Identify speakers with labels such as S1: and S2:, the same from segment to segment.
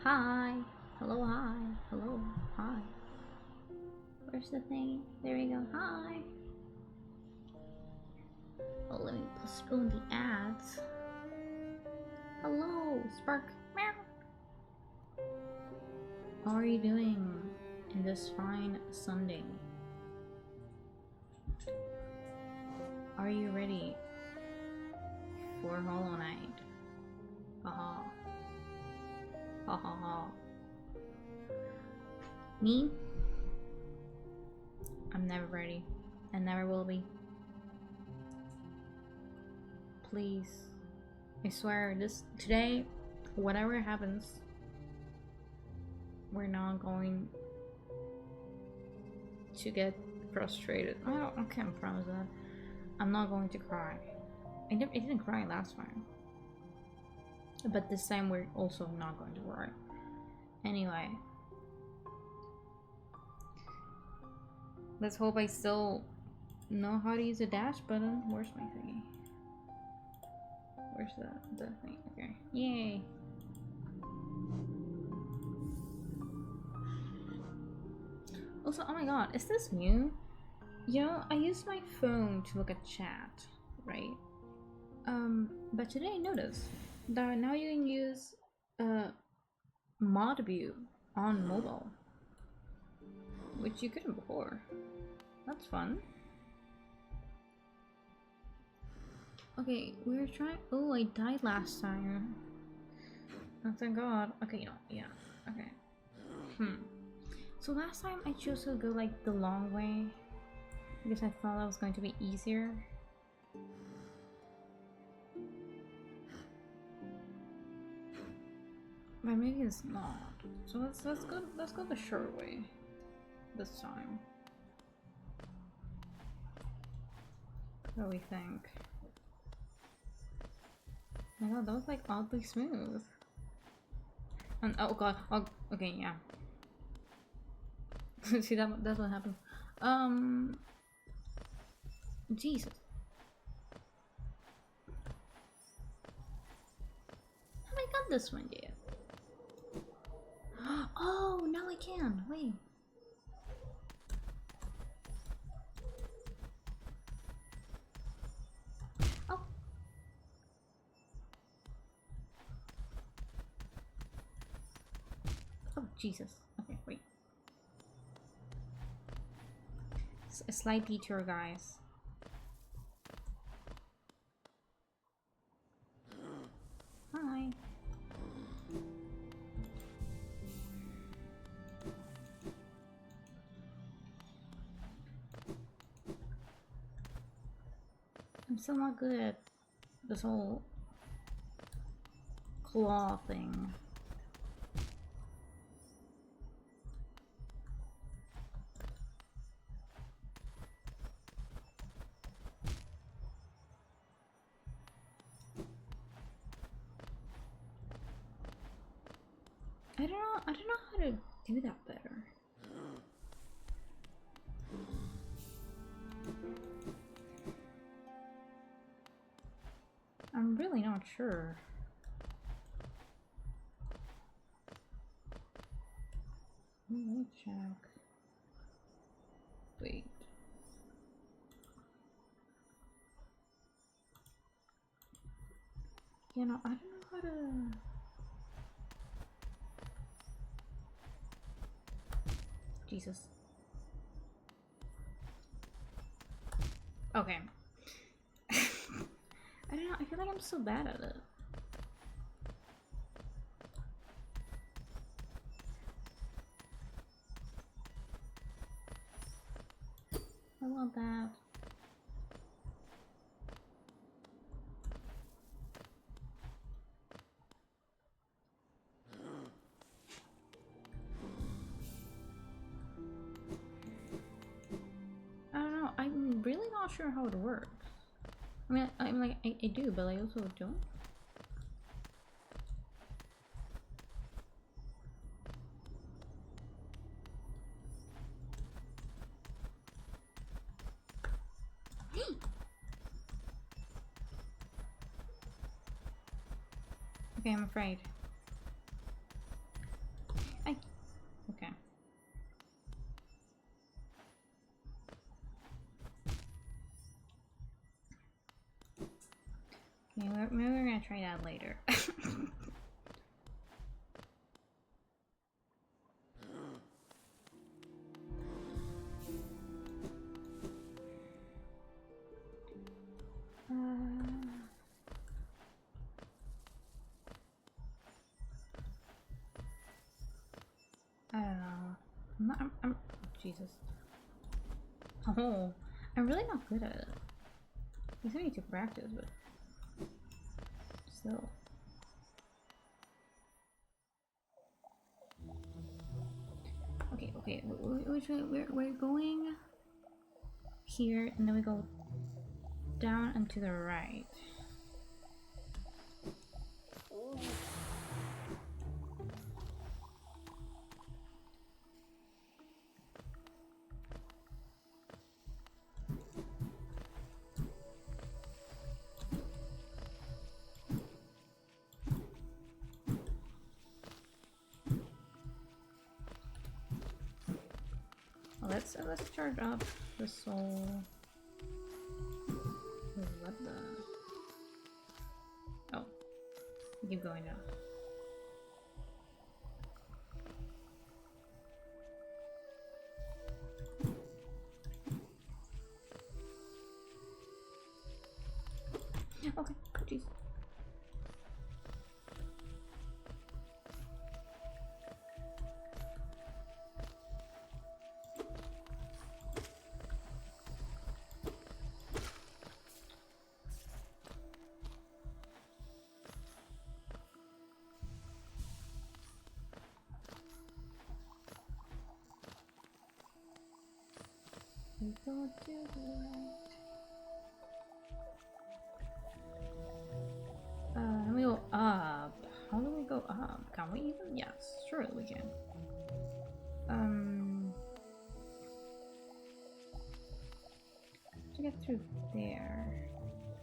S1: Hi. Hello, hi. Hello, hi. Where's the thing? There we go. Hi. Oh, let me postpone the ads. Hello, Spark. Meow. How are you doing in this fine Sunday? Are you ready for Hollow Knight? Haha. Ha ha ha. Me? I'm never ready. I never will be. Please. I swear, today, whatever happens, we're not going to get frustrated. I can't promise that. I'm not going to cry. I didn't cry last time. But this time we're also not going to cry. Anyway. Let's hope I still know how to use the dash button. Where's my thingy? Where's the thing? Okay. Yay! Also, oh my god, is this new? You know, I use my phone to look at chat, right? But today I noticed that now you can use mod view on mobile, which you couldn't before. That's fun. Okay, we're trying. Oh, I died last time. Oh, thank God. Okay, yeah. Okay. So last time I chose to go like the long way because I thought that was going to be easier. But maybe it's not. So let's go the short way this time. What do we think? Oh my god, that was like oddly smooth. And oh god, oh, okay, yeah. See, that's what happened. Jesus. Have I got this one yet? Oh, now I can. Wait. Oh. Oh, Jesus. Okay, wait. It's a slight detour, guys. Hi. I'm still not good at this whole claw thing. I don't know how to do that better. I'm really not sure. Let me check. Wait. You know, I don't know how to... Jesus. Okay. I don't know, I feel like I'm so bad at it. I want that. I don't know, I'm really not sure how it works. I mean, I'm like, I do, but I also don't. Okay, I'm afraid. Okay, maybe we're gonna try that later. I don't know. I'm Jesus. Oh, I'm really not good at it. I still need to practice, but still. Okay. We're going here, and then we go down and to the right. Let's charge up the soul. What the? Oh, keep going down. Okay, jeez. We go to the right. Let me go up. How do we go up? Can we even? Yes, surely we can. To get through there.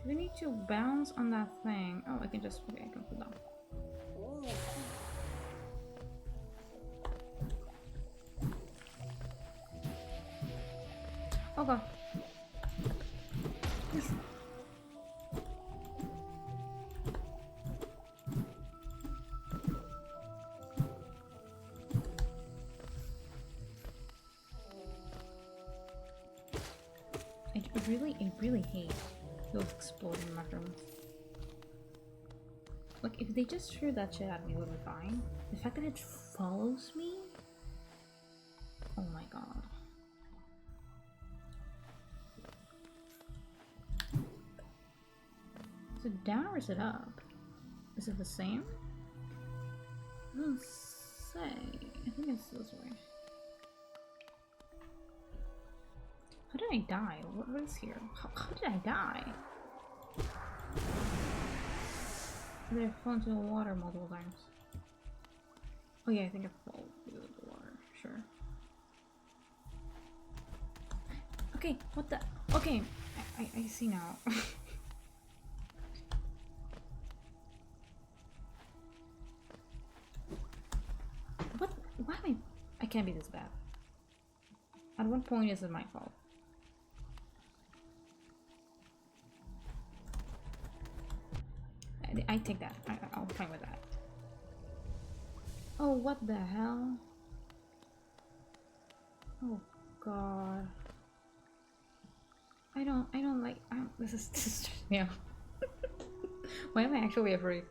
S1: Do we need to bounce on that thing? Oh, I can just, okay, I can put down. Oh god. Please. I really hate those exploding mushrooms. Like, if they just threw that shit at me, it would be fine. The fact that it follows me? Oh my god. Is it down or is it up? Is it the same? I don't say. I think it's this way. How did I die? What is here? How did I die? Did I fall into the water multiple times? Oh yeah, I think I fell through the water. Sure. Okay, what the? Okay, I see now. What? Why am I can't be this bad. At what point is it my fault? I take that. I'll fine with that. Oh, what the hell? Oh god. I don't like. This is just yeah. Why am I actually afraid?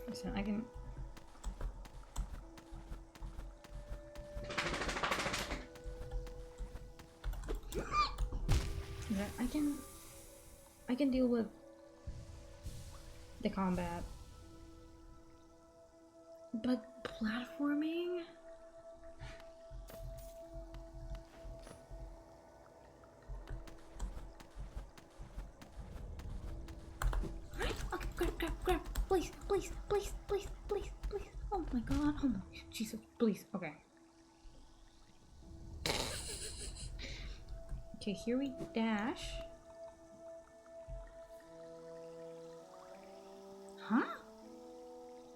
S1: Listen, I can. I can deal with the combat, but platforming? Okay, grab, please. Oh my god, oh my Jesus, please, okay. Okay, here we dash. Huh?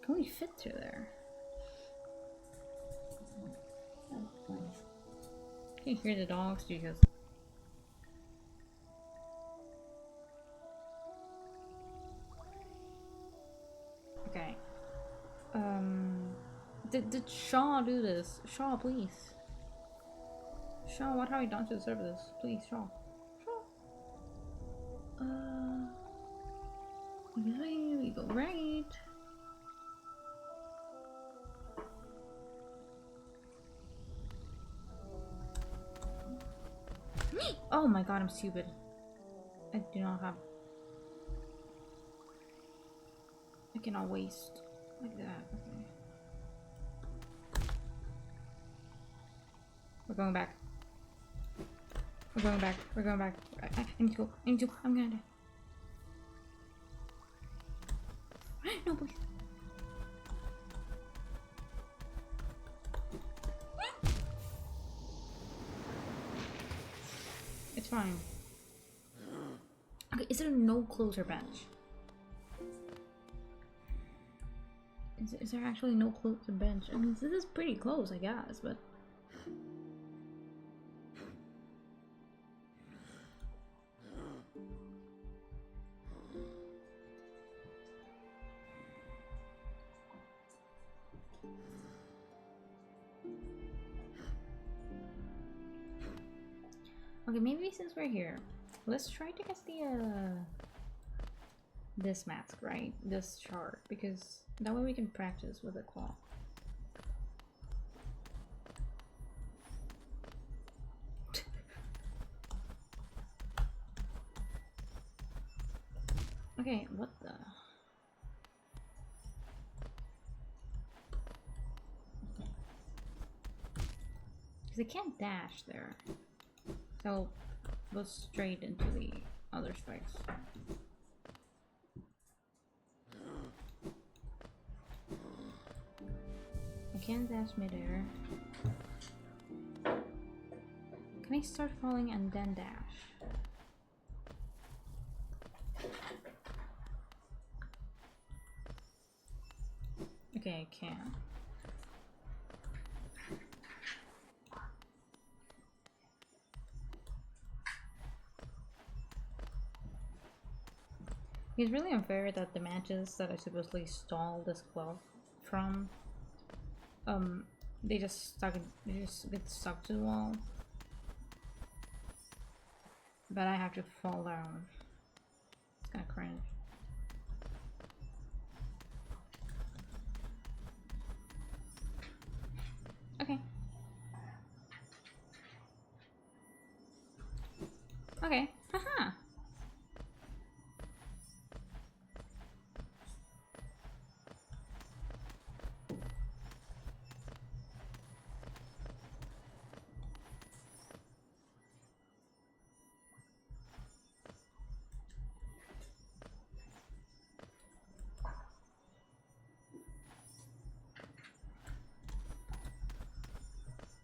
S1: Can we fit through there? Okay, here are the dogs, Jesus. Shaw, do this. Shaw, please. Shaw, what have you done to deserve this? Please, Shaw. Shaw. We go right. Oh my god, I'm stupid. I do not have... I cannot waste like that. Okay. We're going back. We're going back. We're going back. I need to go. I need to go. I'm gonna die. No, please. It's fine. Okay, is there no closer bench? Is there actually no closer bench? I mean, this is pretty close, I guess, but... Okay, maybe since we're here, let's try to get the, this mask, right? This chart, because that way we can practice with the claw. Okay, what the? Because I can't dash there. So, go straight into the other spikes. I can't dash midair. Can I start falling and then dash? Okay, I can. It's really unfair that the matches that I supposedly stole this glove from, they just get stuck to the wall. But I have to fall down. It's kinda cringe. Okay. Okay. Haha.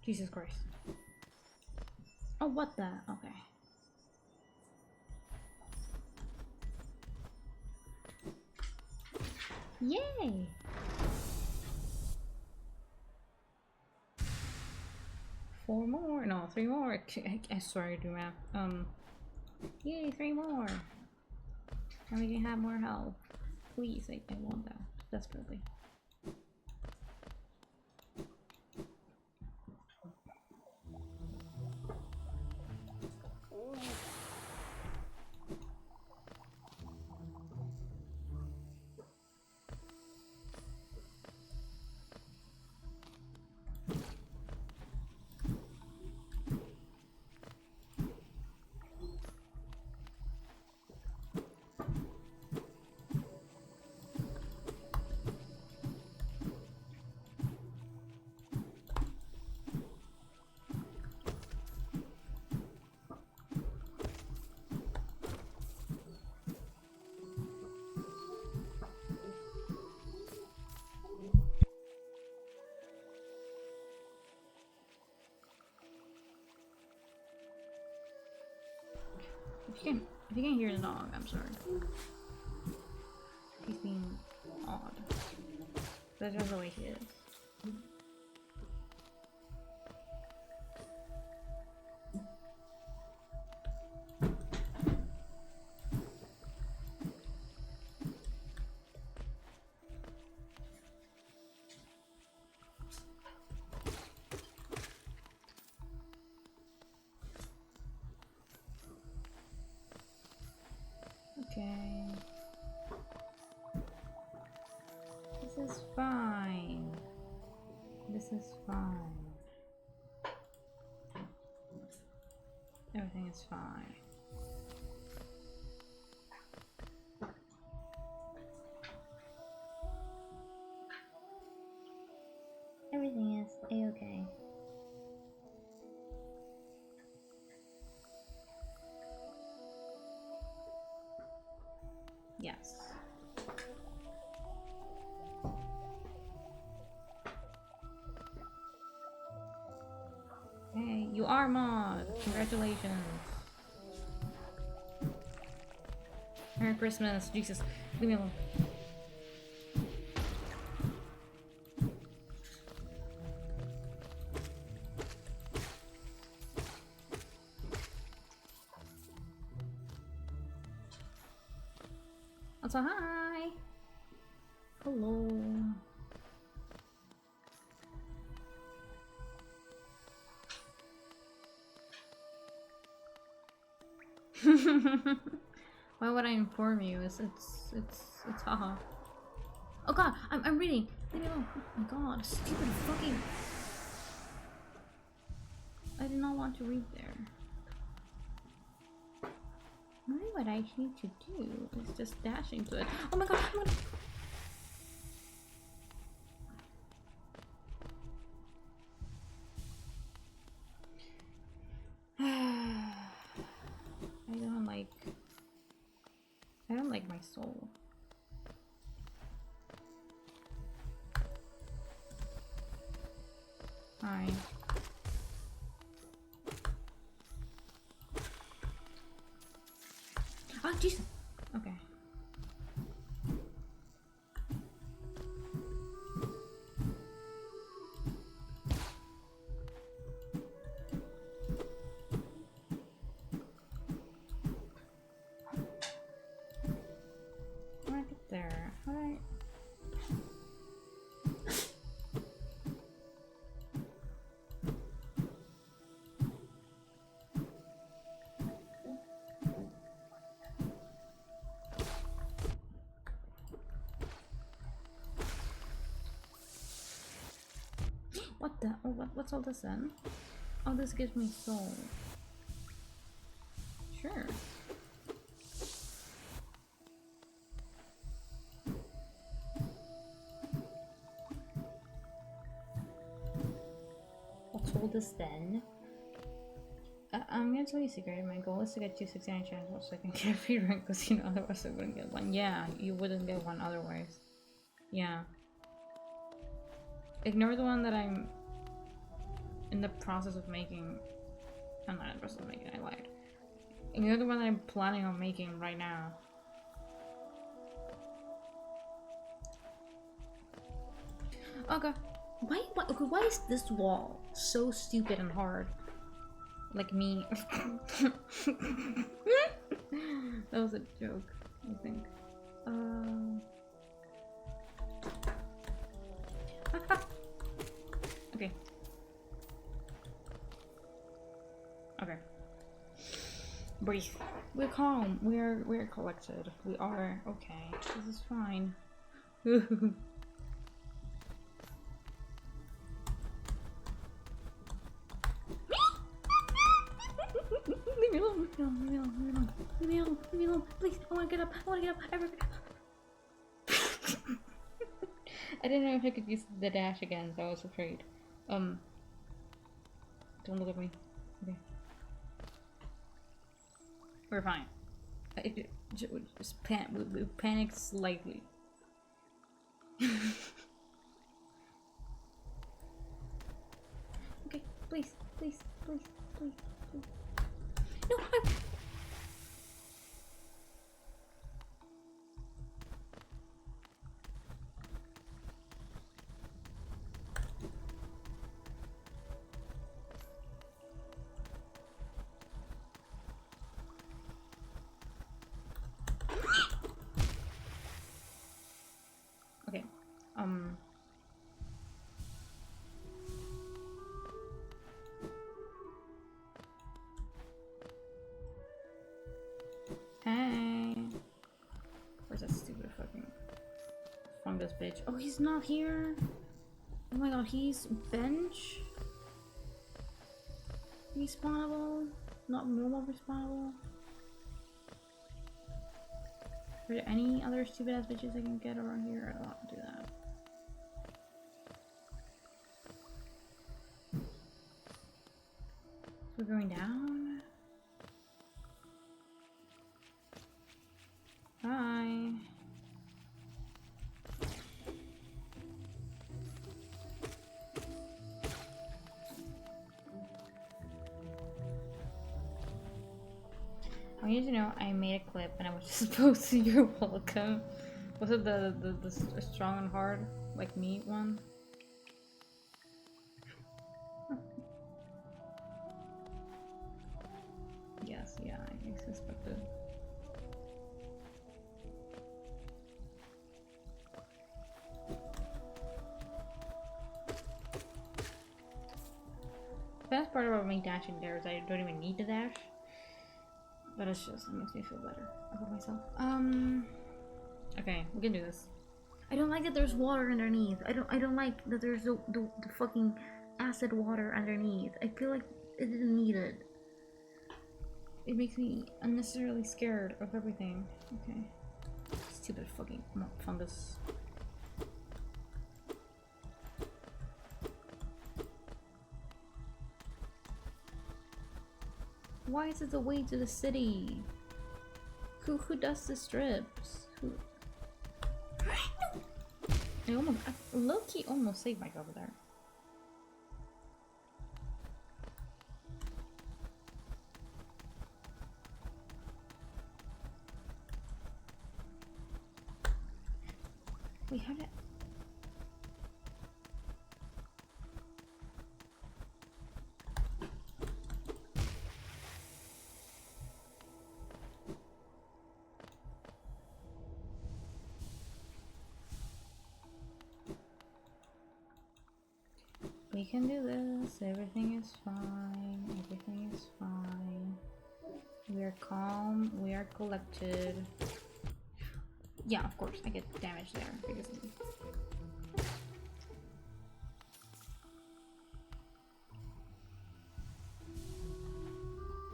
S1: Jesus Christ. Oh, what the? Okay. Yay! Four more? No, three more. I swear I do math. Yay, three more. And we can have more health. Please, I want that desperately. If you can hear the dog, I'm sorry. He's being odd. That's just the way he is. fine. Everything is fine. Everything is a-okay. Yes. Hey, you are mod! Congratulations! Merry Christmas! Jesus, leave me alone. So hi! Hello! Why would I inform you? It's haha. Oh god, I'm reading! Leave me alone! Oh my god, stupid fucking... I did not want to read there. Maybe what I need to do is just dash into it. Oh my god, I'm gonna... I don't like my soul. Fine. Oh Jesus! Okay. Right there. Alright. What the? Oh, what's all this then? Oh, this gives me soul. Sure. What's all this then? I'm gonna tell you a secret. My goal is to get 269 channels so I can get a free rank, because you know otherwise I wouldn't get one. Yeah, you wouldn't get one otherwise. Yeah. Ignore the one that I'm in the process of making. I'm not in the process of making, I lied. Ignore the one that I'm planning on making right now. Okay. Why is this wall so stupid and hard? Like me. That was a joke, I think. Okay. Okay. Breathe. We're calm. We're collected. We are okay. This is fine. Leave me alone, leave me alone, leave me alone, leave me alone, leave me alone, please, I wanna get up, I didn't know if I could use the dash again, so I was afraid. Don't look at me. Okay. We're fine. Just we panicked slightly. Okay, please. No, okay. Hey. Where's that stupid fucking fungus bitch? Oh, he's not here. Oh my god, he's bench? Respawnable? Not normal respawnable? Are there any other stupid ass bitches I can get around here? I don't want to do that. We're going down? Bye. I need to know I made a clip and I was just posting you're welcome. Was it the strong and hard like me one? Yes, yeah, I suspected. The best part about me dashing there is I don't even need to dash. But it makes me feel better about myself. Okay, we can do this. I don't like that there's water underneath. I don't like that there's the fucking acid water underneath. I feel like it didn't need it. It makes me unnecessarily scared of everything. Okay. Stupid fucking fungus. Why is it the way to the city? Who does the strips? Who? I low-key almost saved myself there. Wait, how did? We can do this. Everything is fine. Everything is fine. We are calm. We are collected. Yeah, of course. I get damage there because of me.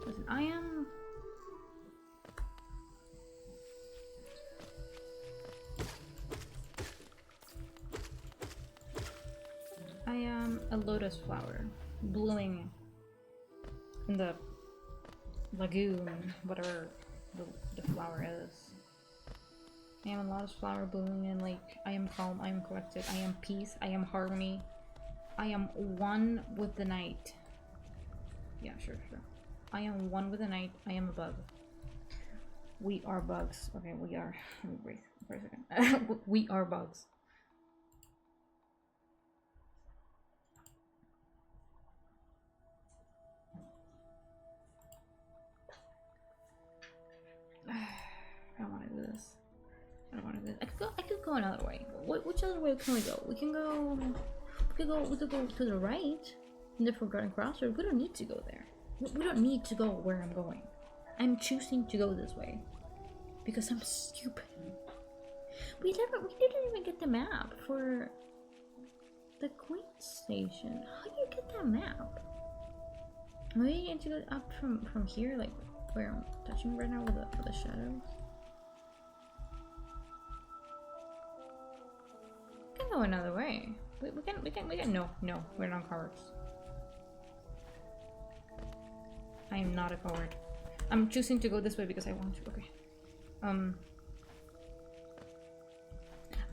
S1: Listen, I am a lotus flower blooming in the lagoon, whatever the flower is. I am a lotus flower blooming in lake. I am calm, I am collected, I am peace, I am harmony. I am one with the night. Yeah, sure. I am one with the night. I am a bug. We are bugs. Okay, we are. Let me breathe for a second. We are bugs. I don't want to do this. I don't want to do this. I could go another way. Which other way can we go? We could go to the right in the Forgotten Crossroad. We don't need to go there. We don't need to go where I'm going. I'm choosing to go this way because I'm stupid. We didn't even get the map for the Queen Station. How do you get that map? Maybe you need to go up from here, like where I'm touching right now with the shadows. We can go another way. We can. No, we're not cowards. I am not a coward. I'm choosing to go this way because I want to. Okay.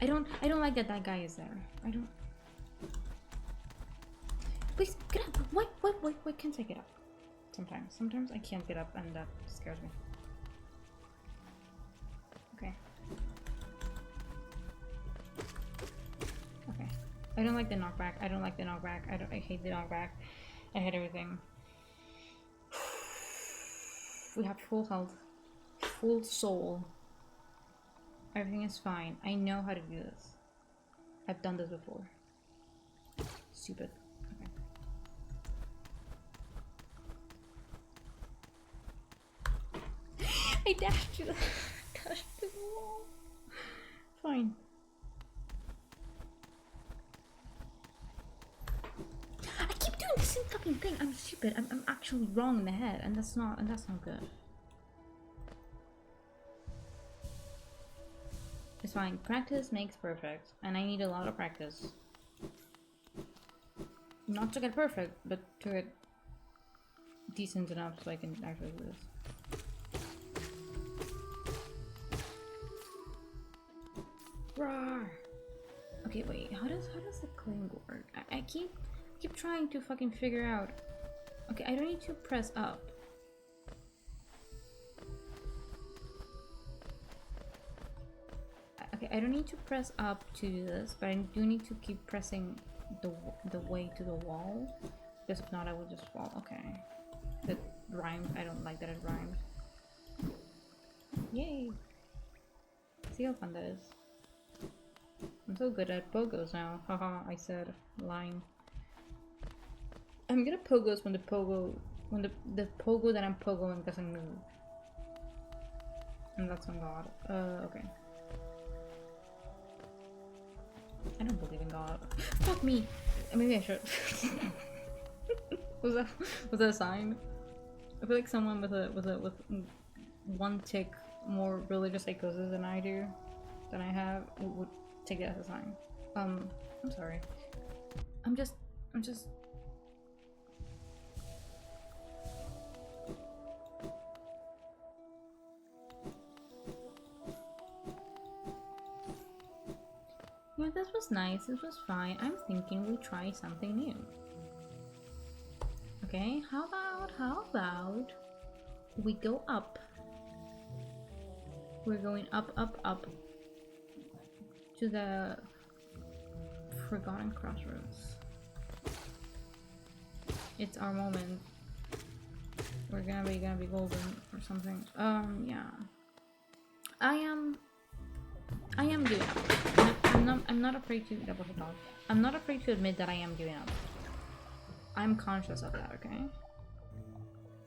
S1: I don't like that guy is there. I don't. Please get up. Why can't I get up? Sometimes I can't get up, and that scares me. Okay. Okay. I don't like the knockback. I hate the knockback. I hate everything. We have full health, full soul. Everything is fine. I know how to do this. I've done this before. Stupid. Okay. I dashed to the wall. Fine. same fucking thing. I'm stupid. I'm actually wrong in the head, and that's not good. It's fine. Practice makes perfect, and I need a lot of practice. Not to get perfect, but to get decent enough so I can actually do this. Roar! Okay, wait. How does the cling work? I keep trying to fucking figure out. Okay, I don't need to press up. Okay, I don't need to press up to do this, but I do need to keep pressing the way to the wall, because if not I will just fall. Okay, that rhymed. I don't like that it rhymed. Yay! See how fun that is. I'm so good at pogos now. Haha, I said line. I'm gonna pogos when the pogo that I'm pogoing doesn't move. And that's on God. Okay. I don't believe in God. Fuck me! Maybe I should. was that a sign? I feel like someone with one tick more religious psychosis than I have would take it as a sign. I'm sorry. I'm just yeah, this was nice, this was fine. I'm thinking we try something new. Okay, how about we go up? We're going up to the Forgotten Crossroads. It's our moment. We're gonna be golden or something. Yeah. I am giving up. I'm not afraid to double hit off. I'm not afraid to admit that I am giving up. I'm conscious of that, okay?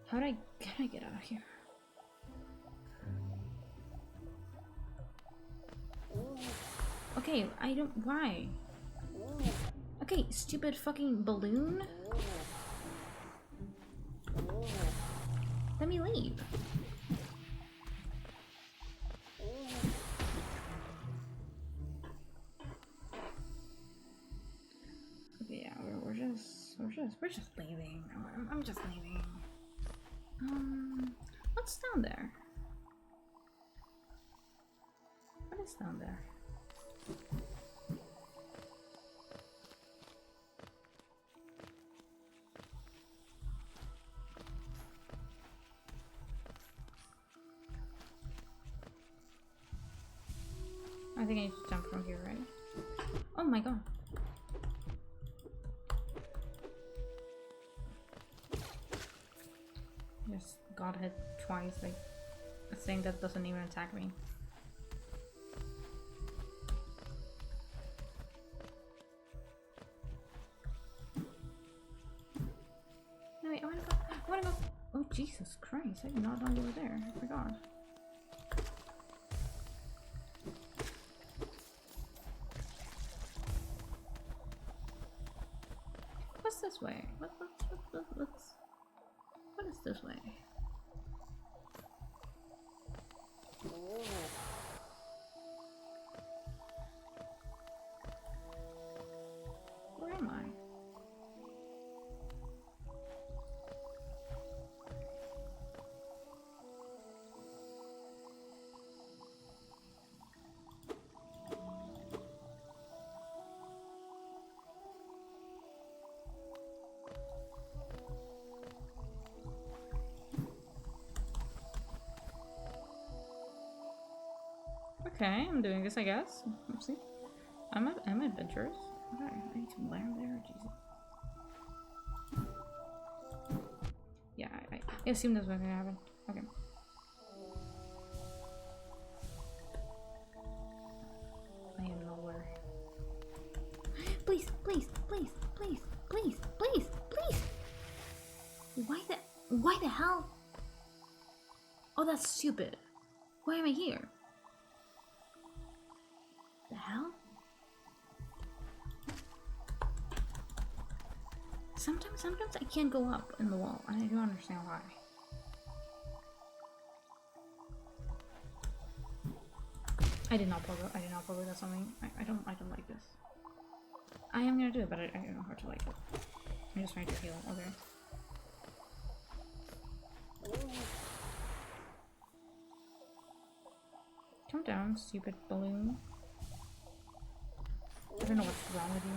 S1: Can I get out of here? Okay, I don't. Why? Okay, stupid fucking balloon. Let me leave. Okay, yeah, we're just leaving. I'm just leaving. What's down there? What is down there? I think I need to jump from here, right? Oh my god. Just got hit twice, like a thing that doesn't even attack me. No, wait, I wanna go. Oh, Jesus Christ, I did not know you were there. I forgot. What's this way? What is this way? Where am I? Okay, I'm doing this, I guess. Oopsie. I'm adventurous. Okay, I need to land there, Jesus. Yeah, I assume that's what's gonna happen. Okay. I am nowhere. Please, please, please, please, please, please, please! Why the hell? Oh, that's stupid. Why am I here? The hell? Sometimes I can't go up in the wall, and I don't understand why. I did not pogo. That's something. I don't like this. I am gonna do it, but I don't know how to like it. I'm just trying to heal. Okay. Calm down, stupid balloon. I don't know what's wrong with you.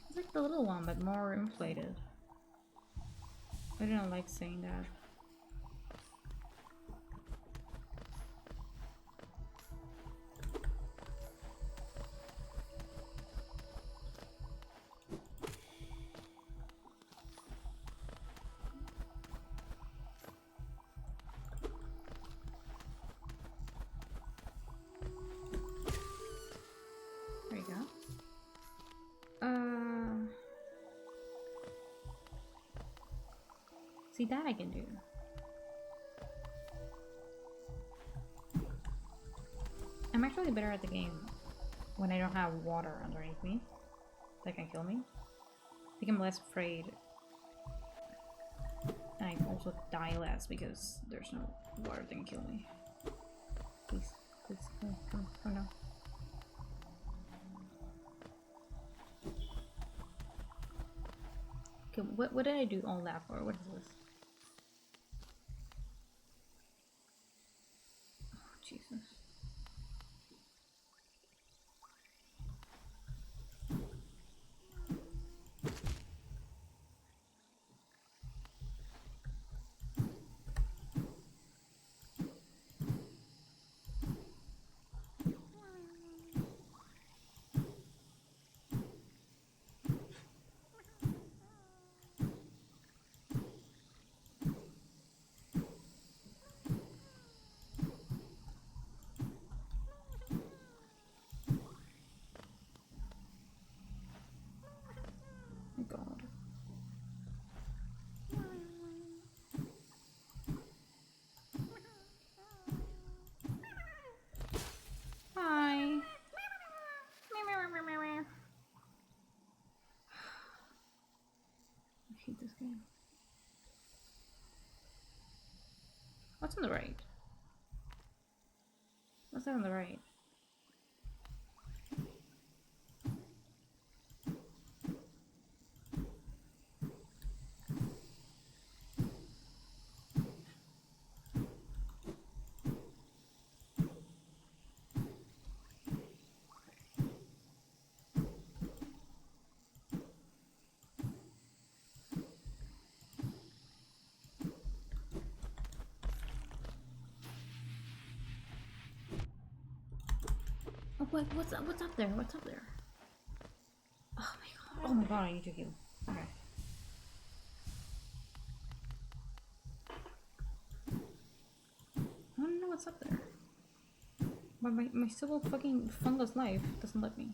S1: It's like the little one, but more inflated. I don't like saying that. There you go. See, that I can do. I'm actually better at the game when I don't have water underneath me that can kill me. I think I'm less afraid. And I also die less because there's no water that can kill me. Please, come now. Okay, what did I do all that for? What is this? Oh, Jesus. God. Hi. I hate this game. What's on the right? What's that on the right? Oh wait, what's up there? What's up there? Oh my god. Oh my god, I need to heal. Okay. I don't know what's up there. My civil fucking fungus life doesn't let me.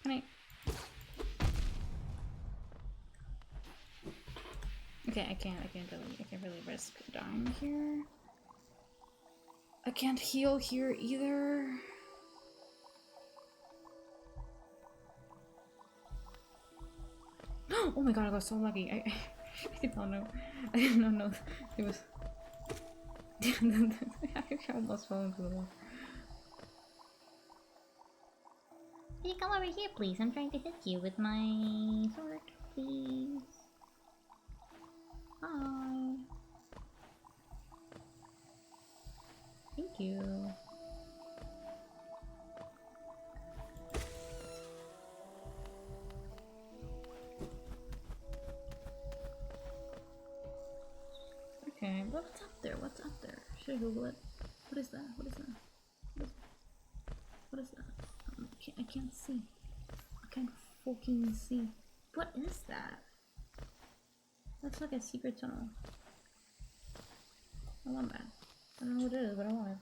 S1: Can I? Okay, I can't really risk dying here. I can't heal here either. Oh my god, I got so lucky. I did not know. I did not know it was. I almost fell into the wall. Can you come over here, please? I'm trying to hit you with my sword, please. Hi. Thank you. Okay, what's up there? What's up there? Should I Google it? What is that? What is that? What is that? I can't see. I can't fucking see. What is that? That's like a secret tunnel. I want that. I don't know what it is, but I want it.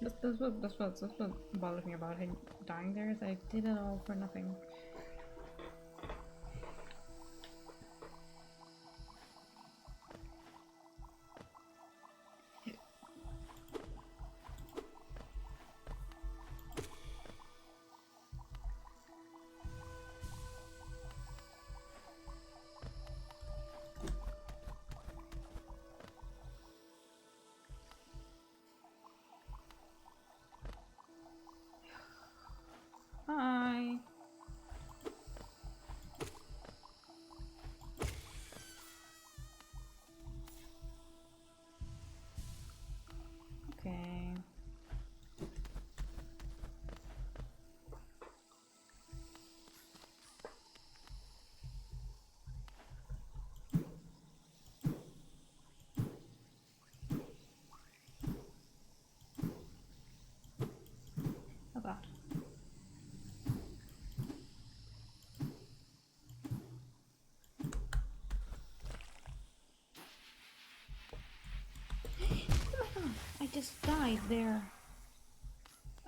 S1: That's what bothers me about him dying there, is I did it all for nothing. Hi. Okay. Oh god. I just died there.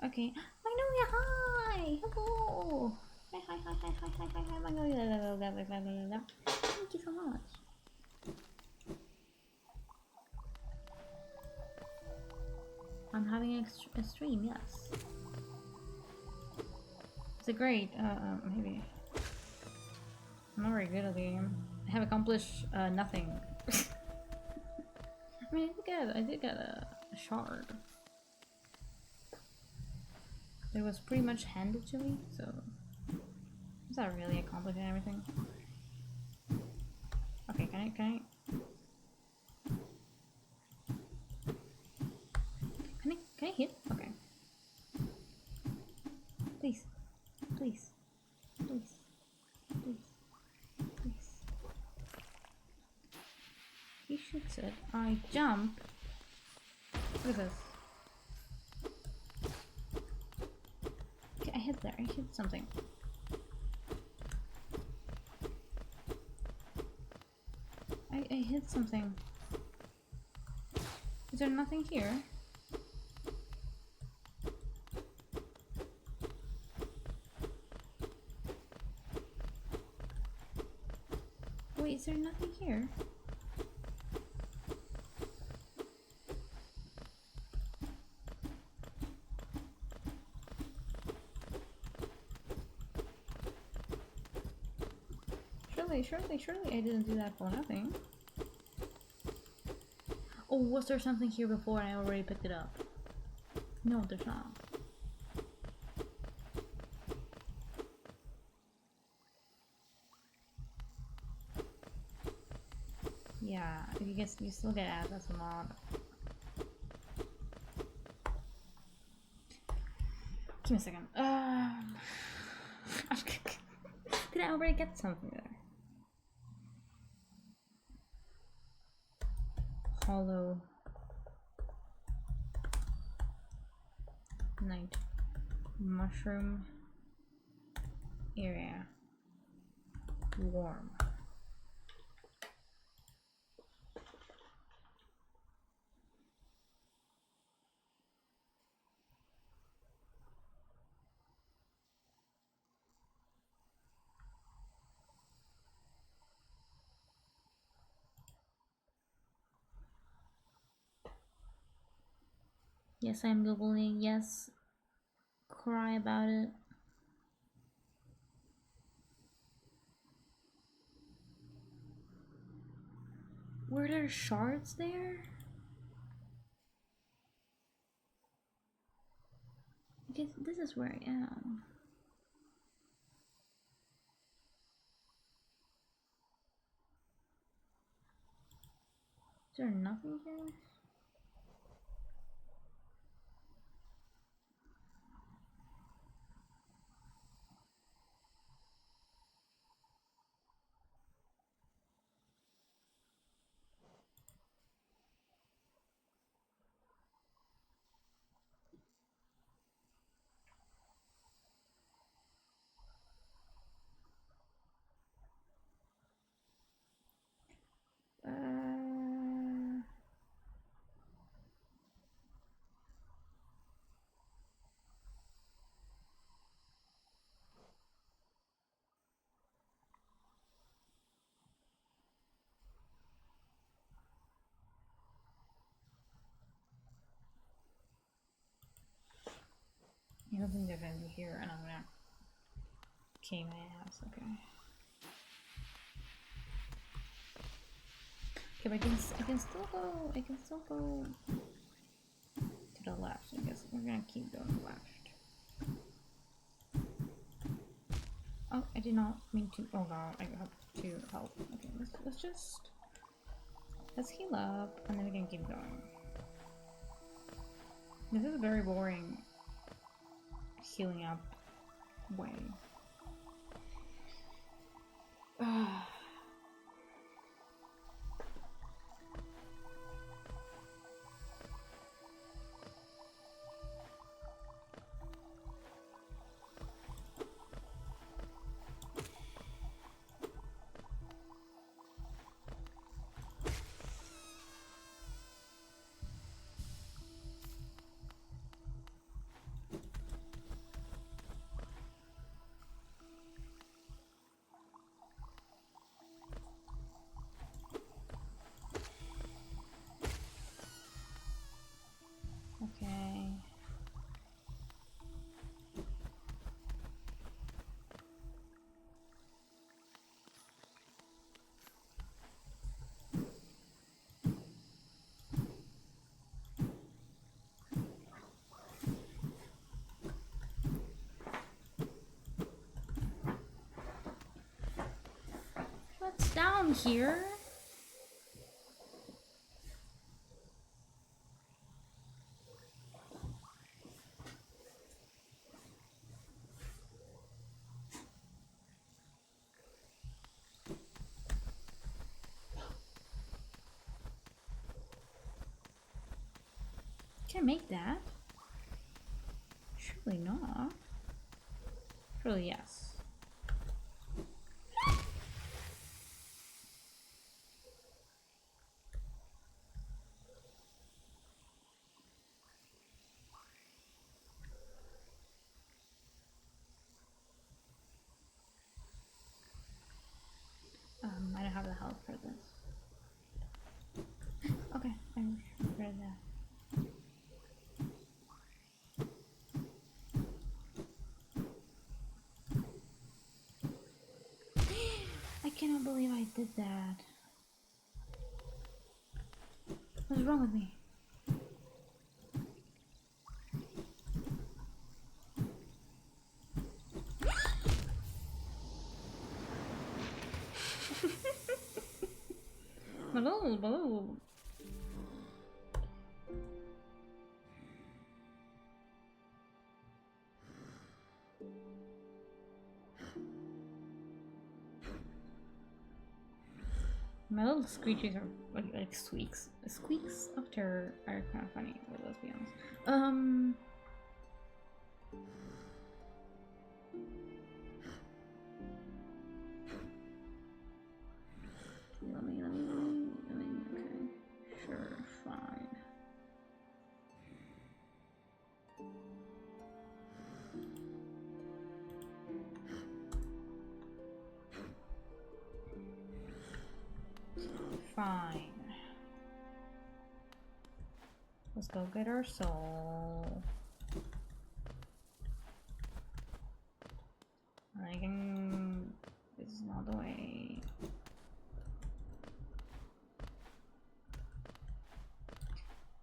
S1: Okay. Magnolia, hi! Hello! Hi, hi, hi, hi, hi, hi, hi, hi, Magnolia. Thank you so much. I'm having a stream, yes. It's a great, maybe. I'm not very good at the game. I have accomplished, nothing. I mean, I did get a shard. It was pretty much handed to me, so is that really accomplishing everything? Okay, can I hit? Okay. Please. Please. Please. Please. Please. He shoots it. I jump. What is this? Okay, I hit there. I hit something. I hit something. Is there nothing here? Wait, is there nothing here? Surely I didn't do that for nothing. Oh, was there something here before and I already picked it up? No, there's not. Yeah, you still get ads as a mod. Give me a second. Did I already get something there? Hollow night mushroom area warm. Yes, I'm googling. Yes, cry about it. Were there shards there? Because this is where I am. Is there nothing here? I don't think they're gonna be here, and I'm gonna kick my ass. Okay. Okay, but I can still go. I can still go to the left. I guess we're gonna keep going left. Oh, I did not mean to. Oh god, I have to help. Okay, let's heal up, and then we can keep going. This is a very boring healing up way. Okay. What's down here? Can I make that? Surely not. Surely yes. I don't have the health for this. Okay, I'm rid of that. I cannot believe I did that. What's wrong with me? Hello. My little screeches are like squeaks. Squeaks of terror are kind of funny, but let's be honest. Let me, okay. Sure, fine. Fine. Let's go get our soul. I can... This is not the way.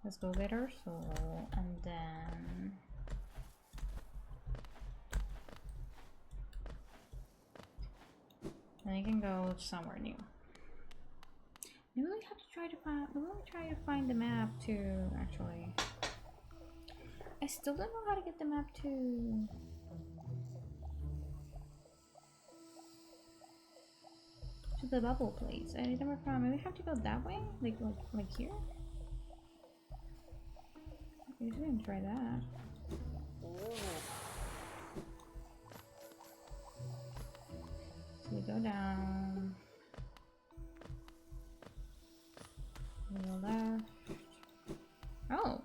S1: Let's go get our soul, and then... Then I can go somewhere new. Maybe we have to try to find. Maybe we try to find the map too. Actually, I still don't know how to get the map to the bubble place. I never found. Maybe we have to go that way, like here. We should try that. So we go down. We go left. Oh.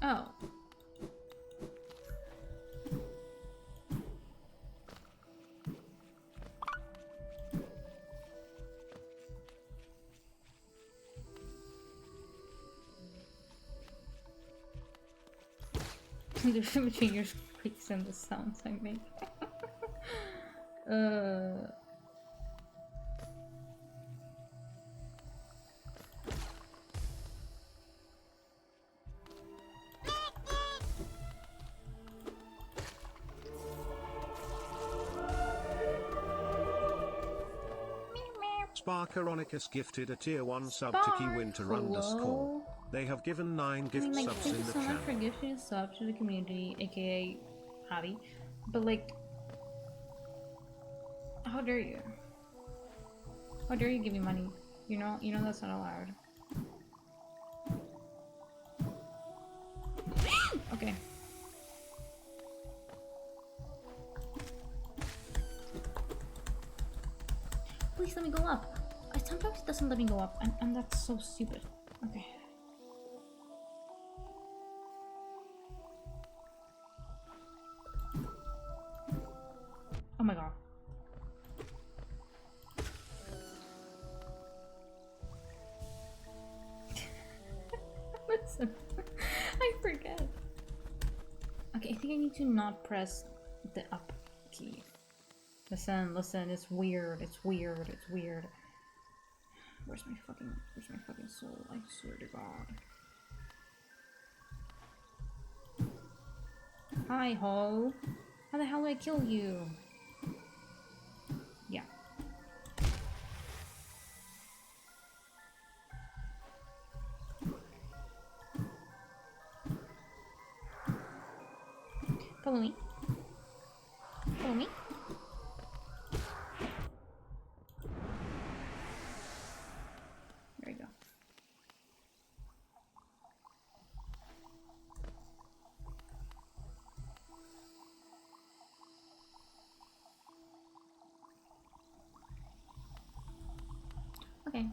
S1: Oh. between your squeaks and the sounds I make.
S2: Sparkaronicus gifted a tier 1 sub to Keywinter _. They have given 9 gift subs in the channel.
S1: Thank you so much for gifting a sub to the community, aka Javi. But like, how dare you? How dare you give me money? You know that's not allowed. Okay. Please let me go up. Sometimes it doesn't let me go up, and that's so stupid. Okay. Oh my god. Listen, I forget. Okay, I think I need to not press the up key. Listen, it's weird, it's weird. Where's my fucking soul? I swear to God. Hi, ho. How the hell do I kill you? Yeah. Follow me. Follow me. There we go. Okay.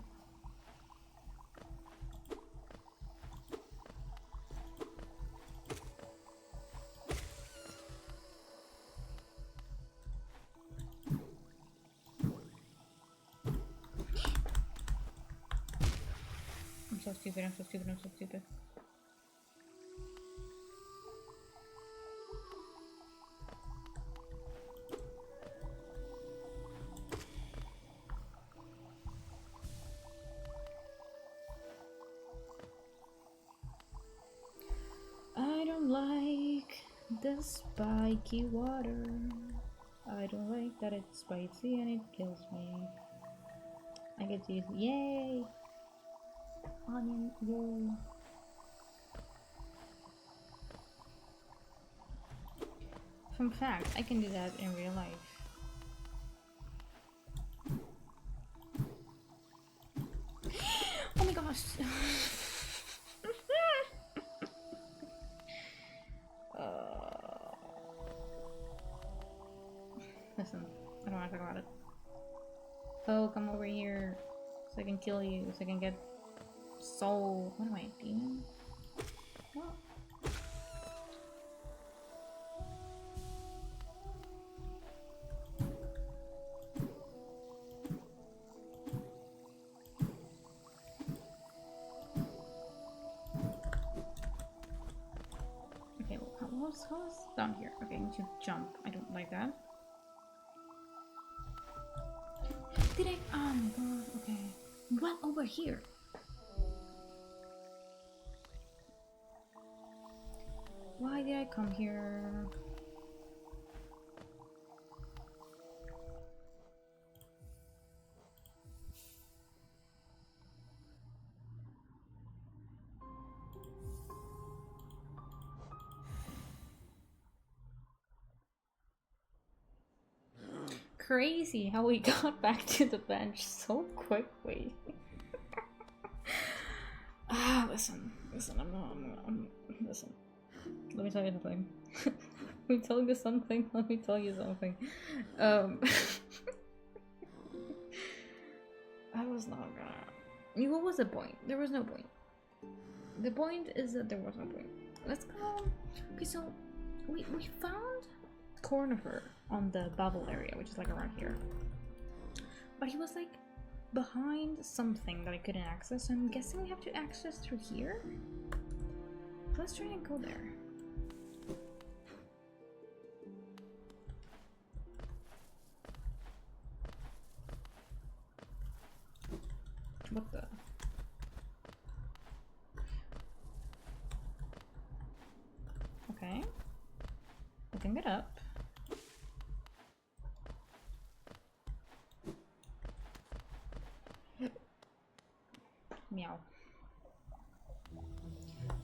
S1: I'm so stupid. I don't like the spiky water. I don't like that it's spicy and it kills me. I get to use yay! Onion, yay! Fun fact, I can do that in real life. Oh my gosh! Listen, I don't want to talk about it. Oh, come over here so I can kill you, so I can get soul. What am I, a demon? What? Okay, well, how's down here? Okay, I need to jump. I don't like that. Did I? Oh my god, okay. Well, over here. Why did I come here? Crazy how we got back to the bench so quickly. Listen, listen. Let me tell you something. Let me tell you something. I was not gonna... What was the point? There was no point. The point is that there was no point. Let's go... Okay, so... We found Cornifer on the bubble area, which is like around here. But he was like behind something that I couldn't access, so I'm guessing we have to access through here? Let's try and go there. What the? Okay. I can get up. Meow.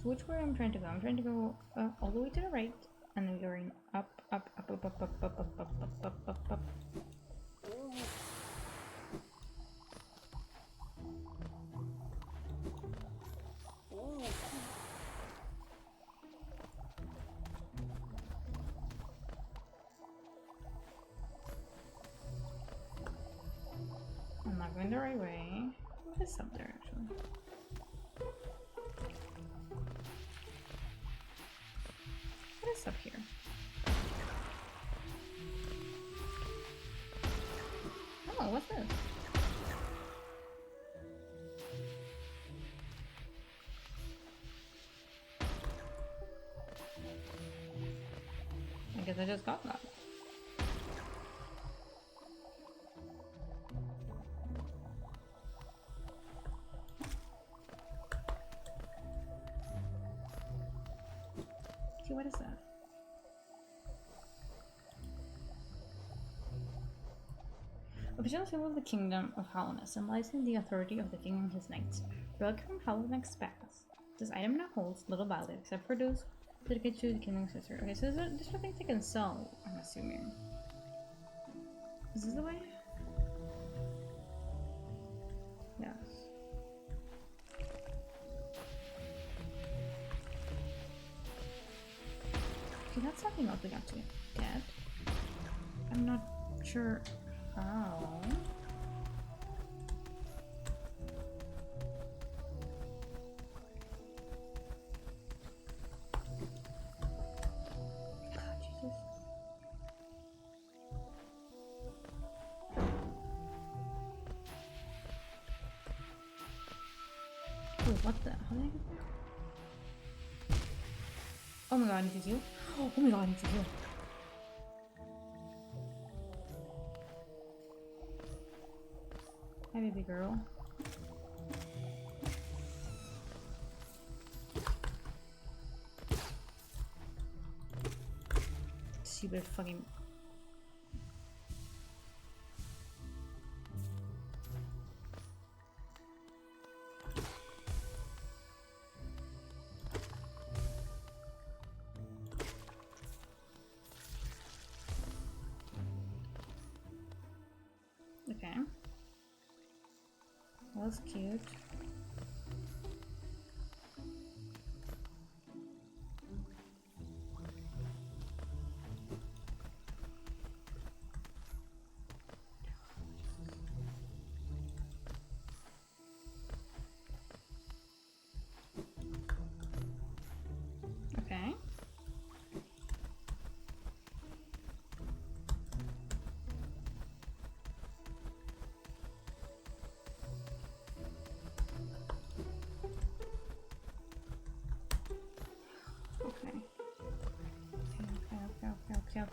S1: So which way I'm trying to go? I'm trying to go all the way to the right, and then going up, up, up, up, up, up, up, up, up, up, up, up, up. I'm not going the right way. What is up there, actually? What is up here? Oh, what's this? I guess I just got that. Okay, what is that? Official symbol of the Kingdom of Hollowness, symbolizing the authority of the king and his knights. Relic from Hollowness Pass. This item now holds little value, except for those dedicated to the kingdom's sister. Okay, so these are things I can sell, I'm assuming. Is this the way? Yes. Okay, that's something else we got to get. I'm not sure how. Jesus. Oh, what the? How did I get there? Oh my god, I need to heal. Oh my god, I need to heal. Hi, baby girl. Stupid fucking. Okay. That was cute. Okay.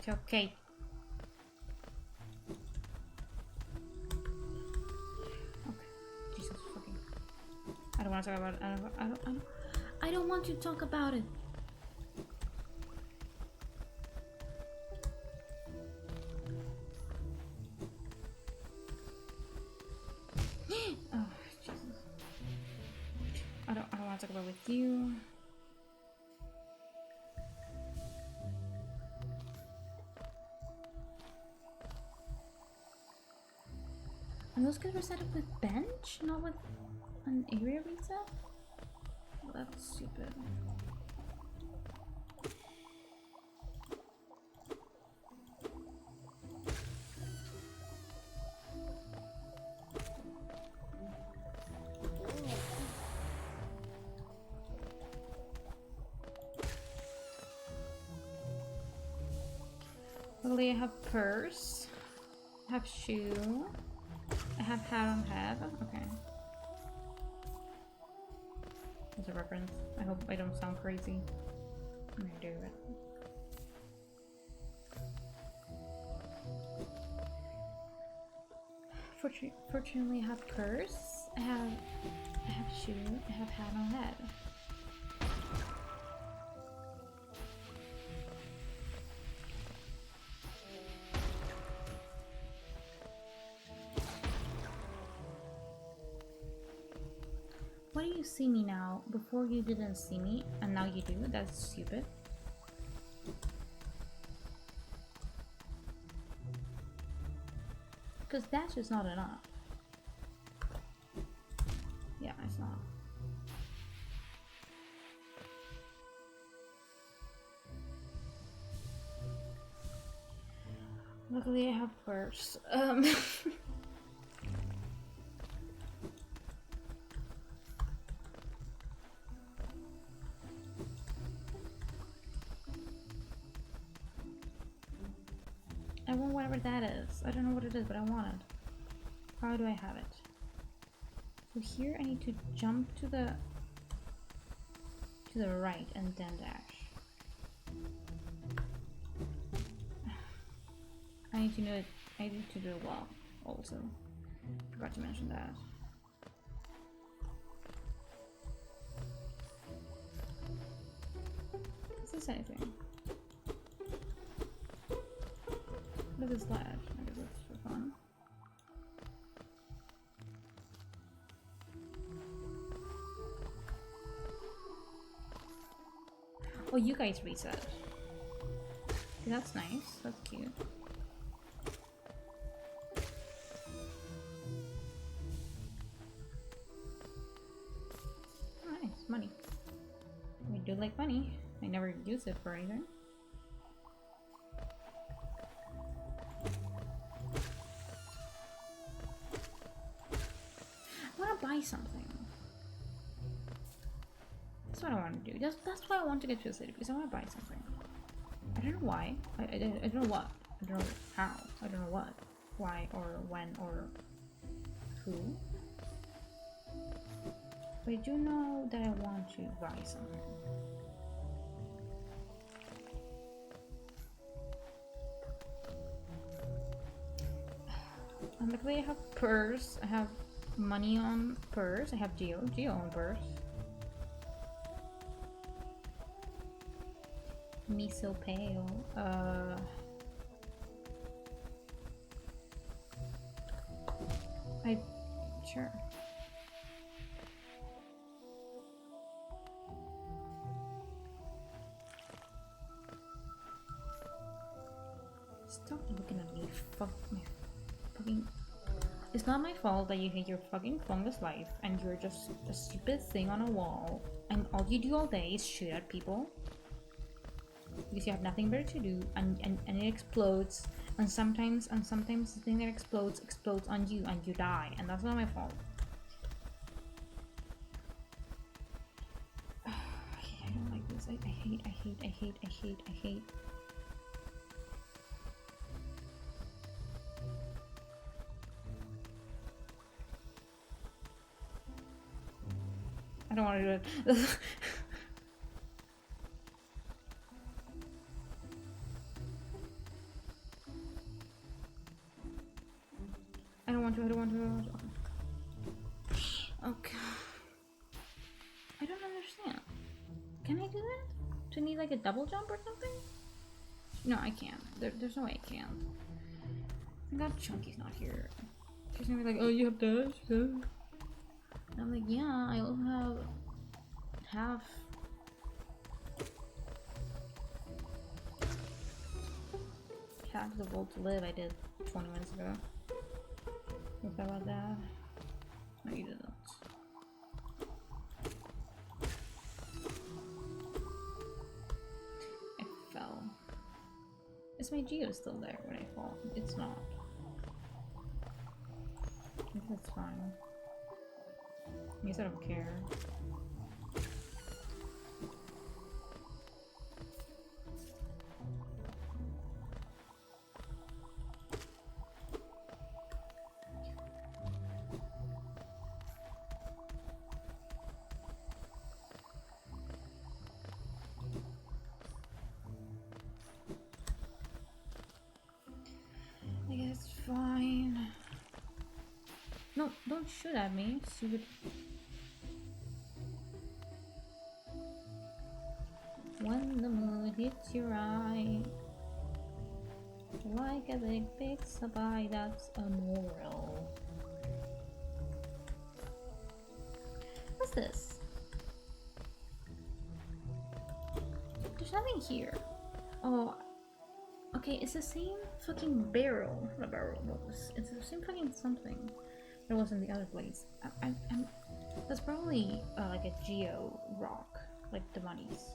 S1: Okay. Jesus fucking. I don't want to talk about it. I don't want to talk about it. Oh, Jesus. I don't want to talk about it with you. And those guys were set up with bench, not with an area reset? Well, that's stupid. Luckily I have purse, I have shoe, I have hat on head. Okay. As a reference. I hope I don't sound crazy. I'm gonna do it. Fortunately I have purse I have shoe, I have hat on head. Why do you see me now? Before you didn't see me, and now you do? That's stupid. Because dash is not enough. Yeah, it's not. Luckily I have purse. I want whatever that is. I don't know what it is, but I want it. How do I have it? So here I need to jump to the right and then dash. I need to know it. I need to do it well also. Forgot to mention that. Is this anything? Look at this ledge. I guess that's for fun. Oh, you guys reset. See, that's nice. That's cute. Nice. Money. I do like money. I never use it for anything. I want to buy something. That's what I want to do. That's why I want to get to the city, because I want to buy something. I don't know why. I don't know what. I don't know how. I don't know what. Why or when or who. But I do know that I want to buy something. And luckily I have purse. I have money on purse. I have Geo on purse. Me so pale. Sure. Stop looking at me. Fuck me. Fucking. It's not my fault that you hate your fucking fungus life and you're just a stupid thing on a wall and all you do all day is shoot at people. Because you have nothing better to do and it explodes and sometimes the thing that explodes on you and you die and that's not my fault. I don't like this. I hate. I don't want to do it. I don't want to. Okay. I don't understand. Can I do that? Do I need like a double jump or something? No, I can't. There's no way I can. I got Chunky's not here. She's gonna be like, oh, you have dash? Yeah. And I'm like, yeah, I also have half. Half the volt to live I did 20 minutes ago. You thought about that? No, you didn't. I fell. Is my Geo still there when I fall? It's not. I think that's fine. I guess I don't care. I guess fine. No, don't don't shoot at me, stupid. When the mood hits your eye, like a big supply, that's a moral. What's this? There's nothing here. Oh, okay, it's the same fucking barrel. Not barrel, it's the same fucking something that was in the other place. That's probably like a geo rock, like the monies.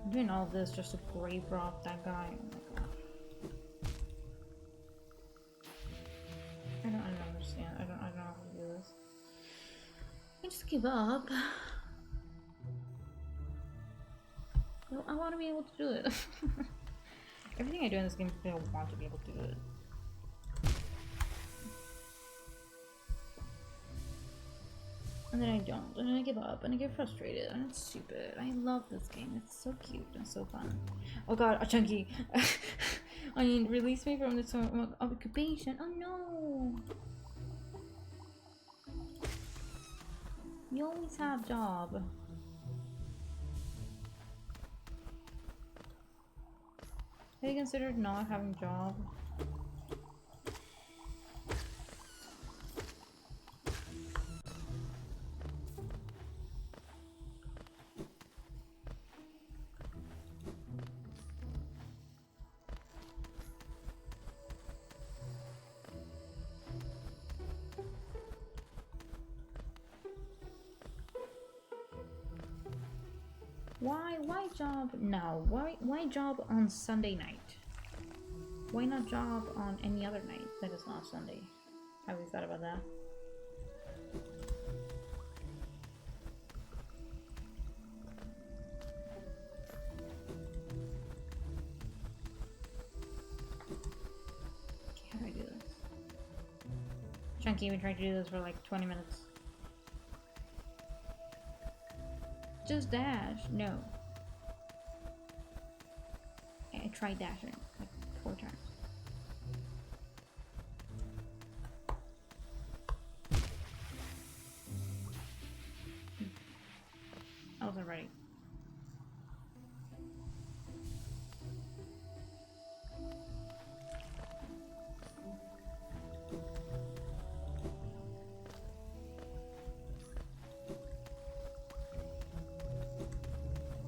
S1: I'm doing all this just to grave rob that guy. Oh my god. I don't understand. I don't know how to do this. I just give up. Well, I want to be able to do it. Everything I do in this game, I want to be able to do it. And then I don't, and then I give up, and I get frustrated, and it's stupid. I love this game. It's so cute and so fun. Oh god, a chunky. I mean, release me from this occupation. Oh no! You always have job. Have you considered not having job? Why job now? Why job on Sunday night? Why not job on any other night that is not Sunday? Have you thought about that? Okay, how do I do this? Chunky, we tried to do this for like 20 minutes. Just dash. No. I tried dashing like 4 times. I wasn't ready.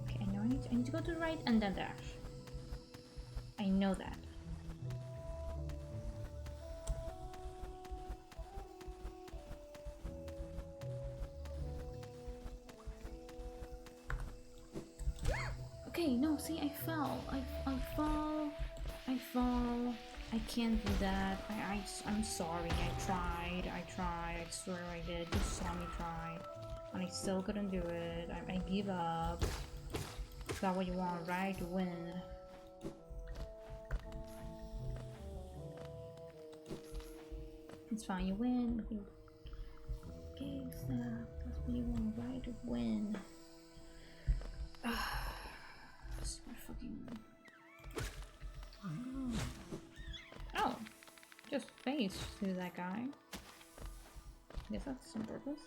S1: Okay, I know I need to go to the right and then dash. I know that. Okay, no, see, I fell. I fall. I can't do that. I'm sorry. I tried. I swear I did. You saw me try. And I still couldn't do it. I give up. Is that what you want, right? To win. It's fine, you win. Okay, so that's what you want, right? To win. This my fucking. Oh, just face to that guy. Guess that's on purpose.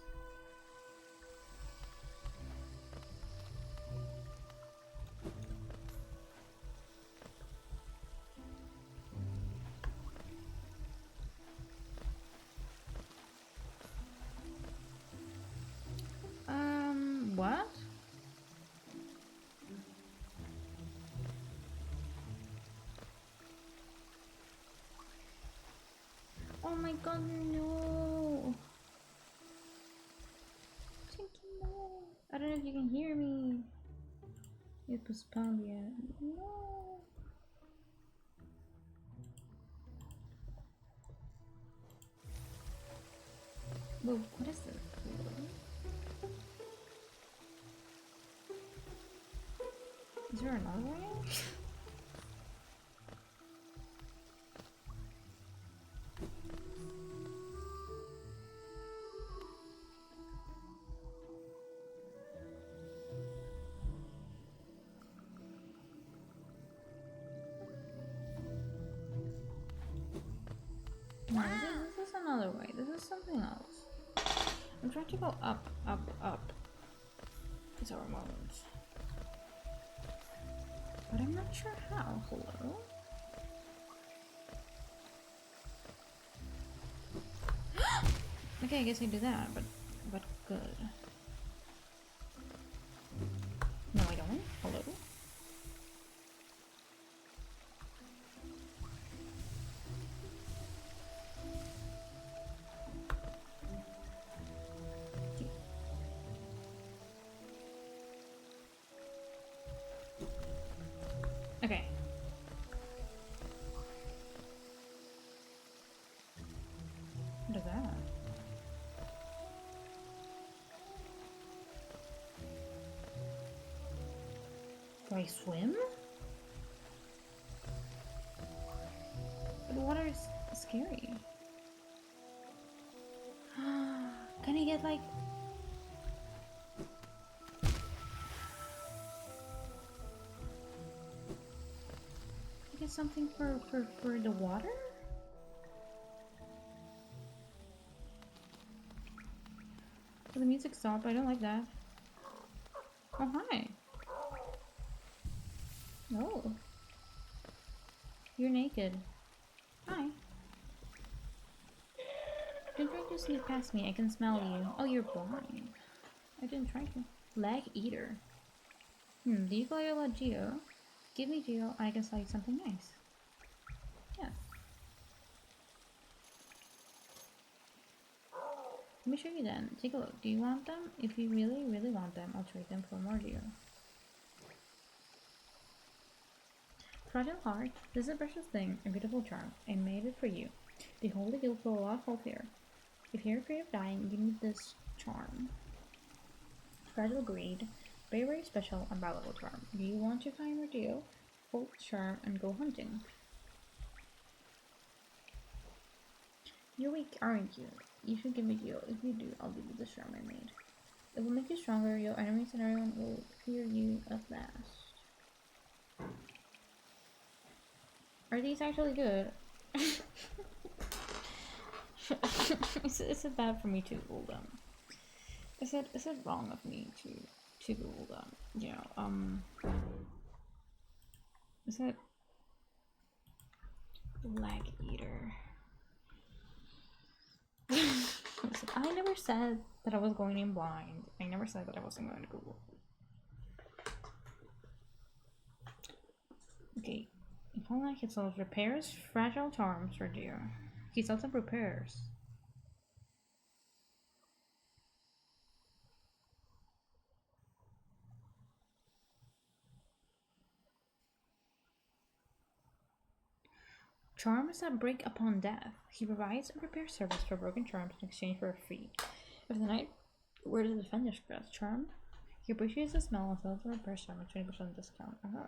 S1: What? Oh my god, no! Chinky, no! I don't know if you can hear me. It was Pavia. No! Whoa, what is this? Is there another way? I'm trying to go up, up, up. It's our moment. But I'm not sure how. Hello? Okay, I guess I do that, but good. No, I don't. Hello? Okay. What is that? Do I swim? But the water is scary. Can I get like... get something for the water? Oh, the music stopped. I don't like that. Oh, hi. Oh. You're naked. Hi. Don't try to sneak past me. I can smell you. Oh, you're blind. I didn't try to. Leg eater. Do you call your lot Geo? Give me Geo and I can sell you something nice. Yeah. Let me show you then. Take a look. Do you want them? If you really, really want them, I'll trade them for more Geo. Fragile heart. This is a precious thing, a beautiful charm. I made it for you. Behold, you'll feel a lot healthier. If you're afraid of dying, you need this charm. Fragile greed. Very, very special and valuable charm. Do you want to find more Geo? Hold the charm and go hunting. You're weak, aren't you? You should give me Geo. If you do, I'll give you the charm I made. It will make you stronger. Your enemies and everyone will fear you at last. Are these actually good? Is it bad for me to Google them? Is it wrong of me to Google them? You know, is it lag eater? Listen, I never said that I was going in blind. I never said that I wasn't going to Google. Okay. OnionAxolotl repairs fragile charms for Geo. He sells and repairs. Charms that break upon death. He provides a repair service for broken charms in exchange for a fee. If the knight were to defend his charm, he appreciates the smell and sells the repair charm at 20% discount. Oh.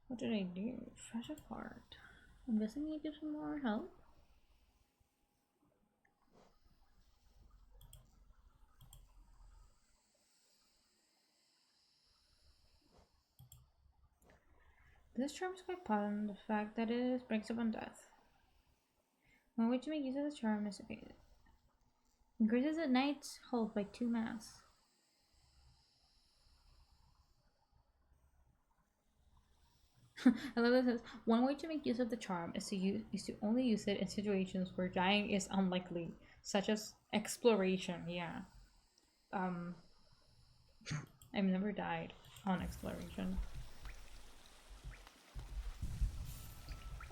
S1: What did I do? Fresh apart. I'm guessing I give some more help. This charm is quite potent, the fact that it breaks upon death. One way to make use of this charm is increases the knight's health by 2 mass. I love that it says one way to make use of the charm is to only use it in situations where dying is unlikely, such as exploration. Yeah. I've never died on exploration.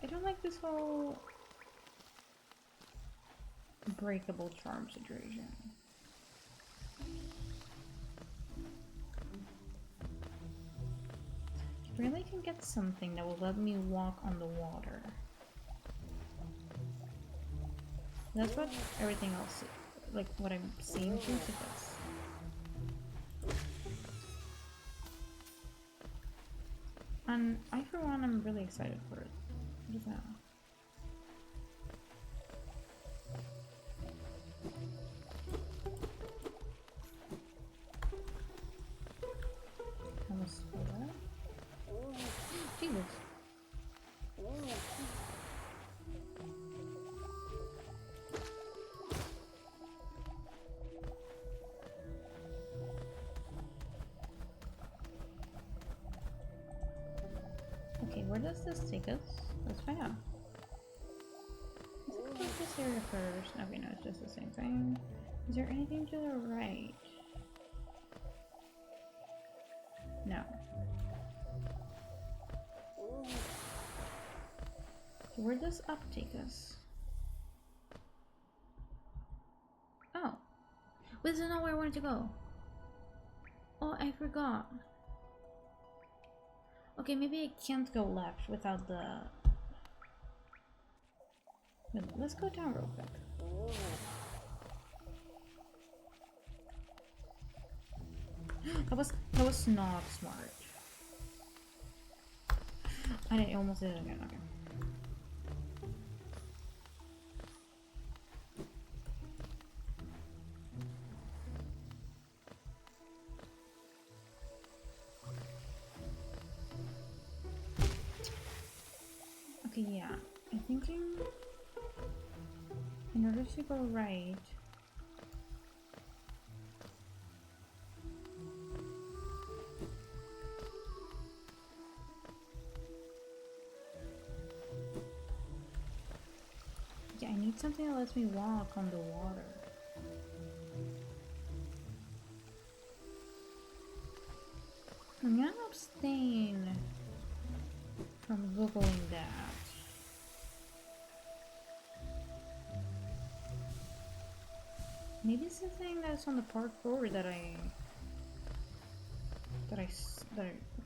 S1: I don't like this whole breakable charm situation. I really can get something that will let me walk on the water. That's what everything else, like what I'm seeing thinks it does. And I, for one, am really excited for it. What is that? How much for that? Jesus. Okay, where does this take us? Let's find out. Let's explore this area first. Okay, no, it's just the same thing. Is there anything to the right? No. So where does up take us? Oh. Wait, this is not where I wanted to go. Oh, I forgot. Okay, maybe I can't go left without the... Wait, let's go down real quick. That was not smart. I almost did it again. Okay. Okay, yeah. I'm thinking in order to go right. Yeah, I need something that lets me walk on the water. I'm gonna abstain from googling that. Maybe it's the thing that's on the parkour that I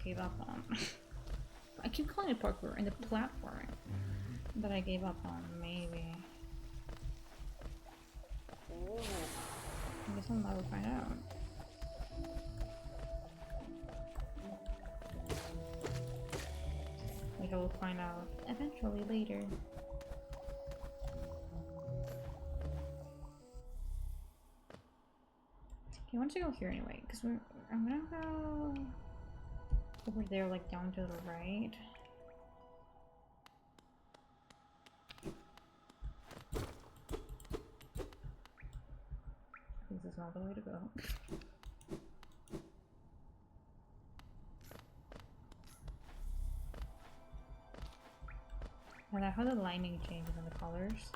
S1: gave up on. I keep calling it parkour, and the platform that I gave up on, maybe. I guess I'll never find out. Like I will find out eventually later. Okay, I want to go here anyway, because I'm gonna go over there, like down to the right. This is not the way to go. I like how the lighting changes and the colors.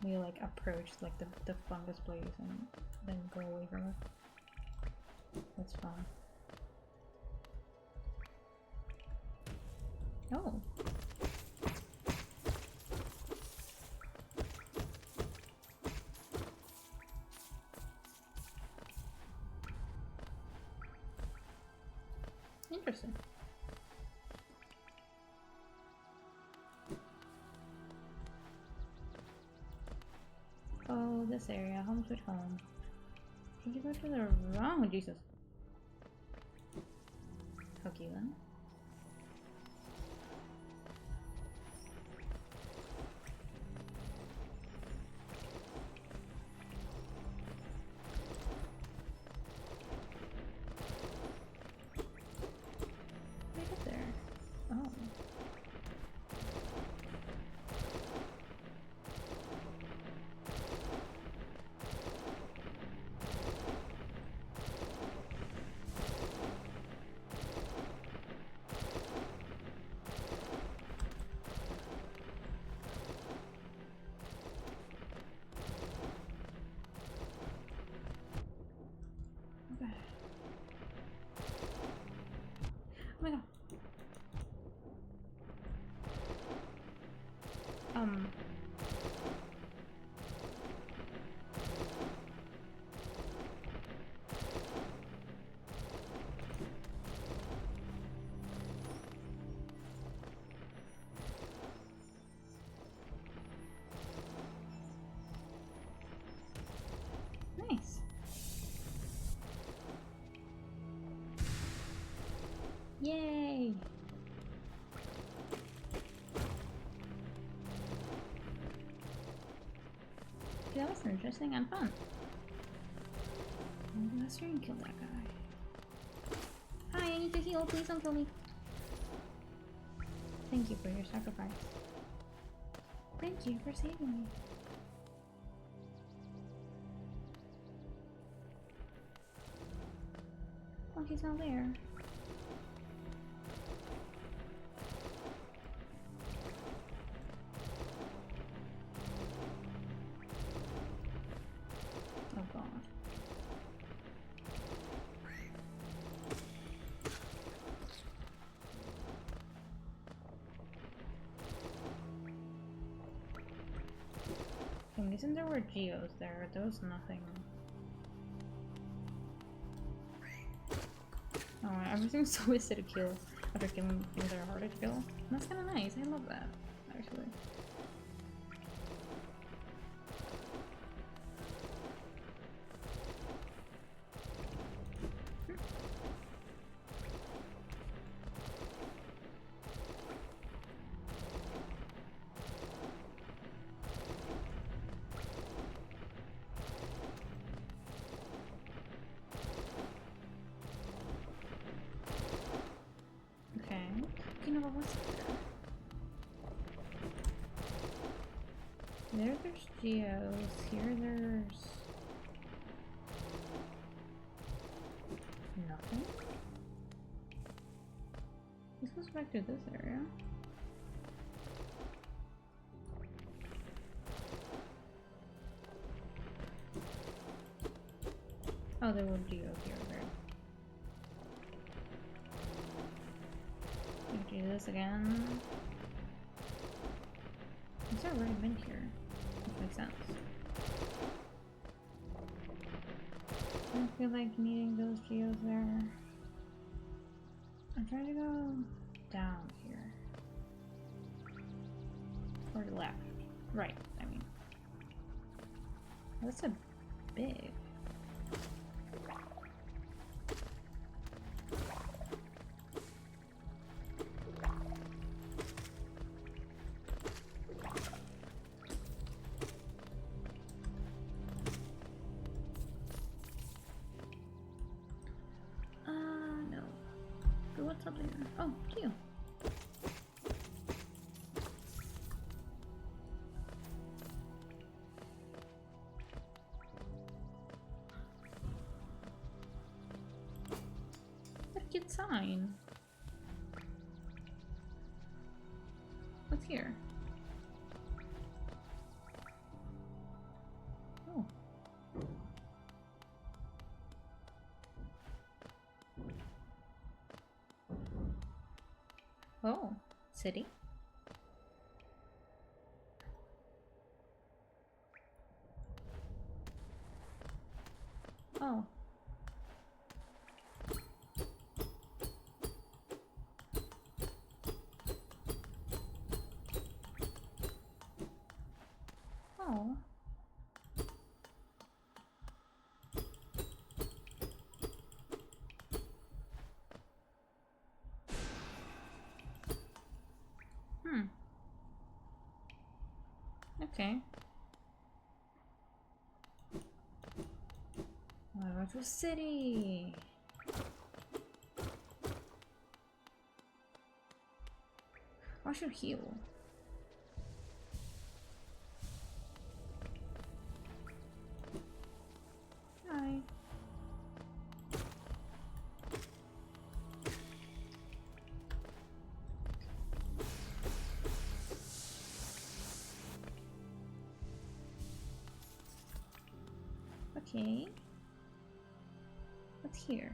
S1: We like approach like the fungus place and then go away from it. That's fun. Oh. Interesting. Oh, this area. Home sweet home. Did you go to the wrong? Jesus. Okay then. Right there. Oh. Okay. Oh my god. Nice. Yay! Okay, that was interesting and fun. I'm gonna try and kill that guy. Hi, I need to heal. Please don't kill me. Thank you for your sacrifice. Thank you for saving me. Oh, he's not there. Oh god. For some reason there were geos there. There was nothing. Oh, everything's so easy to kill after killing things that are harder to kill. That's kind of nice. I love that, actually. You know what was there? There's geos. Here there's nothing. This goes back to this area. Oh, there were geos here. Do this again. I've already been here. Which makes sense. I don't feel like needing those geos there. I'm trying to go down here. Or left. Right, I mean. That's a big. What's up there? Oh, you. What a cute sign. What's here? Oh. Oh, city. Oh. Oh. Okay. I'll go to a city. I should heal. Hi. Okay. What's here?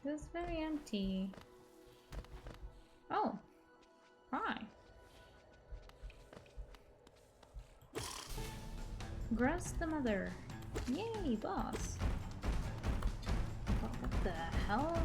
S1: This is very empty. Oh. Hi. Grass the mother. Yay, boss. What the hell?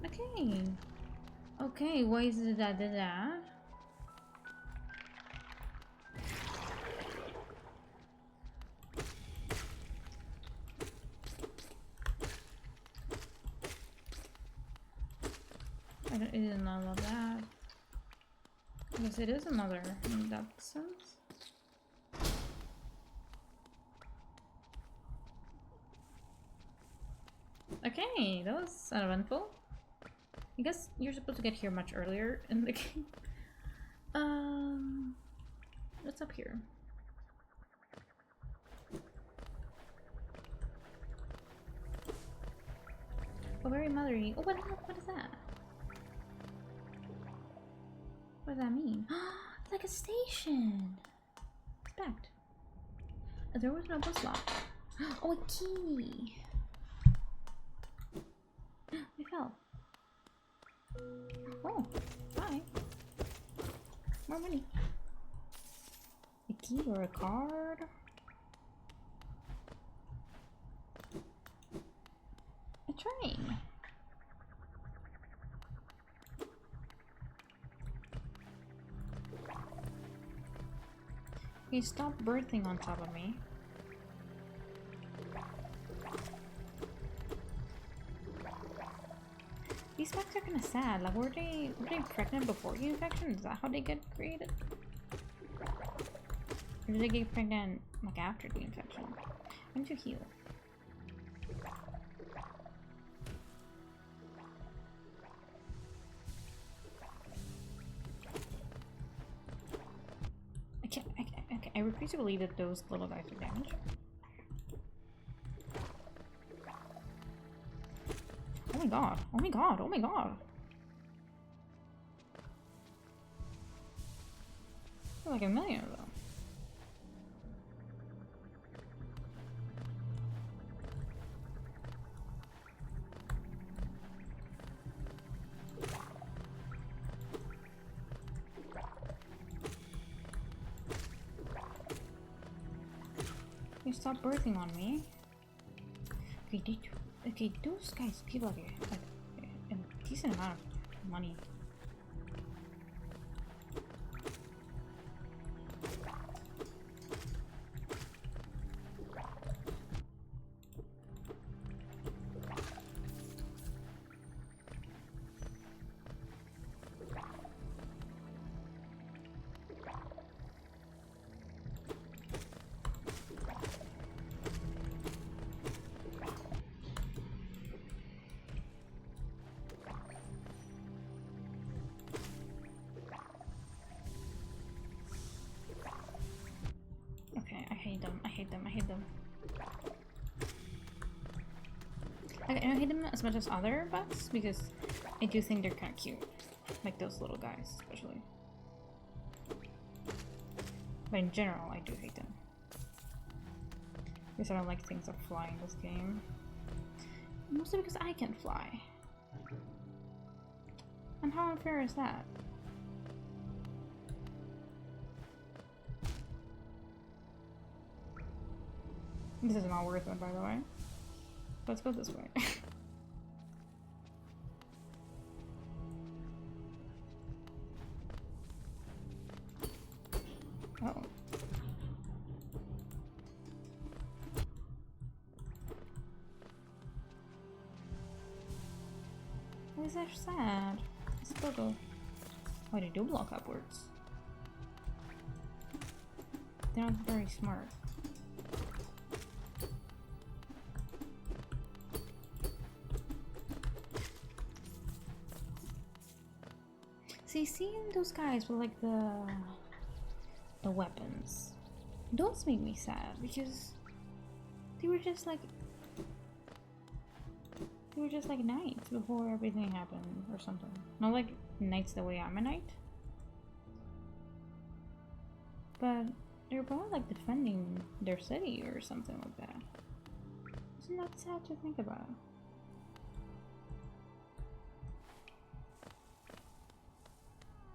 S1: Okay. Okay, why is it that did that? I did not love that. I guess it is another in that sense. Okay, that was uneventful. I guess you're supposed to get here much earlier in the game. What's up here? Oh, very mothery. Oh, what is that? What does that mean? It's like a station. Respect. There was no bus lock. Oh, a key. I fell. Oh, hi. More money. A key or a card? A train. Okay, stop birthing on top of me. These facts are kind of sad. Like, were they pregnant before the infection? Is that how they get created? Or did they get pregnant like after the infection? I need to heal. I refuse to believe that those little guys are damaged. Oh my god, oh my god, oh my god. There's like a million of them. You stop birthing on me. Okay, those guys give like a decent amount of money. I hate them. I don't hate them as much as other bugs because I do think they're kind of cute. Like those little guys, especially. But in general, I do hate them. Because I don't like things that fly in this game. Mostly because I can fly. And how unfair is that? This is not worth it, by the way. Let's go this way. Oh. Why is that sad? Let's still go. Oh, they do block upwards. They're not very smart. See, seeing those guys with like the weapons, those make me sad because they were just like knights before everything happened or something. Not like knights the way I'm a knight, but they're probably like defending their city or something like that. Isn't that sad to think about?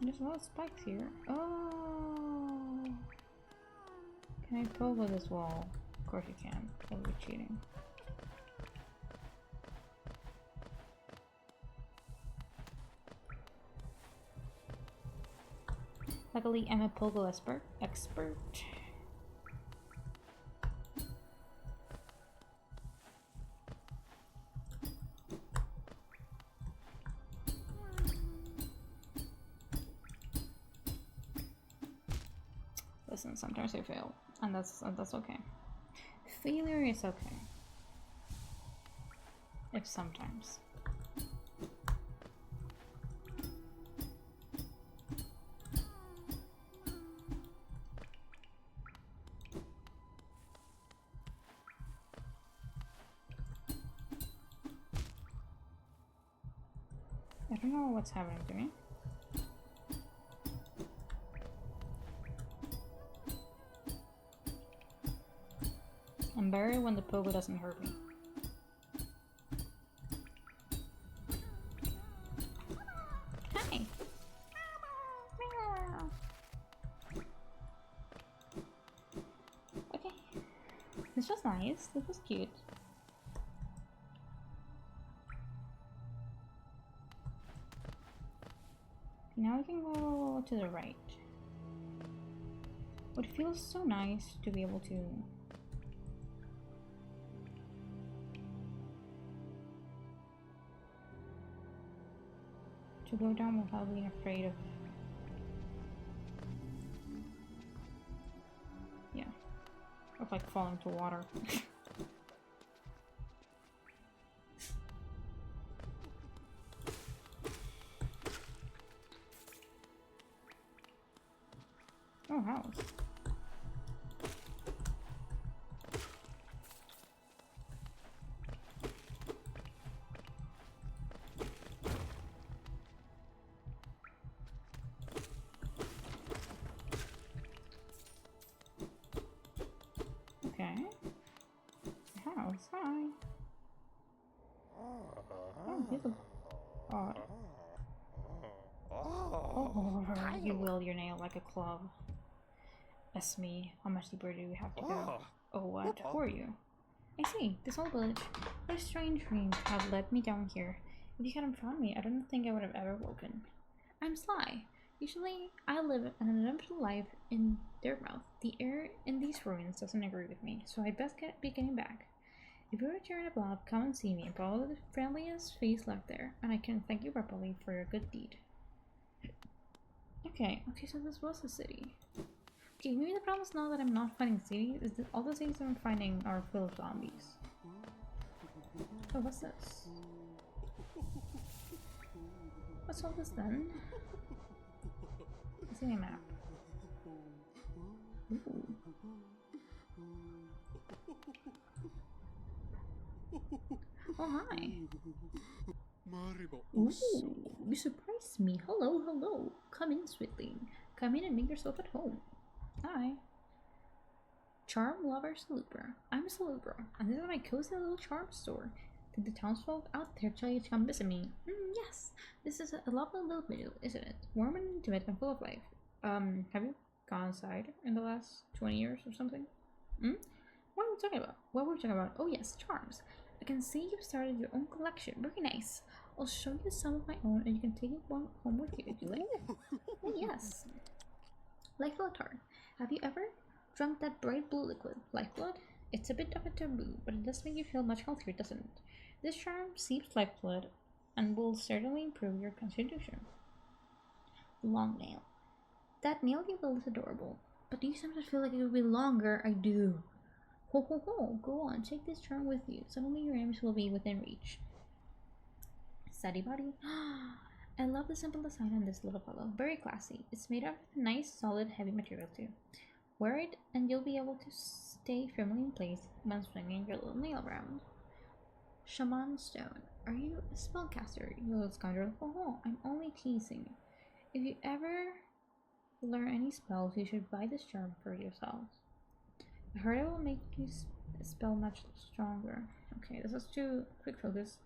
S1: There's a lot of spikes here. Oh! Can I poke with this wall? Of course you can. That would be cheating. Luckily, I'm a pogo expert. Listen, sometimes I fail, and that's okay. Failure is okay. If sometimes. I don't know what's happening to me. I'm better when the pogo doesn't hurt me. Hi! Okay. This was nice. This was cute. Now we can go to the right. It feels so nice to be able to go down without being afraid of like falling to water. Oh, house. Okay. House, hi. Oh, he's a odd. Oh, you wield your nail like a club. That's me. How much deeper do we have to go? Oh, what? Who are you? I see. This whole village. What a strange dreams have led me down here. If you hadn't found me, I don't think I would have ever woken. I'm Sly. Usually, I live an uneventful life in Dirtmouth. The air in these ruins doesn't agree with me, so I'd best be getting back. If you return above, come and see me. I'm probably the friendliest face left there, and I can thank you properly for your good deed. Okay, so this was the city. Okay, maybe the problem is not that I'm not finding cities, is that all the cities I'm finding are full of zombies. Oh, what's this? What's all this then? I see a map. Ooh. Oh, hi. Ooh, you surprised me. Hello. Come in, sweetling. Come in and make yourself at home. Hi. Charm Lover Salubra. I'm a Salubra, and this is my cozy little charm store. Did the townsfolk out there tell you to come visit me? Yes. This is a lovely little video, isn't it? Warm and intimate and full of life. Have you gone outside in the last 20 years or something? What are we talking about? Oh yes, charms. I can see you've started your own collection. Very nice. I'll show you some of my own and you can take one home with you if you like. Oh yes. Lifeblood tart. Have you ever drunk that bright blue liquid, lifeblood? It's a bit of a taboo, but it does make you feel much healthier, doesn't it? This charm seeps lifeblood and will certainly improve your constitution. Long nail. That nail you built is adorable, but do you sometimes feel like it would be longer? I do. Ho ho ho, go on, take this charm with you. Suddenly your aims will be within reach. Steady body. I love the simple design on this little fellow. Very classy. It's made out of a nice, solid, heavy material too. Wear it and you'll be able to stay firmly in place when swinging your little nail around. Shaman Stone. Are you a spellcaster, you little scoundrel? Oh, I'm only teasing. If you ever learn any spells, you should buy this charm for yourself. I heard it will make you spell much stronger. Okay, this is too quick focus.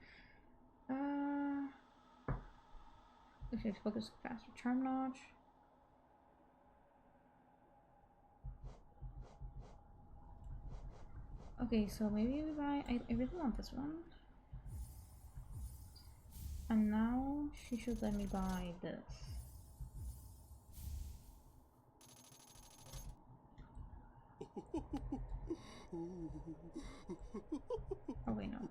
S1: Okay, focus faster. Charm notch. Okay, so maybe we buy. I really want this one. And now she should let me buy this. Oh wait, no.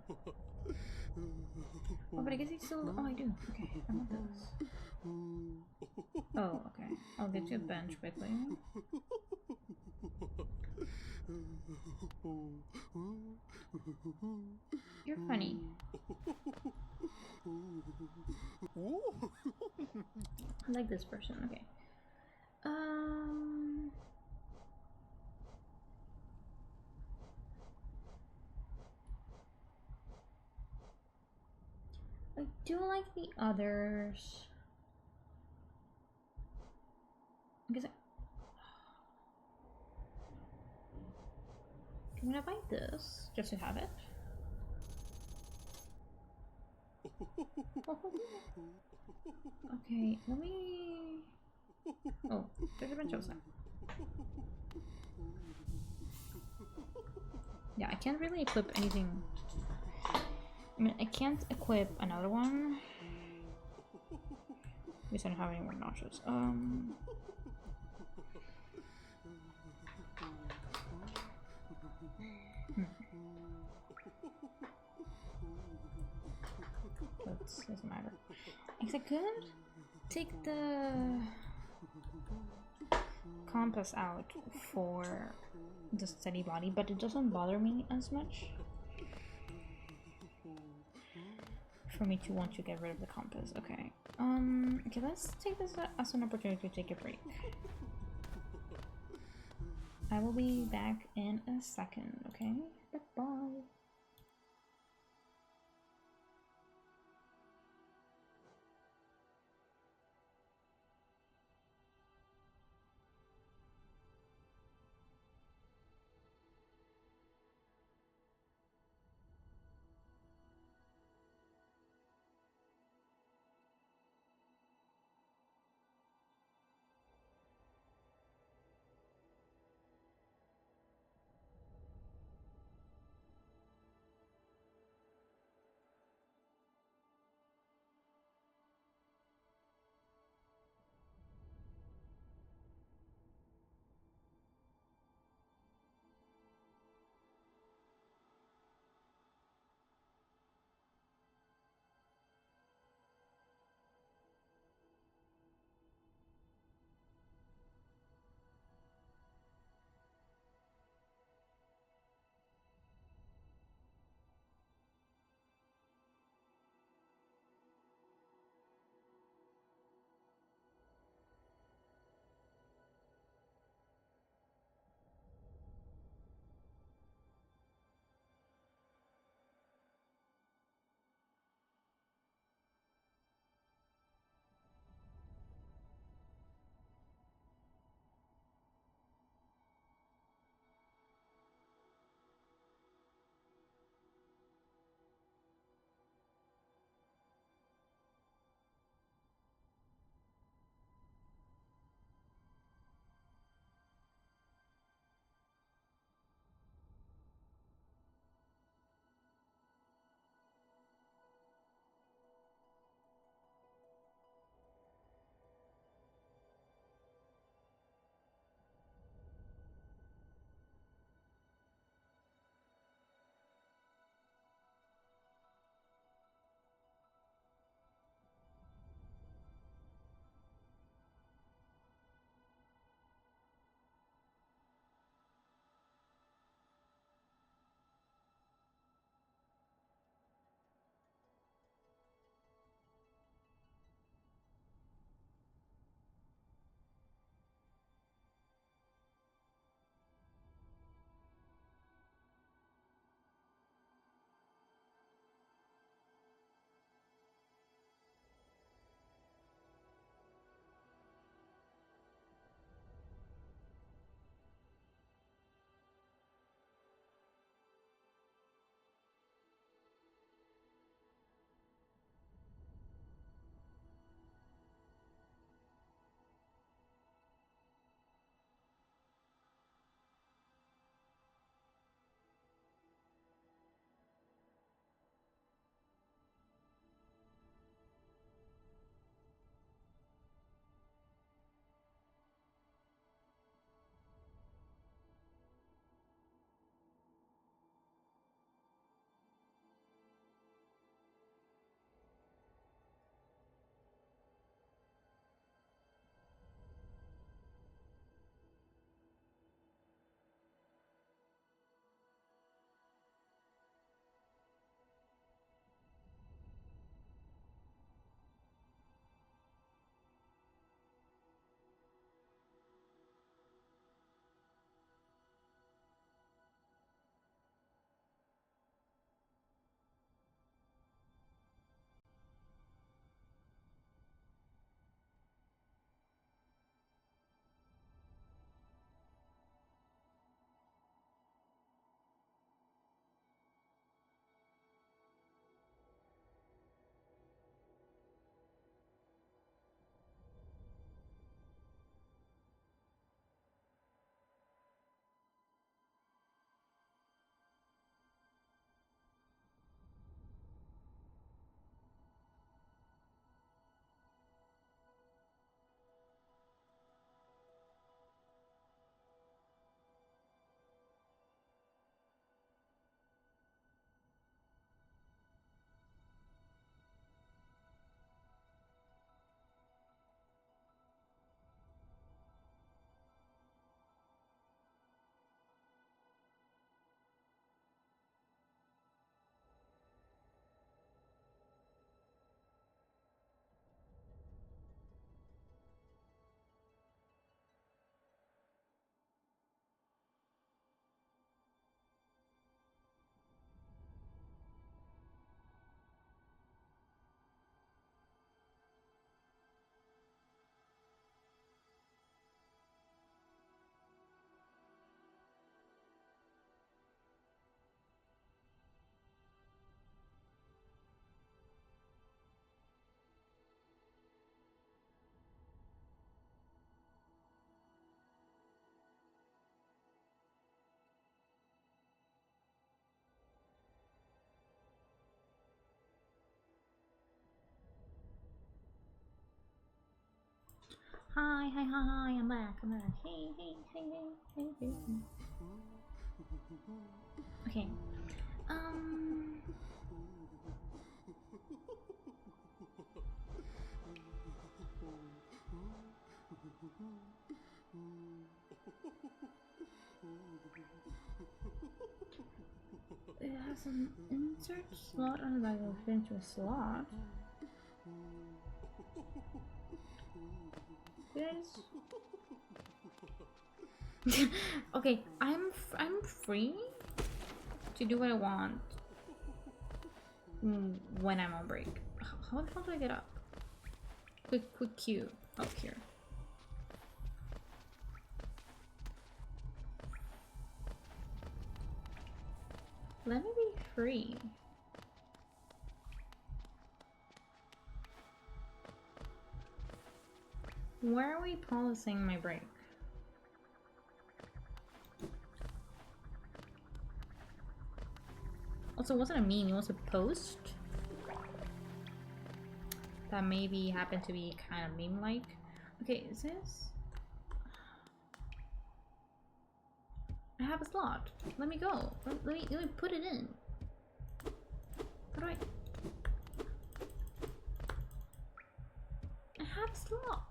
S1: Oh, but I guess he's still. Oh, I do. Okay, I want this. Oh, okay. I'll get you a bench quickly. You're funny. I like this person. Okay. I do like the others. I guess I'm gonna buy this just to have it. Okay, let me. Oh, there's a bunch of stuff. Yeah, I can't really equip anything. I mean, I can't equip another one because I don't have any more notches. That doesn't matter. I could take the compass out for the steady body, but it doesn't bother me as much for me to want to get rid of the compass. Okay. Okay, let's take this as an opportunity to take a break. I will be back in a second, okay? Bye-bye. Hi, hi, hi, hi, I'm back, I'm back. Hey, hey, hey, hey, hey, hey. Okay. It has an insert slot on the back of fit into a slot. Guys. Okay, I'm free to do what I want when I'm on break. How the hell do I get up? Quick Q. Oh, here. Let me be free. Where are we pausing my break? Also, wasn't a meme, it was a post that maybe happened to be kind of meme-like. Okay, is this? I have a slot. Let me go. Let me put it in. How do I? I have a slot.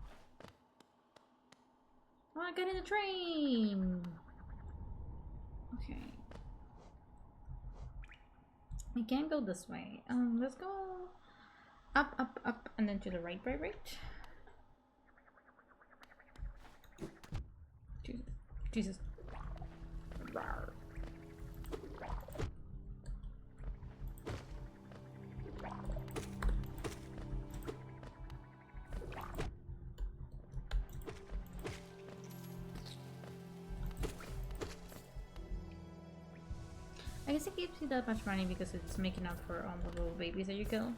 S1: I want to get in the train. Okay. We can't go this way. Let's go up, up, up, and then to the right, right, right. Jesus. Jesus. Rawr. I guess it gives you that much money because it's making up for all the little babies that you kill.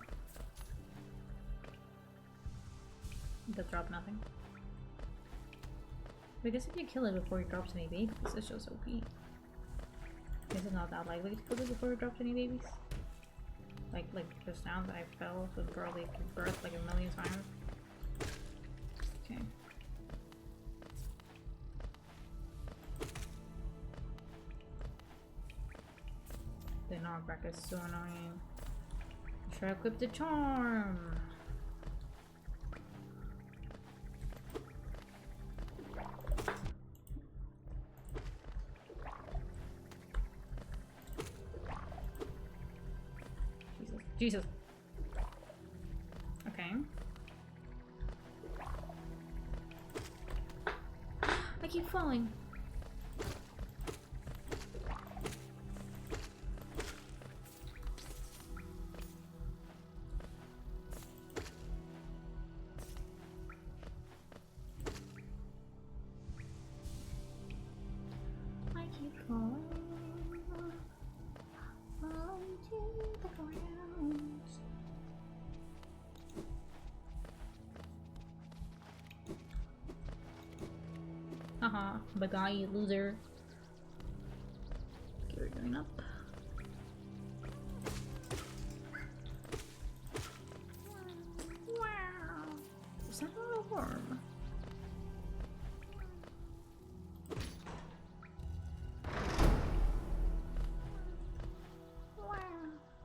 S1: That drop nothing. I guess if you kill it before it drops any babies, it's just OP. Guess it's not that likely to kill it before it drops any babies. Like just now that I fell with probably birth like a million times. Okay. The knockback is so annoying. Try to equip the charm. Jesus. Okay. I keep falling. I keep falling. Falling to the ground. Haha, Bagai, you loser. Okay, we're going up. Wow. Is that not a worm? Wow.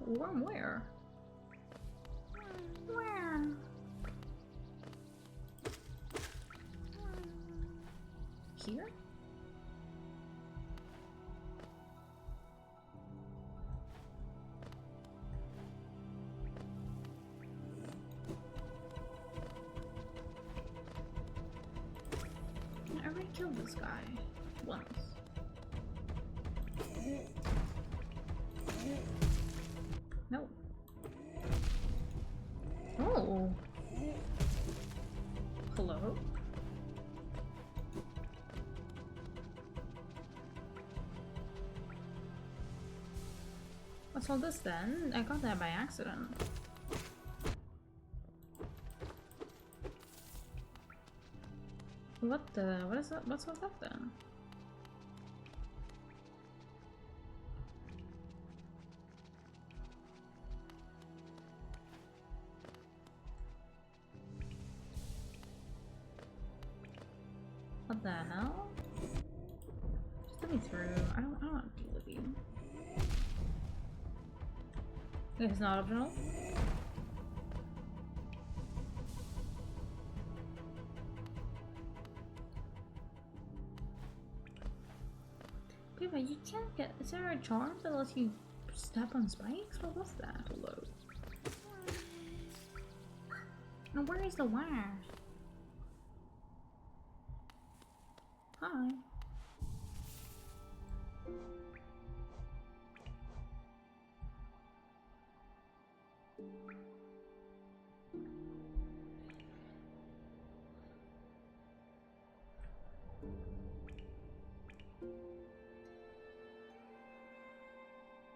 S1: Worm where? Wow. Here? I already killed this guy once. No. Oh. Hello? What's all this then? I got that by accident. What the? What is that? What's all that then? What the hell? Just let me through. I don't want to deal with you. It's not optional? Okay, but you can't get. Is there a charm that lets you step on spikes? What was that? Hello. Now where is the wire? Hi.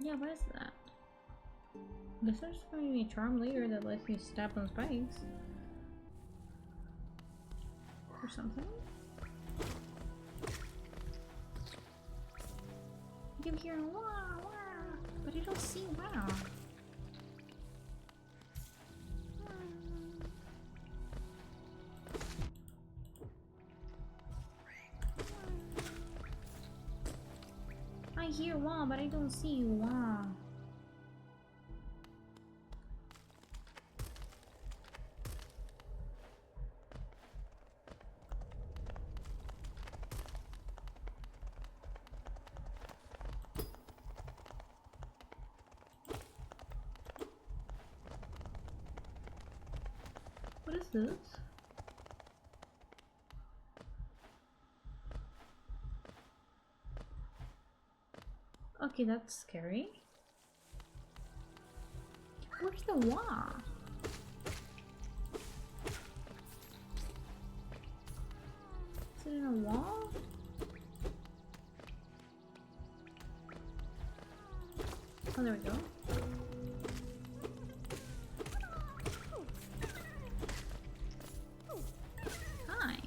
S1: Yeah, what is that? I guess there's going to be a charm later that lets you step on spikes. Or something. You can hear wah wah, but you don't see wow. I hear wah, but I don't see wah. What is this? Okay, that's scary. Where's the wah? Is it in a wall? Oh, there we go. Hi.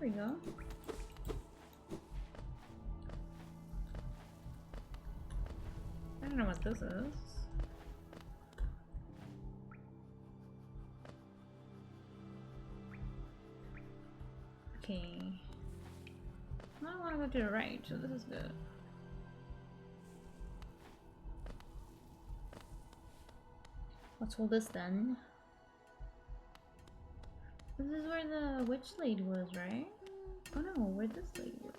S1: There we go. I don't know what this is. Okay. I don't want to go to the right, so this is good. Let's hold this then. This is where the witch lady was, right? Oh no, where this lady was.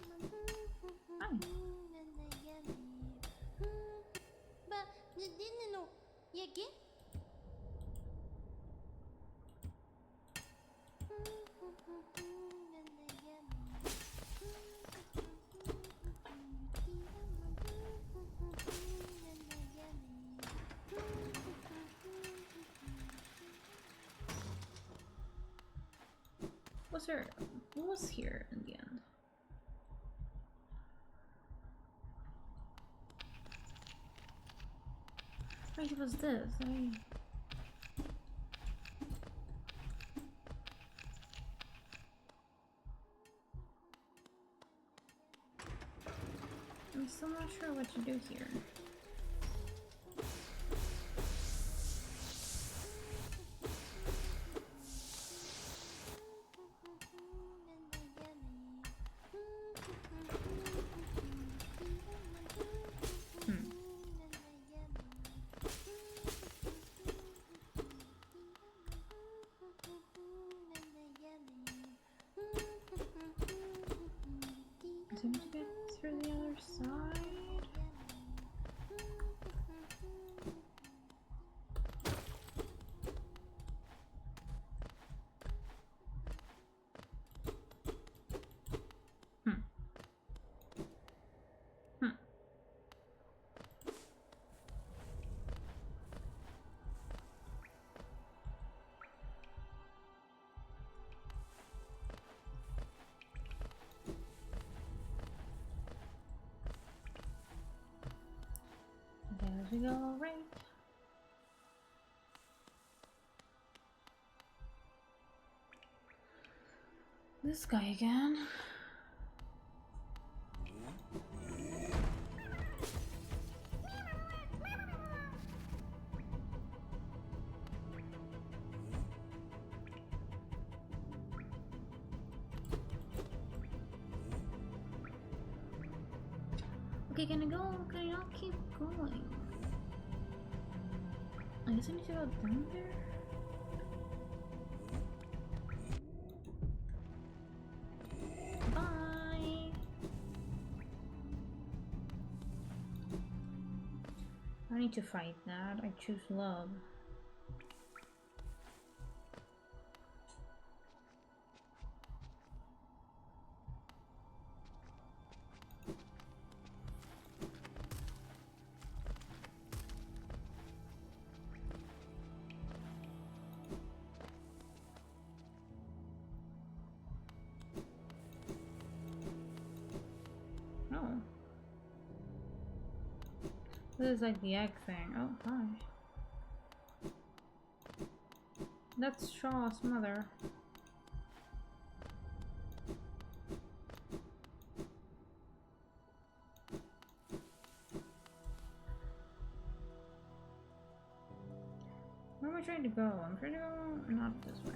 S1: Hi. What was here in the end? Right, it was this. I'm still not sure what to do here. To get through the other side? There we go, right. This guy again. Okay, can I go? Can I not keep going? I guess I need to go down there? Bye! I need to fight that. I choose love. Oh. This is like the egg thing. Oh, hi. That's Shaw's mother. Where am I trying to go? I'm trying to go not this way.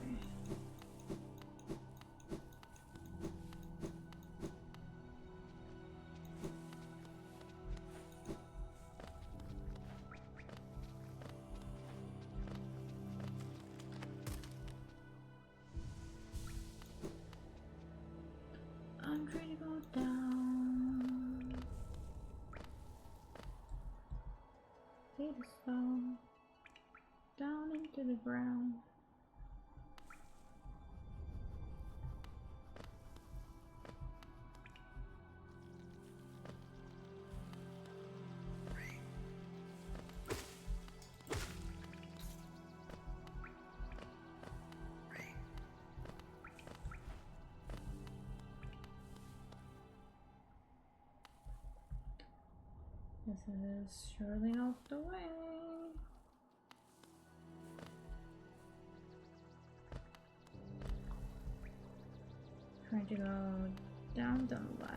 S1: I'm trying to go down. Take the stone down into the ground. This is surely out the way. Trying to go down the left.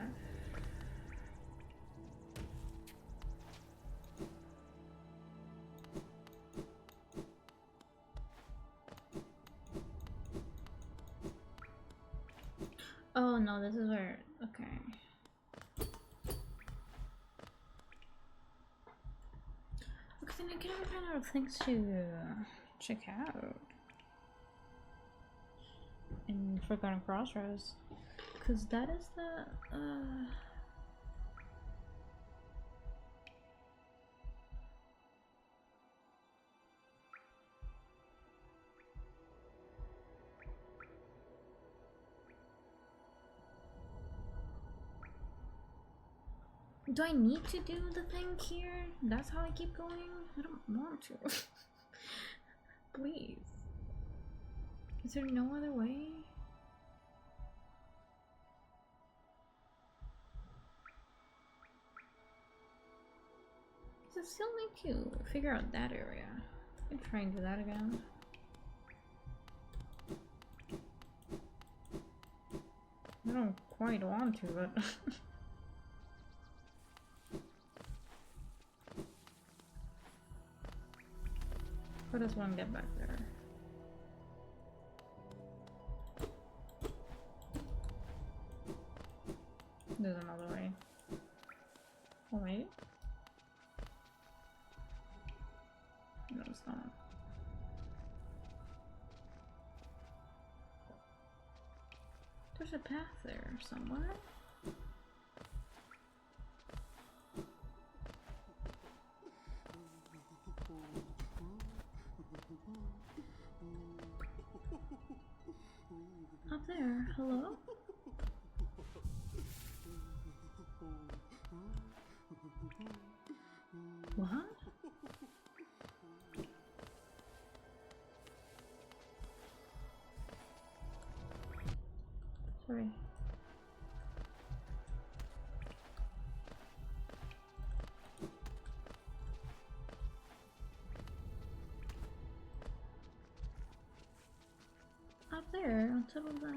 S1: Oh no, this is where. Okay. Okay, then I can run out of things to check out in Forgotten Crossroads, because that is the Do I need to do the thing here? That's how I keep going? I don't want to. Please. Is there no other way? Because I still need to figure out that area. I can try and do that again. I don't quite want to, but... How does one get back there? There's another way. Oh wait. No, it's not. There's a path there somewhere. Up there, hello? What? Sorry. Up there, on top of the...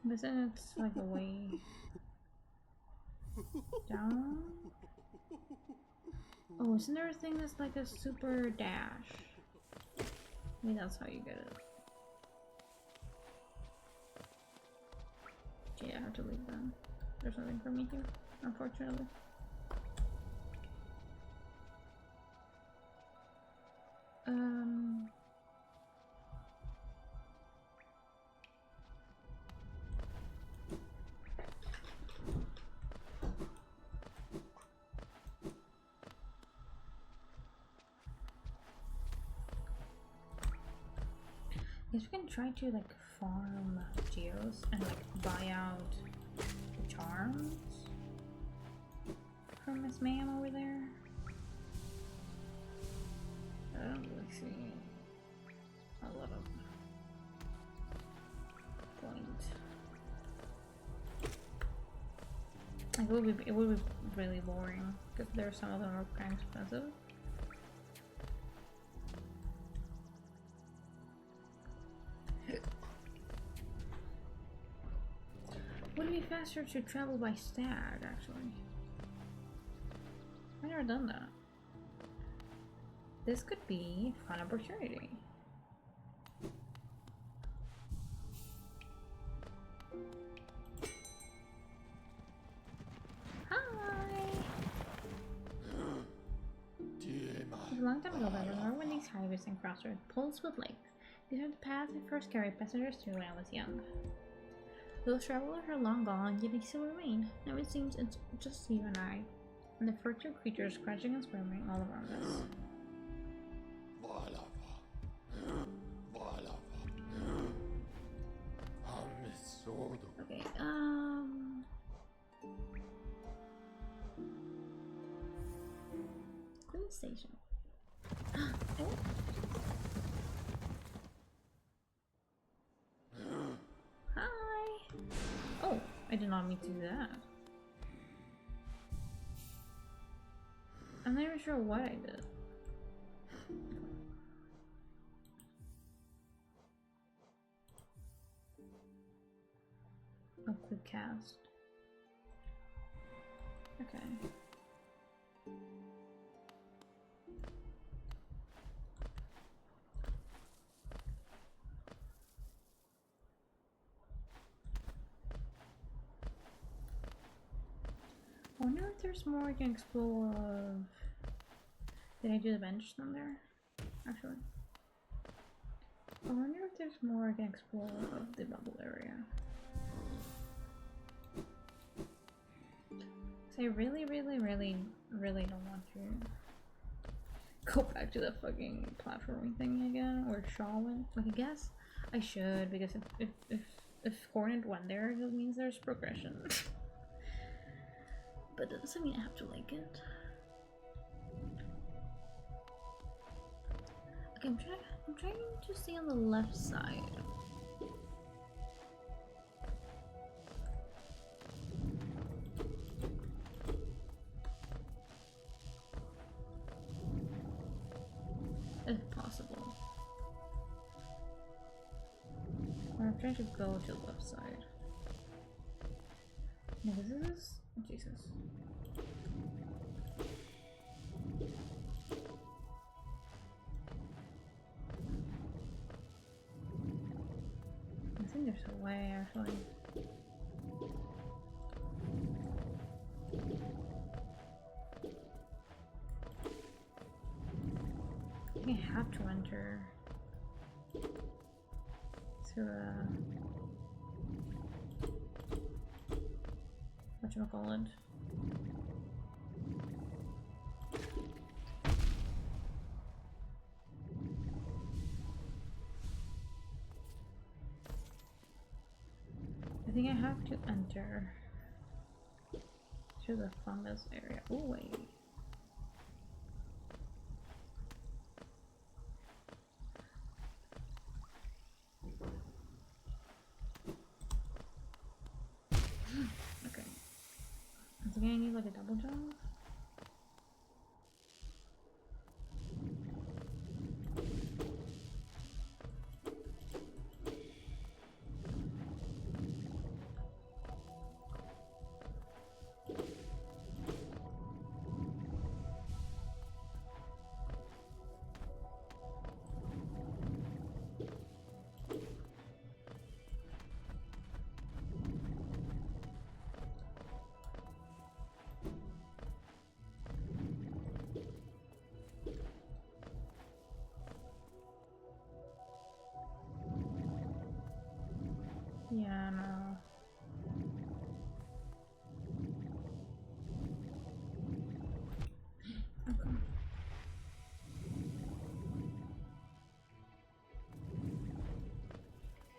S1: But then it's like a way down? Oh, isn't there a thing that's like a super dash? Maybe that's how you get it. Yeah, I have to leave then. There's nothing for me here, unfortunately. I guess we can try to like farm geos and like buy out charms from Miss Ma'am over there. I don't really see a lot of point. Like it would be really boring because there are some of them are kind of expensive. Would it be faster to travel by stag, actually? I've never done that. This could be a fun opportunity. Hi! It was a long time ago, but I remember when these highways and crossroads pulsed with lights. These are the paths I first carried passengers through when I was young. Those travelers are long gone, yet they still remain. Now it seems it's just you and I, and the furtive creatures crashing and squirming all around us. Okay, Queen Station. Oh. Hi! Oh, I did not mean to do that. I'm not even sure what I did. A quick cast. Okay. I wonder if there's more I can explore of... Did I do the bench down there? Actually. I wonder if there's more I can explore of the bubble area. So I really don't want to go back to the fucking platforming thing again, or Shaw went. Like, I guess I should, because if Hornet went there, it means there's progression. But that doesn't mean I have to like it. Okay, I'm trying to stay on the left side. If possible. Or I'm trying to go to the left side. No, this is... Jesus. I think there's a way, actually. I think I have to enter through a... whatchamacallit? I think I have to enter through the fungus area. Oh wait. Okay. I think I need like a double jump.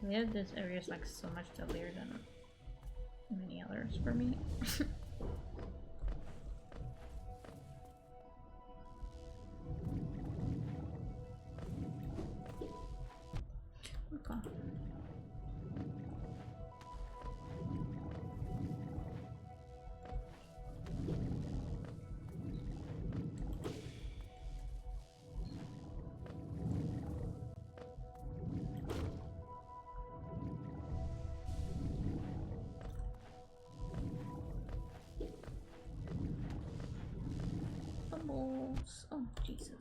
S1: This area is like so much deadlier than many others for me. Okay. Bubbles. Oh, Jesus.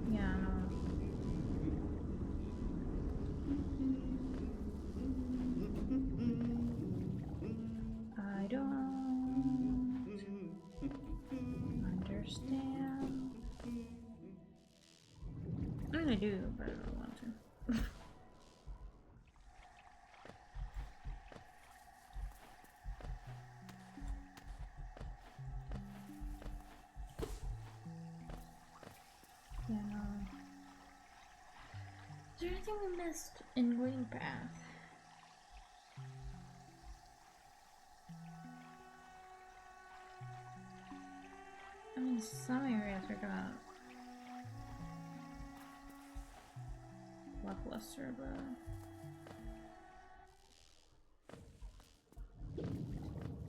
S1: Yeah, no. I don't understand. I mean, I do, but I don't want to. Yeah, no. Is there anything we missed in Green Path? I mean, some areas are gonna lackluster, but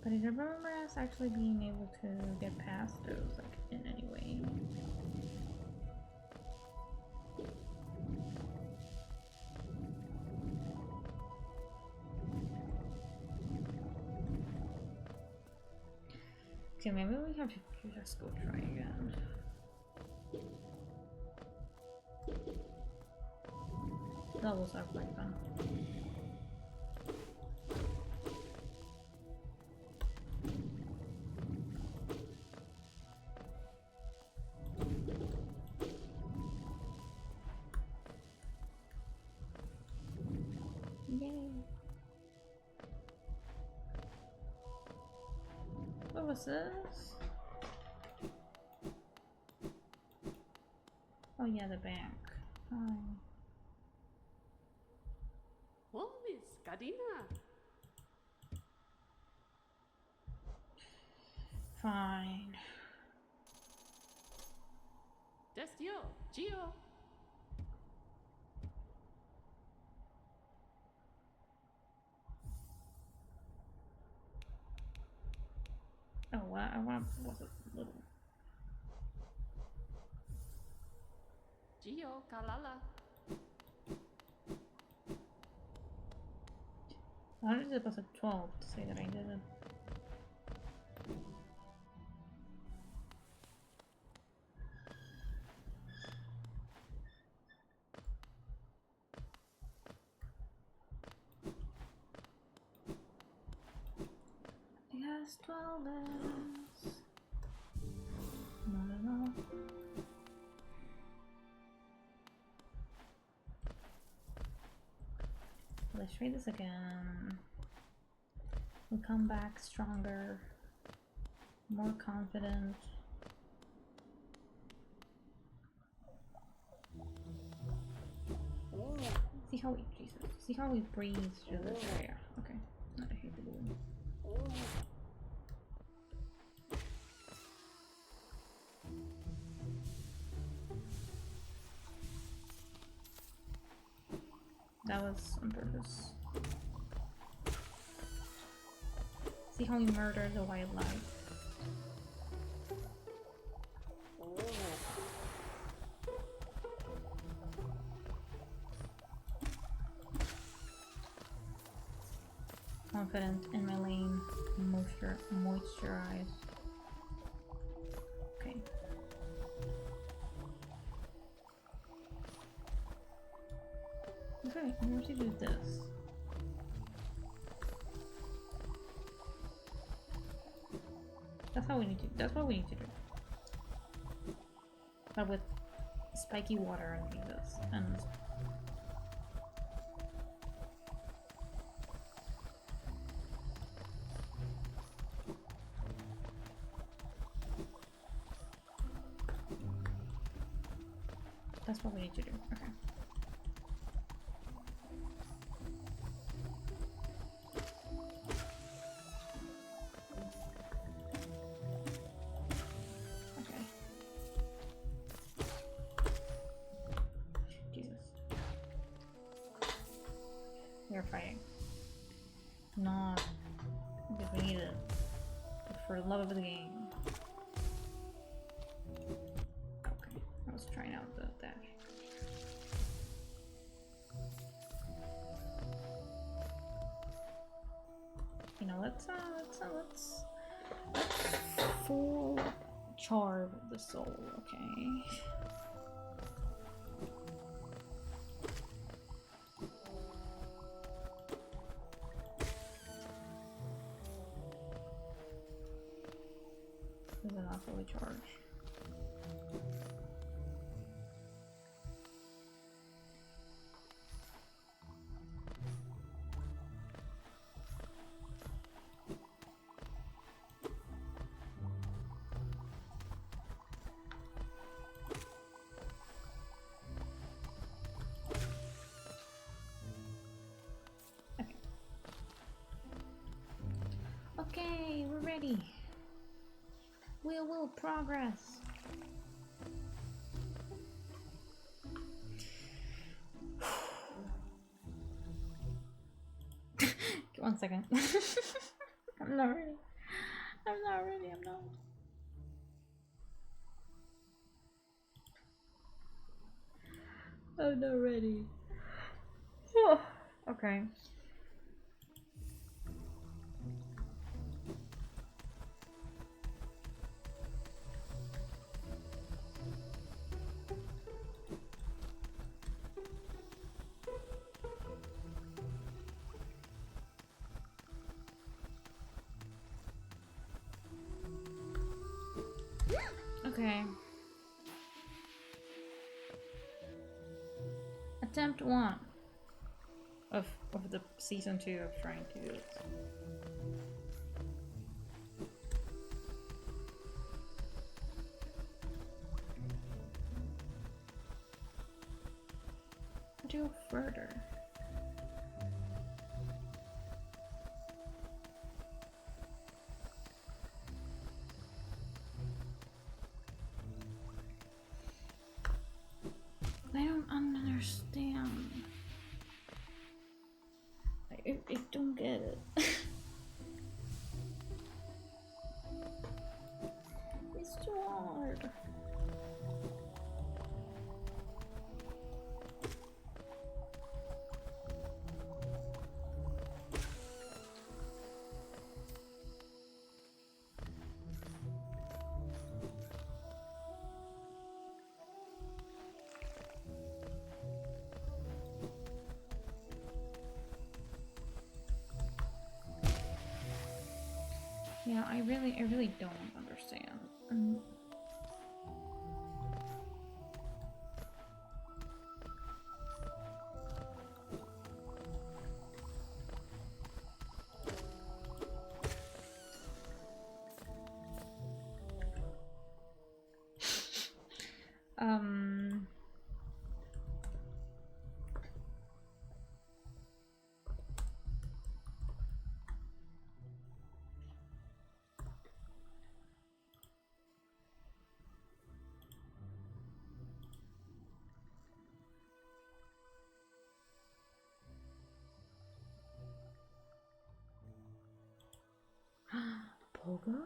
S1: I don't remember us actually being able to get past those, like, in any way. Okay, maybe we have to just go try again. Levels are quite fun. Yay! What was this? Oh yeah, the bank.
S3: Oh, Miss Gardina.
S1: Fine.
S3: That's you, Gio.
S1: Oh, what? I want was a little.
S3: Gio, Kalala.
S1: I wanted it was a 12 to say that I did it. It has 12 legs. Not at all. Let's try this again. We'll come back stronger, more confident. See how we see how we breathe through this area. Okay, not a hate the balloon. That was on purpose. See how we murder the wildlife. Confident in my lane, moisturize. Okay. That's how we need to. That's what we need to do. But with spiky water underneath us and. That's what we need to do. Okay. Okay. Jesus. We are fighting. Not because we need it, but for the love of the game. Okay. I was trying out the dash. You know, let's full charge the soul, okay? Is it not fully charged? Okay, we're ready. We will progress. One second. I'm not ready. I'm not ready. I'm not. I'm not ready. Okay. Okay. Attempt 1 of the season 2 of trying to do this. Do further. I don't understand. I don't get it. It's too hard. Yeah, I really don't understand. Pogo?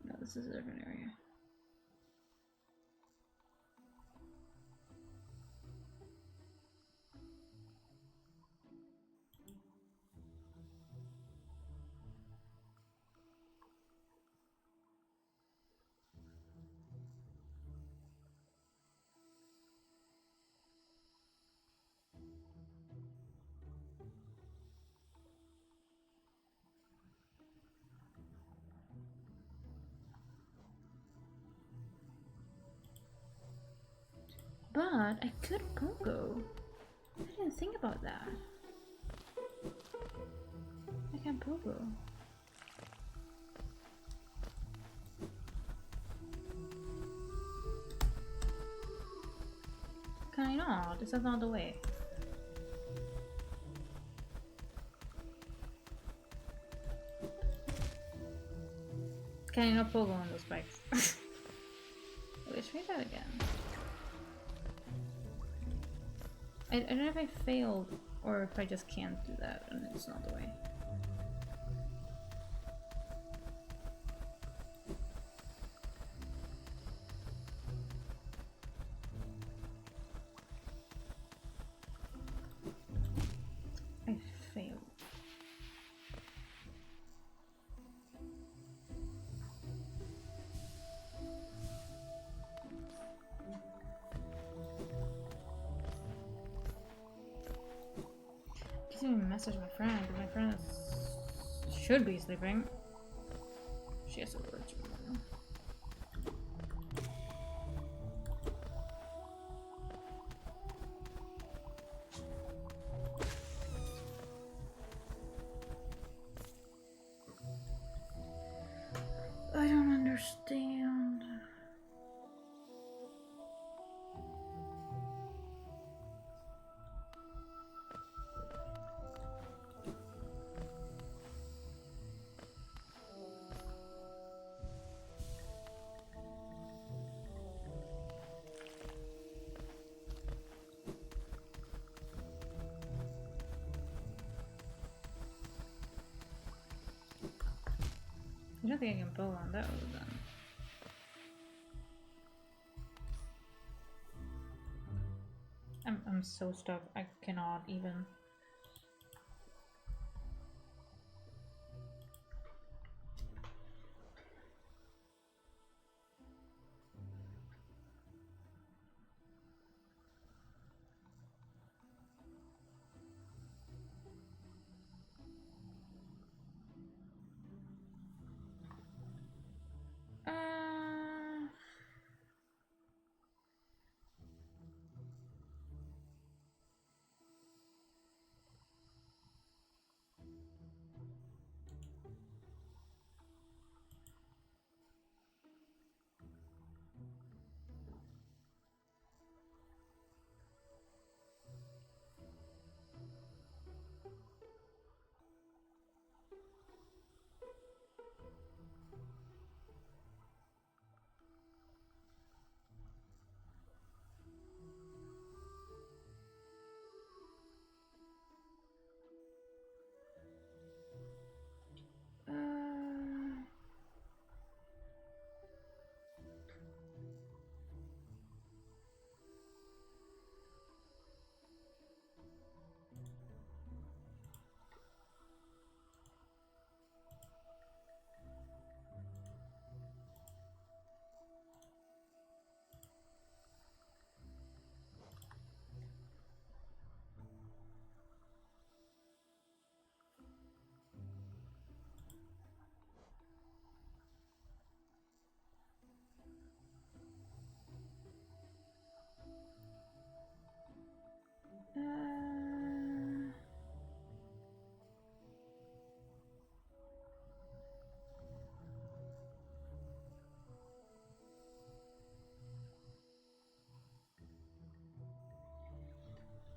S1: No, this is a different area. But I could pogo. I didn't think about that. I can pogo. Can I not? Is that not the way? Can I not pogo on those bikes? Wait, try that again. I don't know if I failed or if I just can't do that and it's not the way. I failed. I can't even message my friend. My friend should be sleeping. She has to work tomorrow. I don't understand. I don't think I can pull on that one then. I'm so stuck. I cannot even.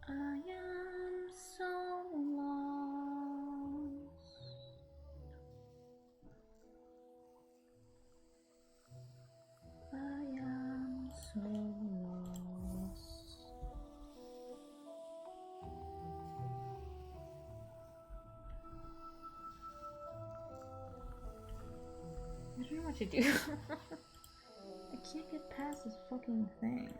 S1: I am so lost. I am so lost. I don't know what to do. I can't get past this fucking thing.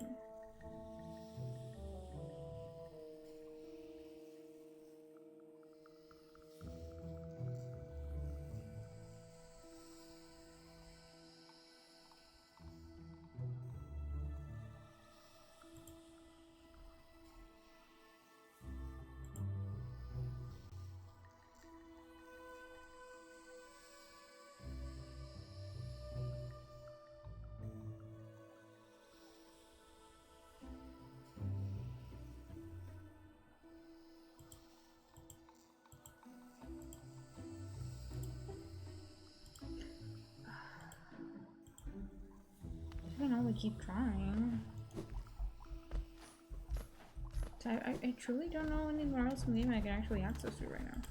S1: we keep trying. I truly don't know anywhere else in the game I can actually access to right now.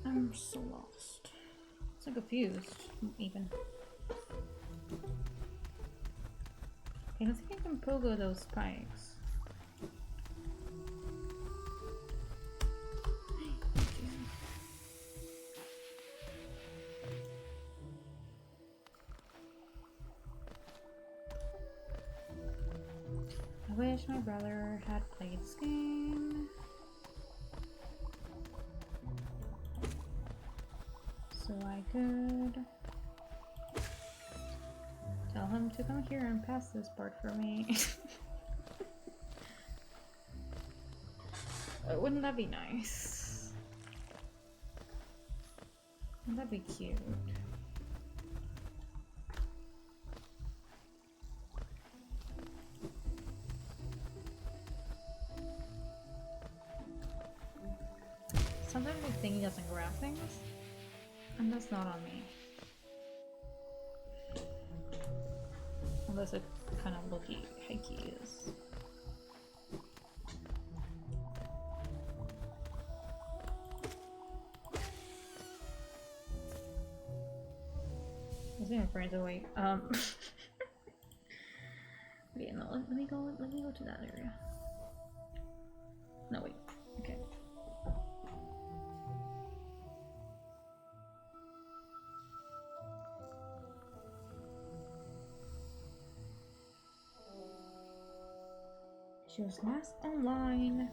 S1: I'm so lost. So confused, even. I don't think I can pogo those spikes. I wish my brother had played this game so I could tell him to come here and pass this part for me. Wouldn't that be nice? Wouldn't that be cute? Sometimes I think he doesn't grab things, and that's not on me. Unless it kind of looky hikey is. I think my friends are awake. Wait, no, let me go to that area. No, wait. Okay. She was last online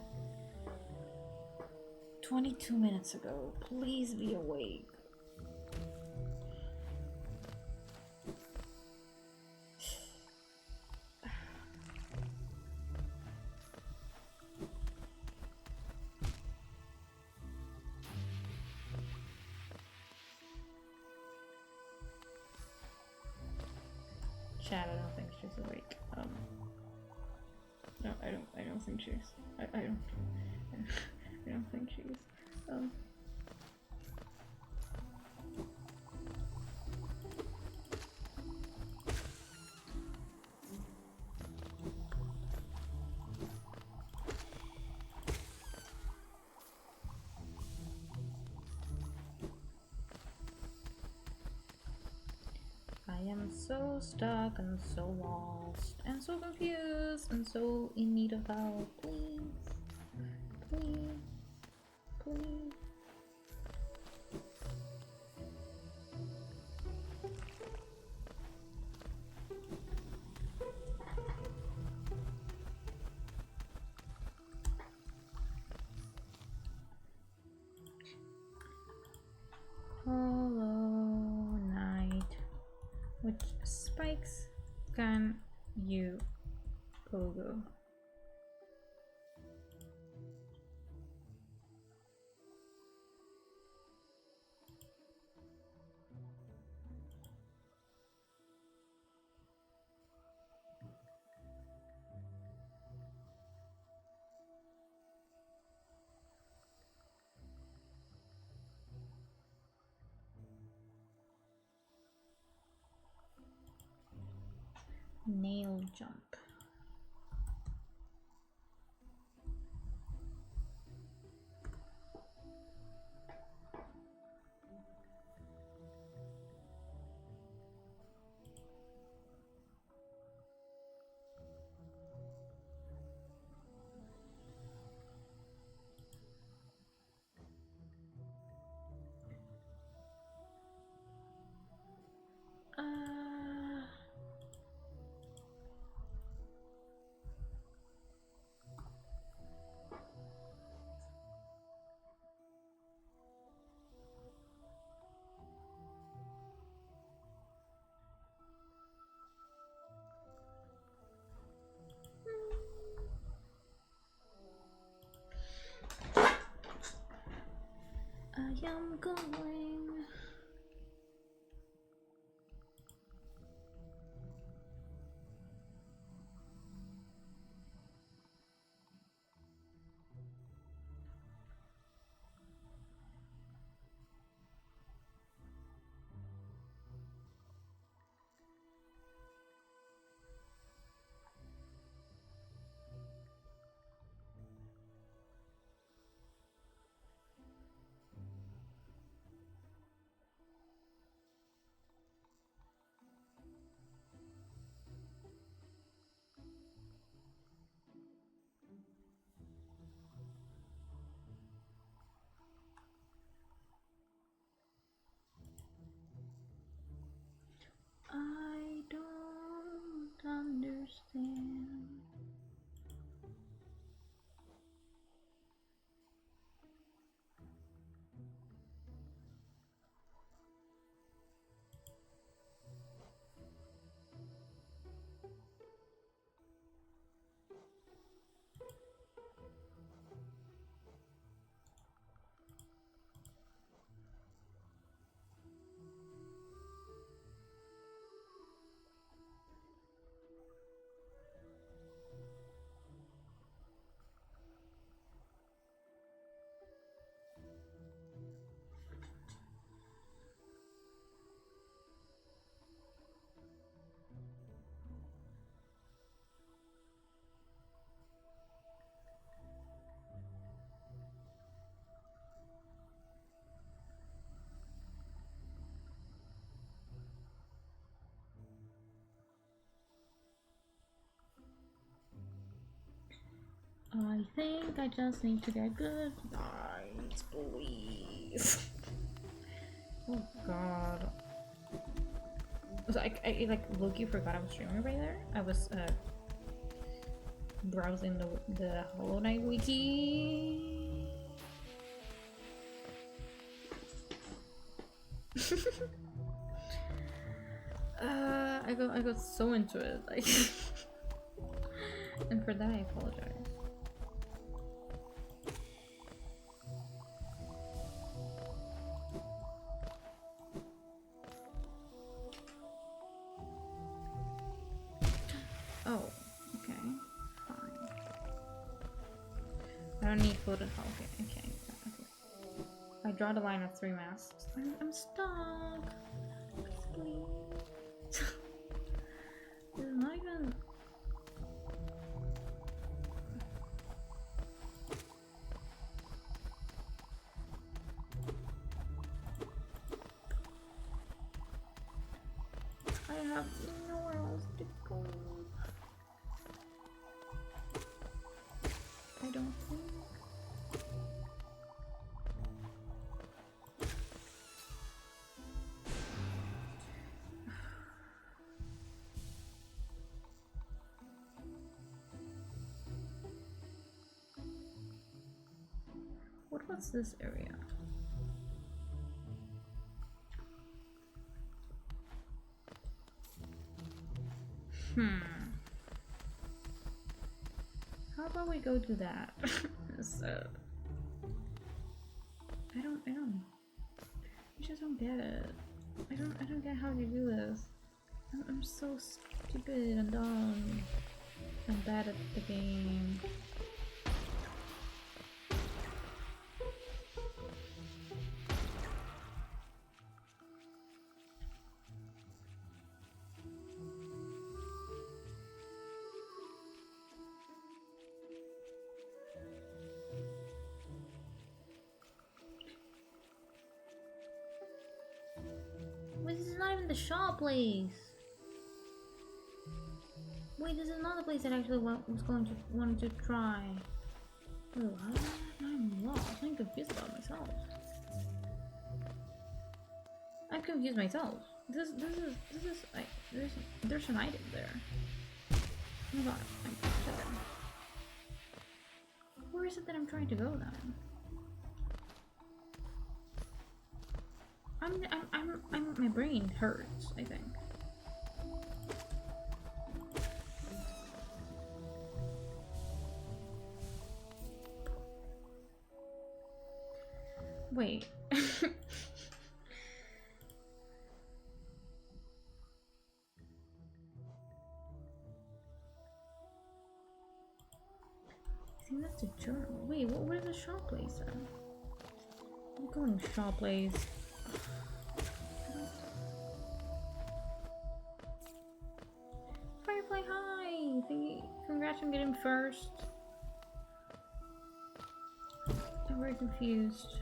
S1: 22 minutes ago. Please be awake. Chat, I don't think she's awake. No, I don't think she's. I don't think she's. I am so stuck and so lost and so confused and so in need of help. Please. Please. Please. Hollow Knight. Which spikes can you pogo? Nail jump. I am going. I think I just need to get good nights, please. Oh god. So I like low-key forgot I was streaming right there. I was browsing the Hollow Knight wiki. I got so into it, like, and for that I apologize. Oh, okay, fine. I don't need food and health. Okay. I draw the line of 3 masks. I'm stuck. Please. This is not even. I have nowhere else to go. I don't think. What's this area? How about we go do that? So I just don't get it. I don't get how you do this. I'm so stupid and dumb. I'm bad at the game. Wait, this is not even the shop place. Wait, this is not the place that I actually wanted to try. Wait, what? I'm lost. I'm confused about myself. I'm confused myself. This is like there's an item there. Oh my god, I'm dead. Where is it that I'm trying to go then? My brain hurts, I think. Wait. I think that's the journal. Wait, what is the shop place then? I'm going shop place. Firefly, hi! Congrats on getting first. I'm very confused.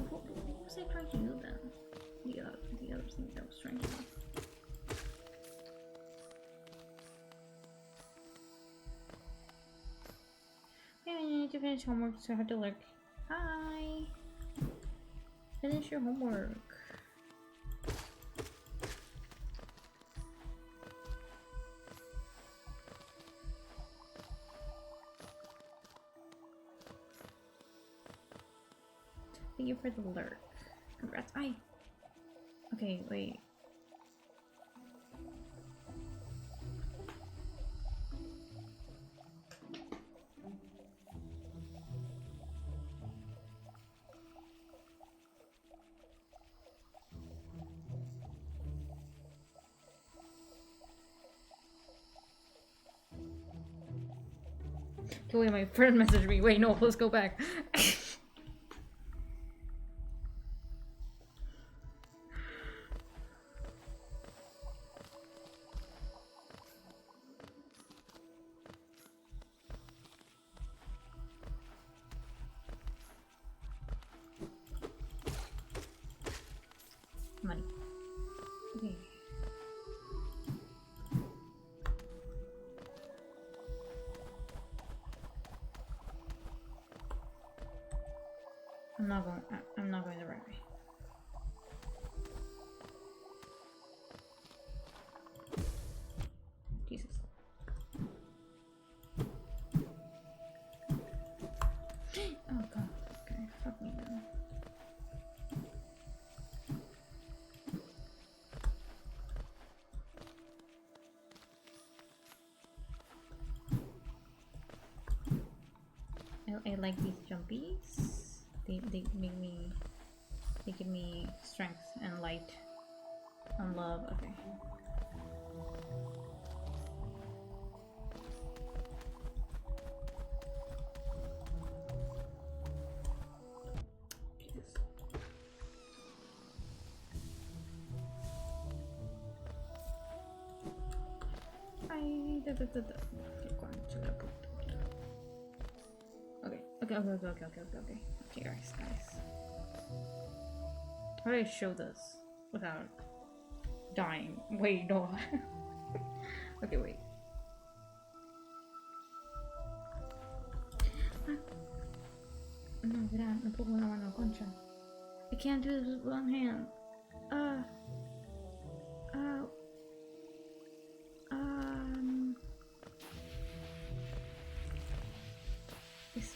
S1: What was I trying to do then? The other thing that I was trying to do. Yeah, I need to finish homework, so I have to look. Hi! Finish your homework. Thank you for the lurk. Congrats. Okay, wait. Okay, wait, my friend messaged me. Wait, no, let's go back. Money. Okay. not going. I'm not going the right way. Jesus. Oh god. Okay. Fuck me then. I like these jumpies. They make me. They give me strength and light and love. Okay. Jesus. Okay, guys. How do I show this without dying? Wait, no. Okay, wait. No, verá, no puedo con la mano, concha. I can't do this with one hand.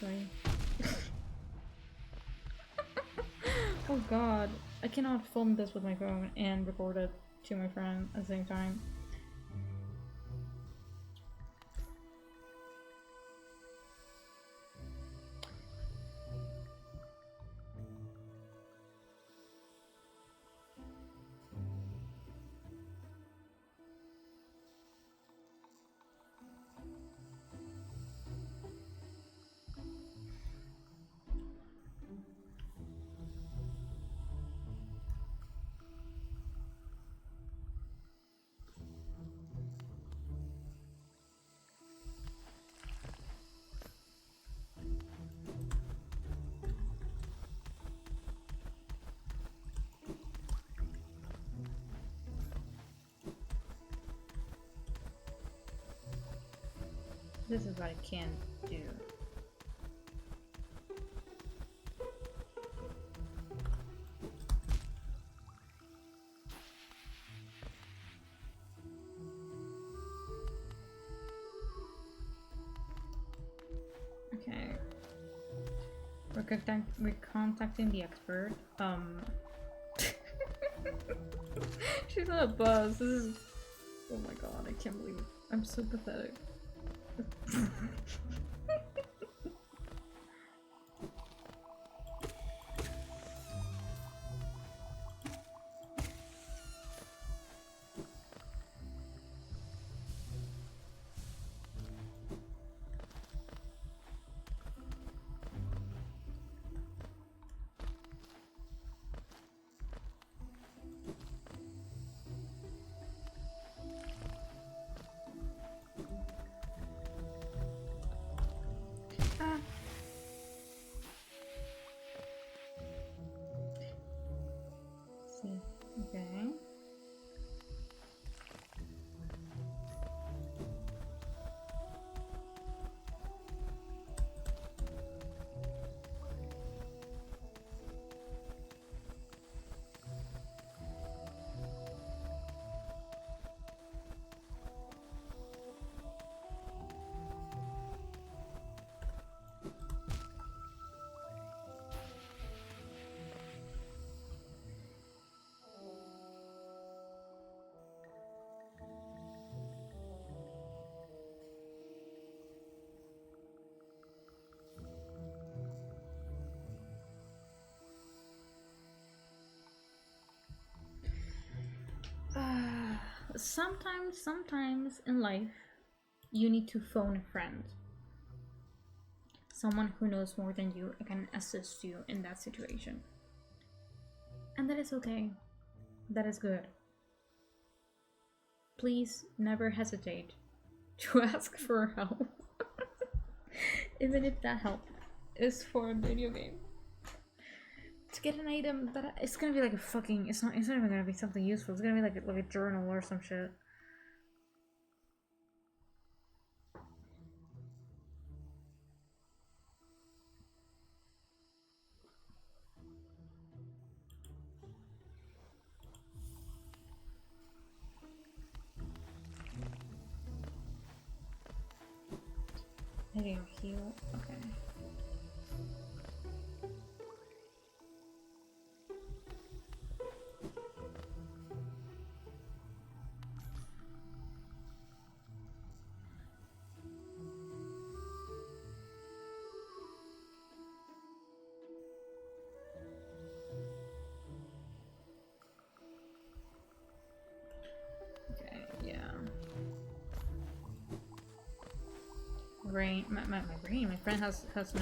S1: Sorry. Oh god, I cannot film this with my phone and record it to my friend at the same time. This is what I can't do. Okay. We're contacting the expert. She's on a bus. This is. Oh my god, I can't believe it. I'm so pathetic. Okay. Sometimes in life, you need to phone a friend. Someone who knows more than you and can assist you in that situation. And that is okay. That is good. Please never hesitate to ask for help. Even if that help is for a video game. To get an item that it's gonna be like a fucking it's not even gonna be something useful. It's gonna be like a journal or some shit. I didn't heal. Okay. My brain. My friend has no.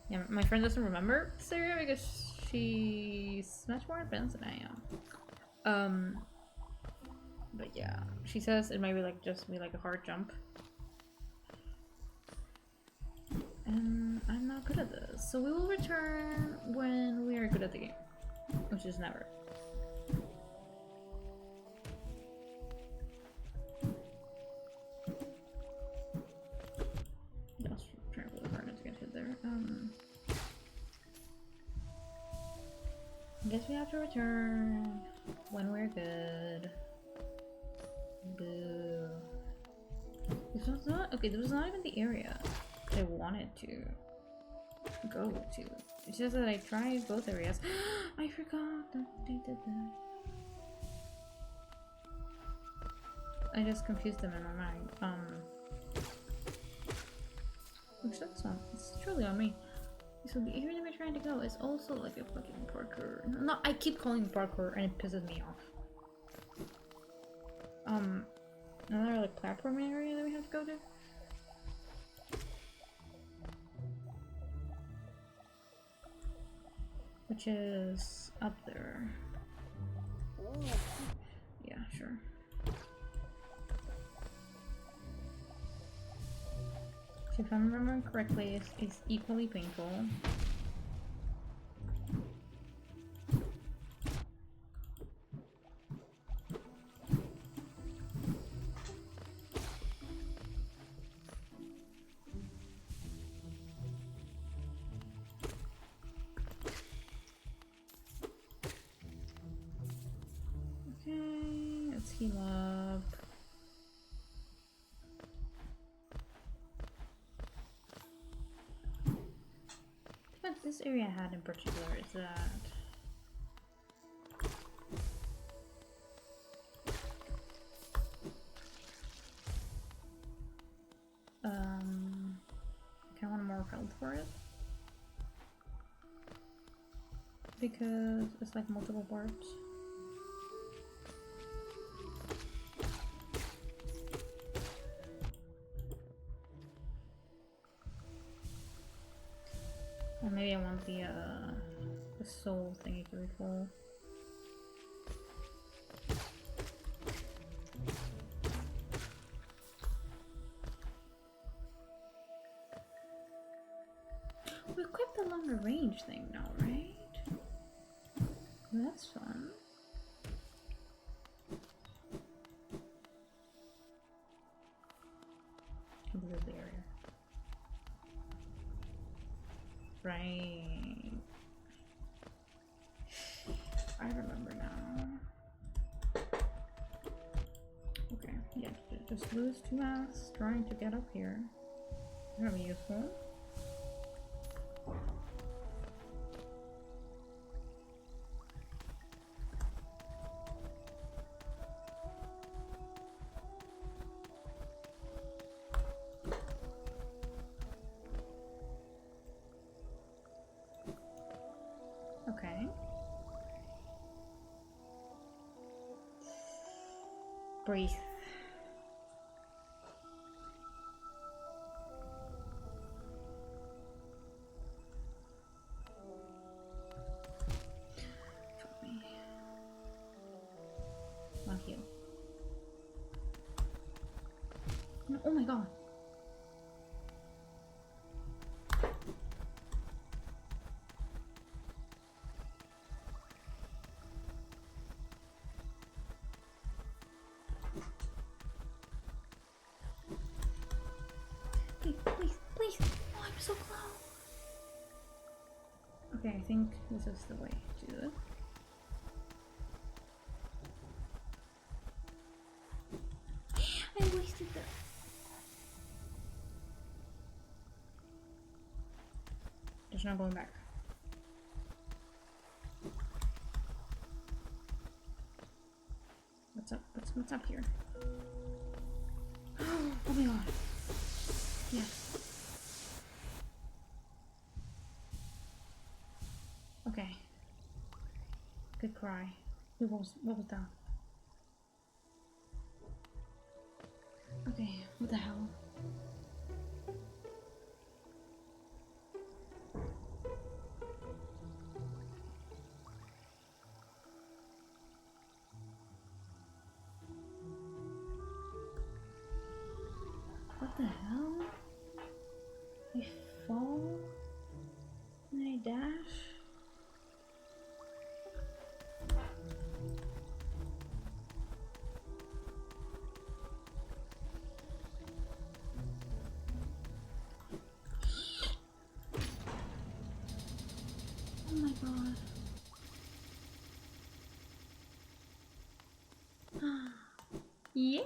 S1: Yeah, my friend doesn't remember this area because she's much more advanced than I am. But yeah, she says it might be like just be like a hard jump. And I'm not good at this. So we will return when we are good at the game. Which is never. Just trying really hard not to get hit there. I guess we have to return when we're good. Boo. This was not okay, this was not even the area I wanted to go to. It's just that I tried both areas. I forgot that they did that. I just confused them in my mind. Which that's not, it's truly on me. So the area that we're trying to go is also like a fucking parkour. No, I keep calling it parkour and it pisses me off. Another like platform area that we have to go to. Which is up there. Yeah, sure. So if I'm remembering correctly, it's equally painful. Okay, let's heal up. What this area had in particular is that I want more health for it because it's like multiple parts. Or maybe I want the soul thingy to be full. We equipped the longer range thing now, right? That's fun. This is the area. Right. I remember now. Okay, yeah, just lose 2 mass trying to get up here. It's gonna be useful. Okay. Breathe. Fuck me. One heal. No, oh my god. Please, please, please. Oh, I'm so close. Okay, I think this is the way to do it. I wasted that. There's no going back. What's up? What's up here? Oh my god. Yes. Okay. Good cry. What was that? Okay, what the hell? What the hell? I fall? And I dash? Oh my god. Yay!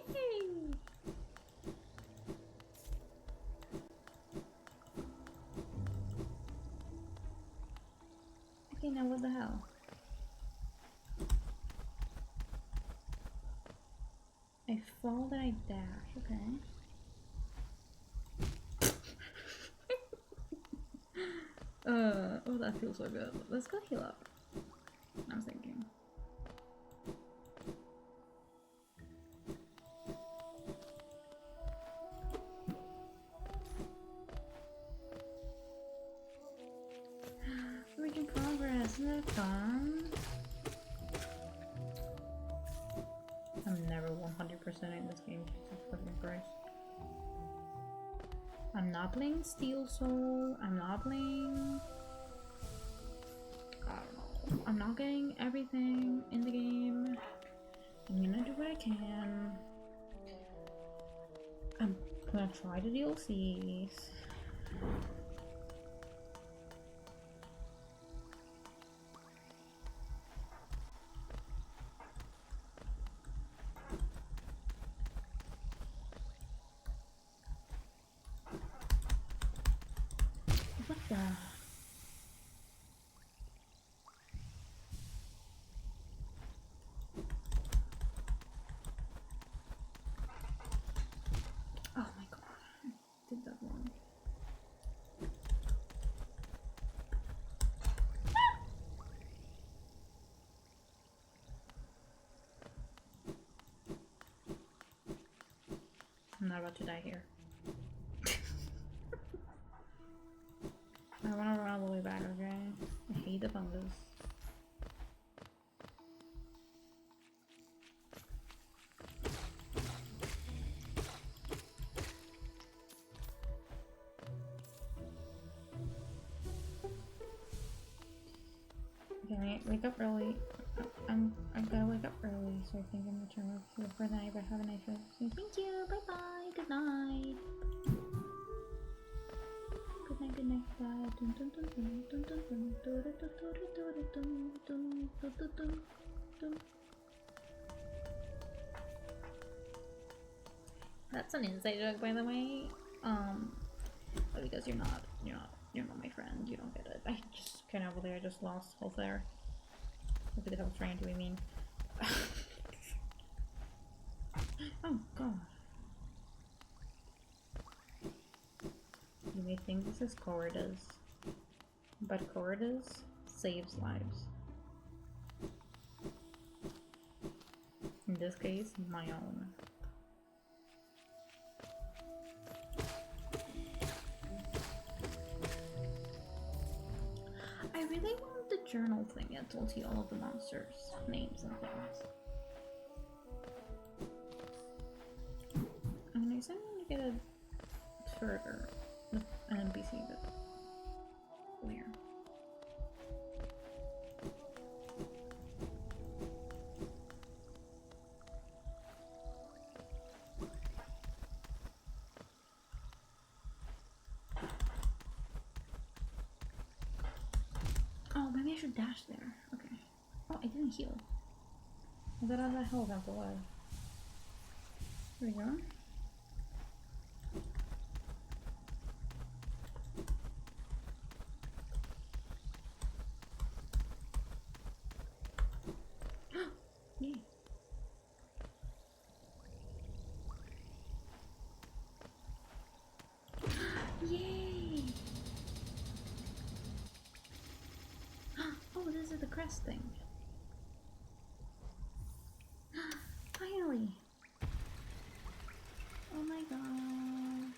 S1: Okay, now what the hell? I fall, then I dash, okay. Oh, that feels so good. Let's go heal up. I was thinking. Making progress, isn't that fun? I'm never 100% in this game, Jesus fucking Christ. I'm not playing Steel Soul, I'm not playing... I don't know. I'm not getting everything in the game. I'm gonna do what I can. I'm gonna try the DLCs. What the? Oh my god, I did that wrong. I'm not about to die here. I wanna run all the way back, okay? I hate the fungus. Okay, wake up early. I've gotta wake up early, so I think I'm gonna turn off here for the night, but have a nice rest. So thank you, bye bye, good night. Good night, good night, bye. Dun, dun, dun, dun, dun, dun, dun, dun, dun, dun, dun, dun, dun, dun, dun. That's an inside joke, by the way. But because you're not my friend, you don't get it. I just kind of I just lost health there. Because I was trying to be mean. Oh god. You may think this is cowardice, but cowardice saves lives. In this case, my own. I really want the journal thing that tells you all of the monsters' names and things. I mean, I said I want to get a further with an NPC, but where? maybe I should dash there. Okay. Oh, I didn't heal. I got out of that hole after a while. There we go. Yay. Yay! Oh, this is the crest thing. Finally! Oh my god.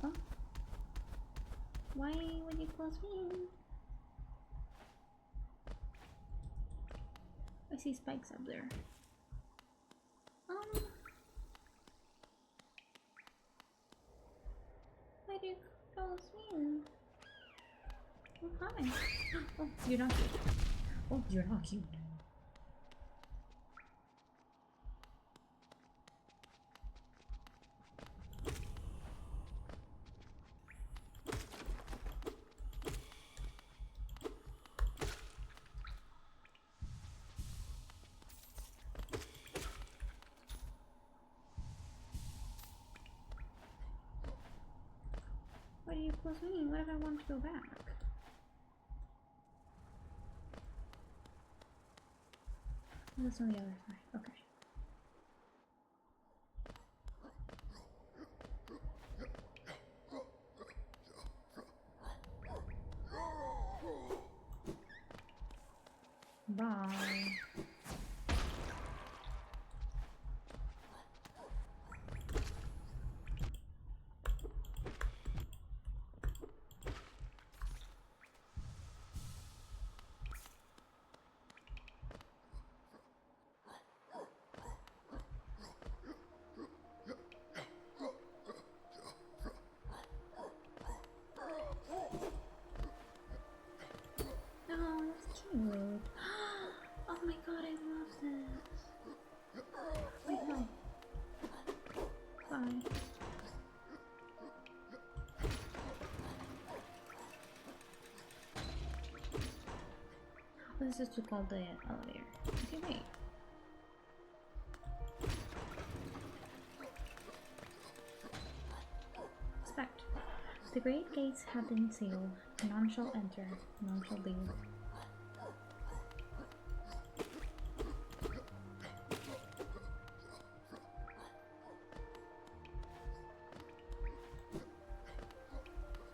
S1: Oh. Why would you close me? I see spikes up there. Why do you close me? Oh, hi. Oh, you're not cute. Oh, you're not cute. Why do you close me? What if I want to go back? That's on the other side. Okay. Bye. Oh, that's cute. Oh my god, I love this. Wait, no. Bye. Oh, this is to call the elevator. Okay, wait. Expect. The great gates have been sealed. None shall enter, none shall leave.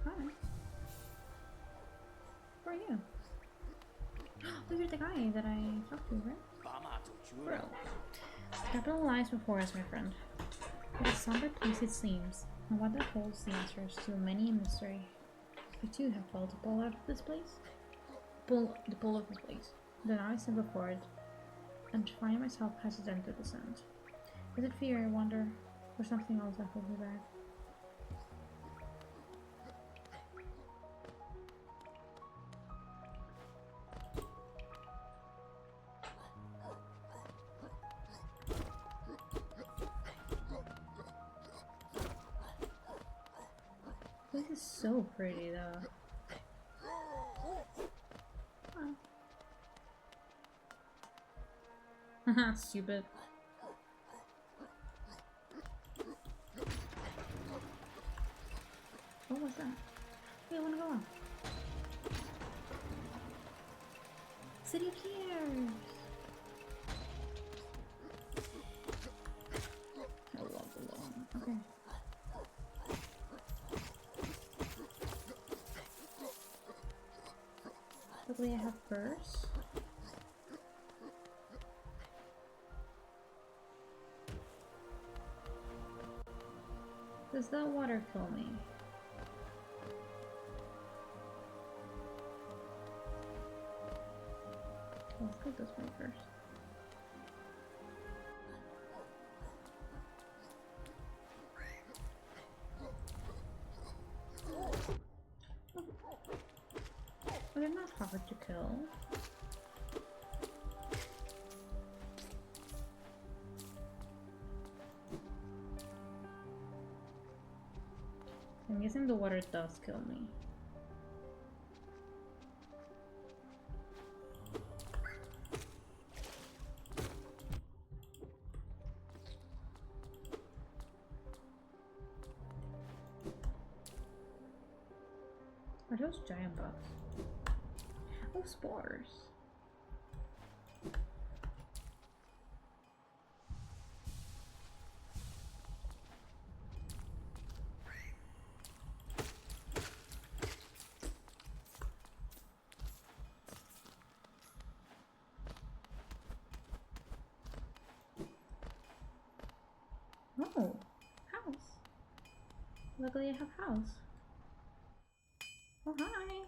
S1: Hi. Who are you? Oh, you're the guy that I talked to, right? Bro. The capital lies before us, my friend. What a somber place it seems, and what that holds the answers to many a mystery. I too have felt the pull out of this place. The pull of this place. Then I stand before it, and find myself hesitant to descend. Is it fear, I wonder, or something else that holds me back? This is so pretty, though. Haha, stupid. What was that? Hey, I wanna go on. City of Tears! I love the lawn. Okay. Luckily I have furs. Does that water kill me? Let's go this way first. But they're not hard to kill. I'm guessing the water does kill me. Are those giant bugs? Oh, spores. Oh, house. Luckily I have house. Oh, hi.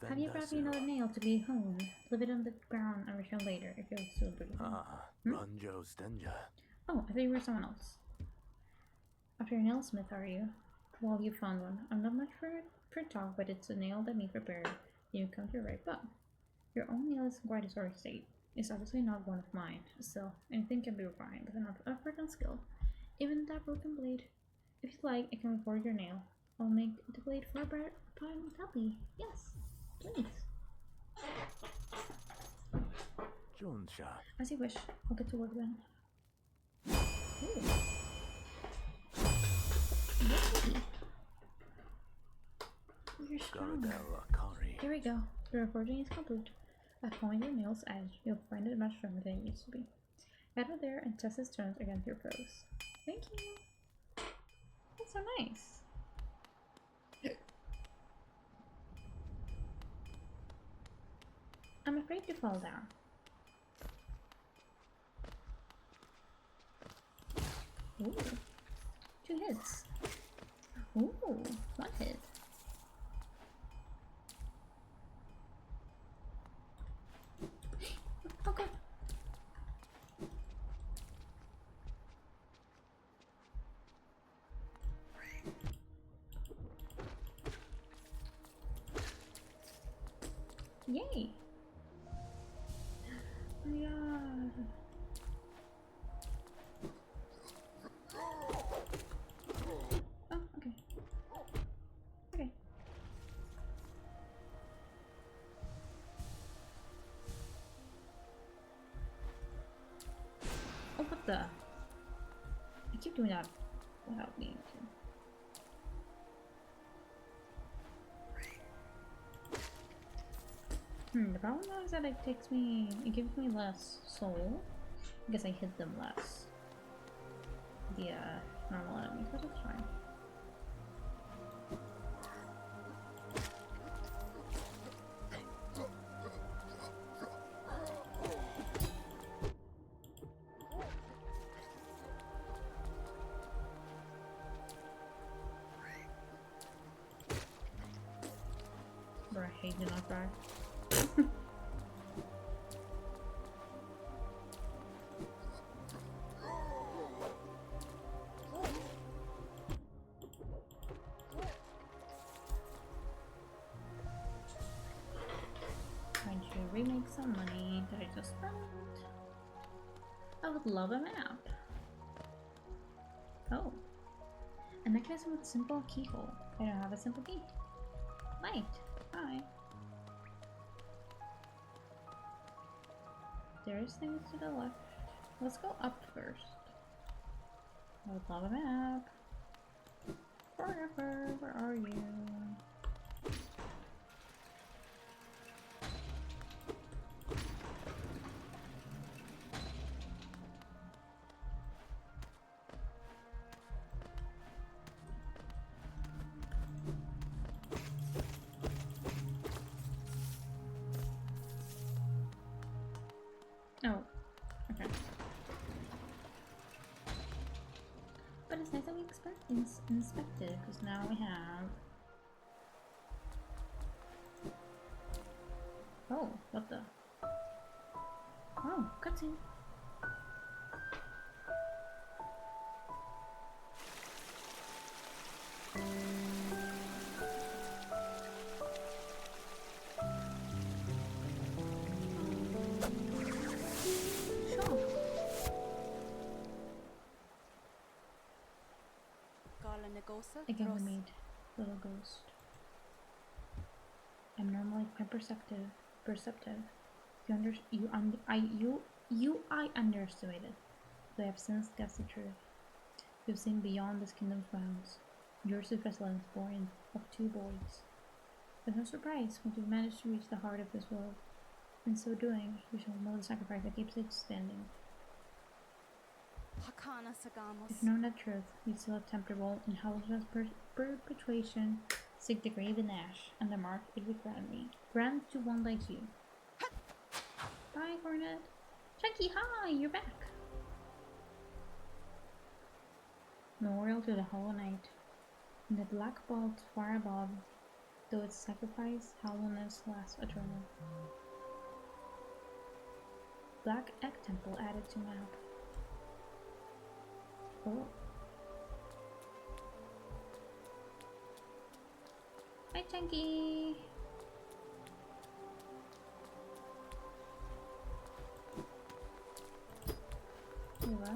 S1: Have you brought me another nail to be honed? Leave it on the ground and return later if you're still breathing.
S4: Ranjo Stenja.
S1: Oh, I thought you were someone else. After a nailsmith, are you? Well, you found one. I'm not much for talk, but it's a nail that needs repair. You come to the right spot. Your own nail is in quite a sore state. It's obviously not one of mine. Still, anything can be refined with enough effort and skill. Even that broken blade. If you like, I can reforge your nail. I'll make the blade far better happy. Yes, please.
S4: Jonsha.
S1: As you wish. I'll get to work then. Ooh. Yay. You're strong. Here we go. The reforging is complete. By pulling your nail's edge, you'll find it much stronger than it used to be. Head over there and test its turns against your foes. Thank you. That's so nice. I'm afraid to fall down. Ooh. 2 hits. Ooh, 1 hit. Oh god. Yay. Oh my god. Oh, okay. Okay. Oh, what the? I keep doing that without meaning to. The problem now is that it gives me less soul because I hit them less. The normal enemies, but it's fine. Bro, I hate the knockback. Trying to remake some money that I just spent. I would love a map. Oh. A mechanism with simple keyhole. I don't have a simple key. Light. Hi. There's things to the left. Let's go up first. I would love a map. Forever, where are you? Oh, okay. But it's nice that we inspected, because now we have... Oh, what the? Oh, cutscene. Again, we made little ghost. I'm normally quite perceptive. I underestimated. But I have since guessed the truth. You've seen beyond this kingdom's bounds. Yours is resilience born of 2 boys. There's no surprise when you've managed to reach the heart of this world. In so doing, you shall know the sacrifice that keeps it standing. If known that truth, you still attempt to roll in Hallows' perpetuation, seek the grave in ash, and the mark it would grant to one like you. Bye, Hornet. Chunky, hi, you're back. Memorial to the Hollow Knight. In the black vault far above, though its sacrifice, hollowness lasts eternal. Black Egg Temple added to map. Oh. Hi, Chunky. Wait, what?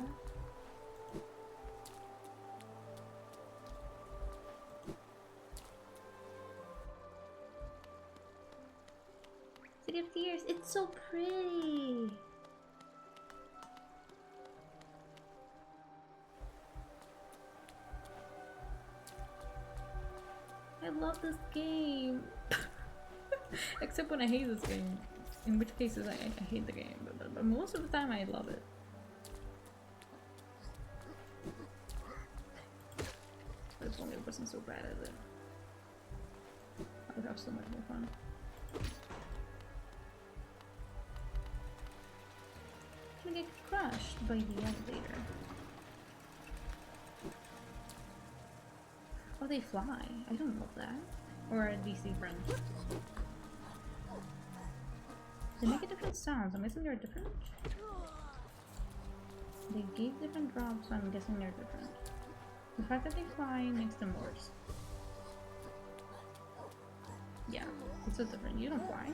S1: City of Tears, it's so pretty! I love this game! Except when I hate this game. In which cases I hate the game, but most of the time I love it. But if only I wasn't so bad at it, I would have so much more fun. Can I get crushed by the elevator? Oh, they fly. I don't love that. Or a DC friend. They make a different sounds. I'm guessing they're different. They gave different drops, so I'm guessing they're different. The fact that they fly makes them worse. Yeah, it's so different. You don't fly.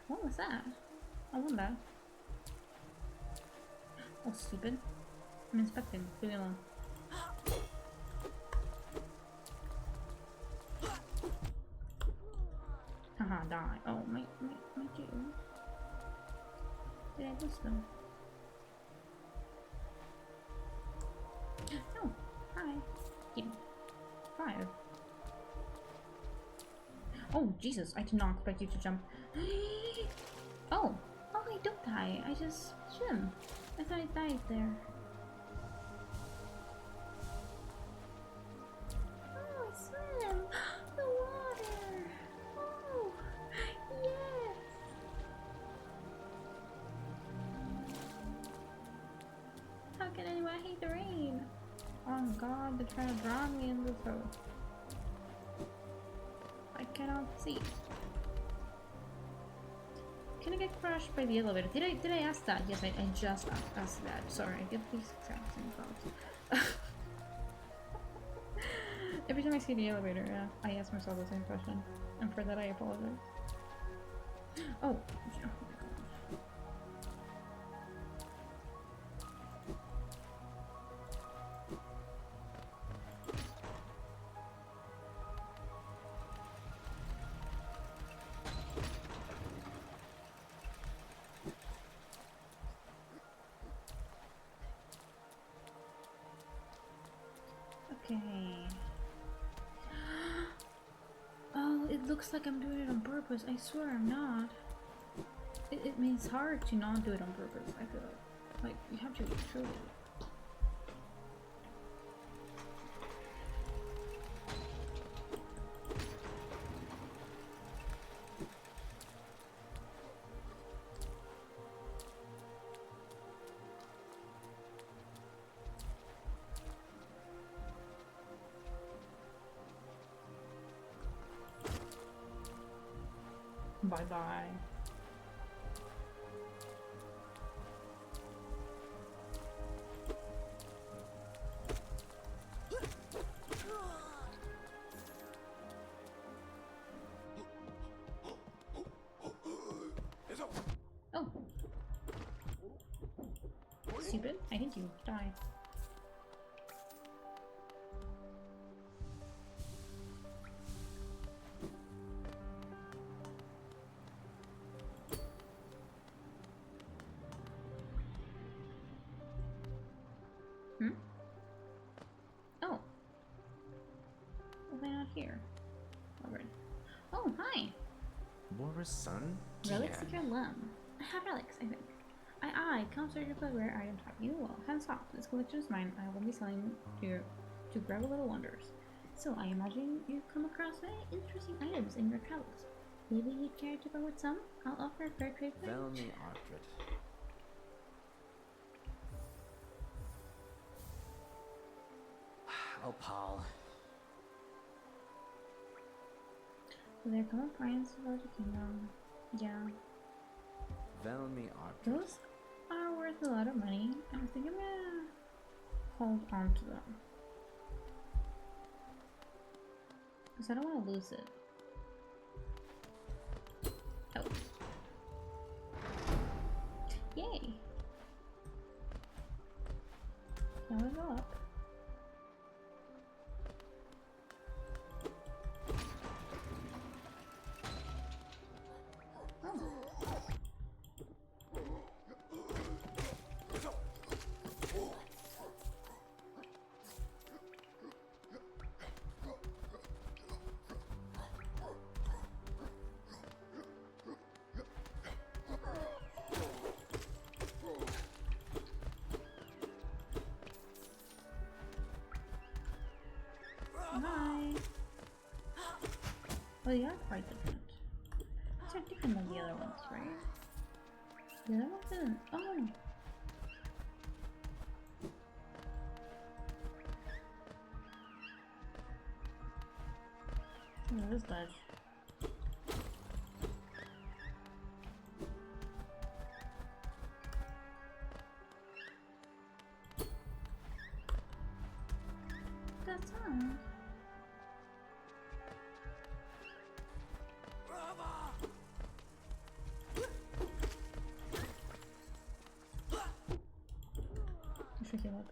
S1: What was that? I want that. Oh, stupid. I'm inspecting. Leave me alone. Haha, die. Oh, my Jew. Did I lose them? No. Hi. Give me 5. Oh, Jesus. I did not expect you to jump. Oh. Oh, I don't die. I just swim. I thought I died there. Oh, I swim. The water. Oh, yes. How can anyone hate the rain? Oh God, they're trying to drown me in the throat. I cannot see. Can I get crushed by the elevator? Did I ask that? Yes, I just asked that. Sorry, I get these exact same thoughts. Every time I see the elevator, yeah, I ask myself the same question. And for that I apologize. Oh, yeah. Okay. Oh, it looks like I'm doing it on purpose. I swear I'm not. It means hard to not do it on purpose, I feel like. Like, you have to truly. Bye bye. Stupid. I hate you. Die. Hmm? Oh. Why not here? Alright. Oh, hi!
S5: Laura's son?
S1: Relics
S5: Gian.
S1: of your lum. I have relics, I think. I can't search for rare items have you. Well, hands off. This collection is mine. I will be selling to grab little wonders. So, I imagine you've come across many interesting items in your travels. Maybe you'd care to part with some? I'll offer a fair trade for
S5: Velmi
S1: each.
S5: Artred. Oh, Paul.
S1: There come a prince of the kingdom. Yeah.
S5: Velmi Artred.
S1: Those are worth a lot of money. I think I'm gonna hold on to them. Because I don't want to lose it. Oh. Yay! Now we go up. Hi. Well, they are quite different. These are different than the other ones, right? The other ones didn't. Oh! Look at this ledge. That's on. Tricky look.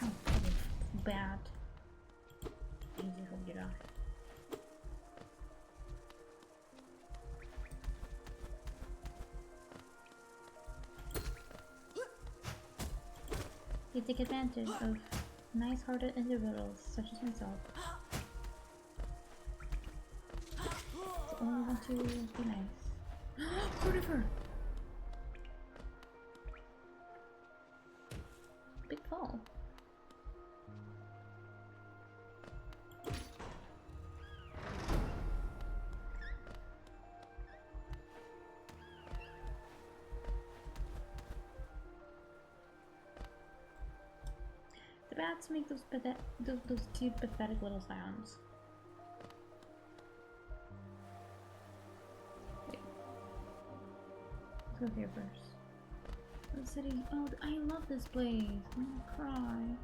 S1: Oh, bad. Easy to get off. You take advantage of nice-hearted individuals such as myself. I only want to be nice. Carnifer! Big fall. The bats make those cute, pathetic little sounds. Wait. Let's go here first. The city. Oh, I love this place. I'm gonna cry.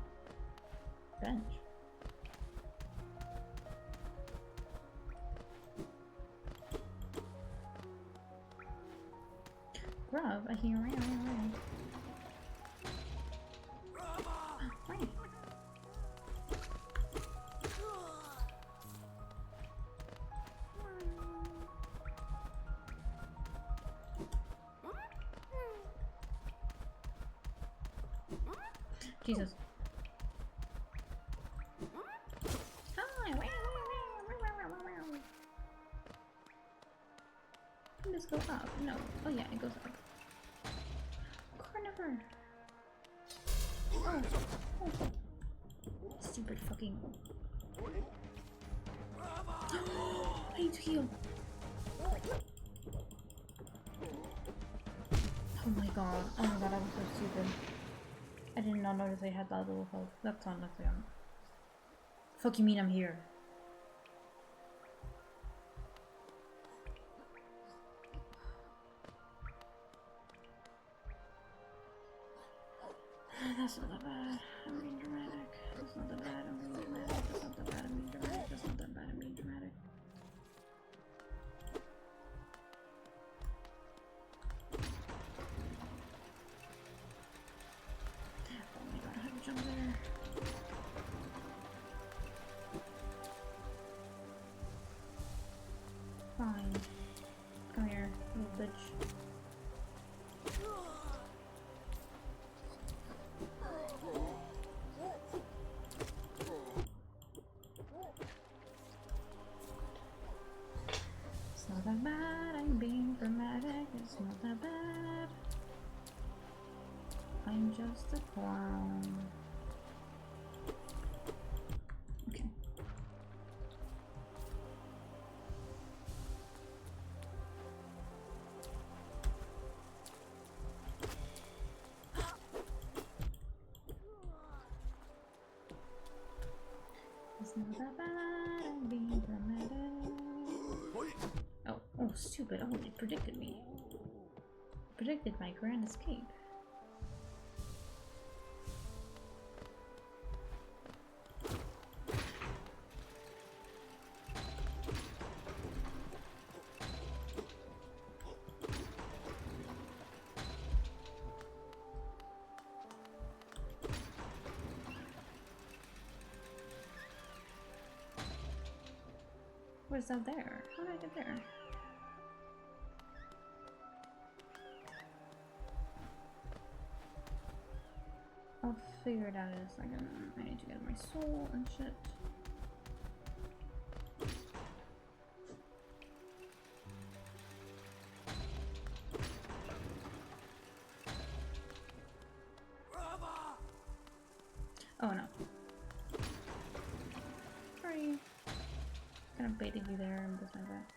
S1: Bench. Grub, I hear around. Right. Jesus. Hi. Can this go up? No. Oh yeah, it goes up. Carnifer. Oh. Oh. Stupid fucking. I need to heal. Oh my god. Oh my god, I was so stupid. I did not notice I had that little health. That's on, that's on. Fuck you mean I'm here? That's not that bad. I'm being dramatic. That's not that bad. I'm being dramatic. That's not that bad. I'm fine. Come here, little bitch. It's not that bad, I'm being dramatic, it's not that bad. I'm just a clown. Okay. It's not that bad, I'm being dramatic. Oh, stupid. Oh, it predicted me. It predicted my grand escape. What is that there? How did I get there? I'll figure it out in a second. I need to get my soul and shit. Oh no. Sorry. Kind of baited you there and this like that.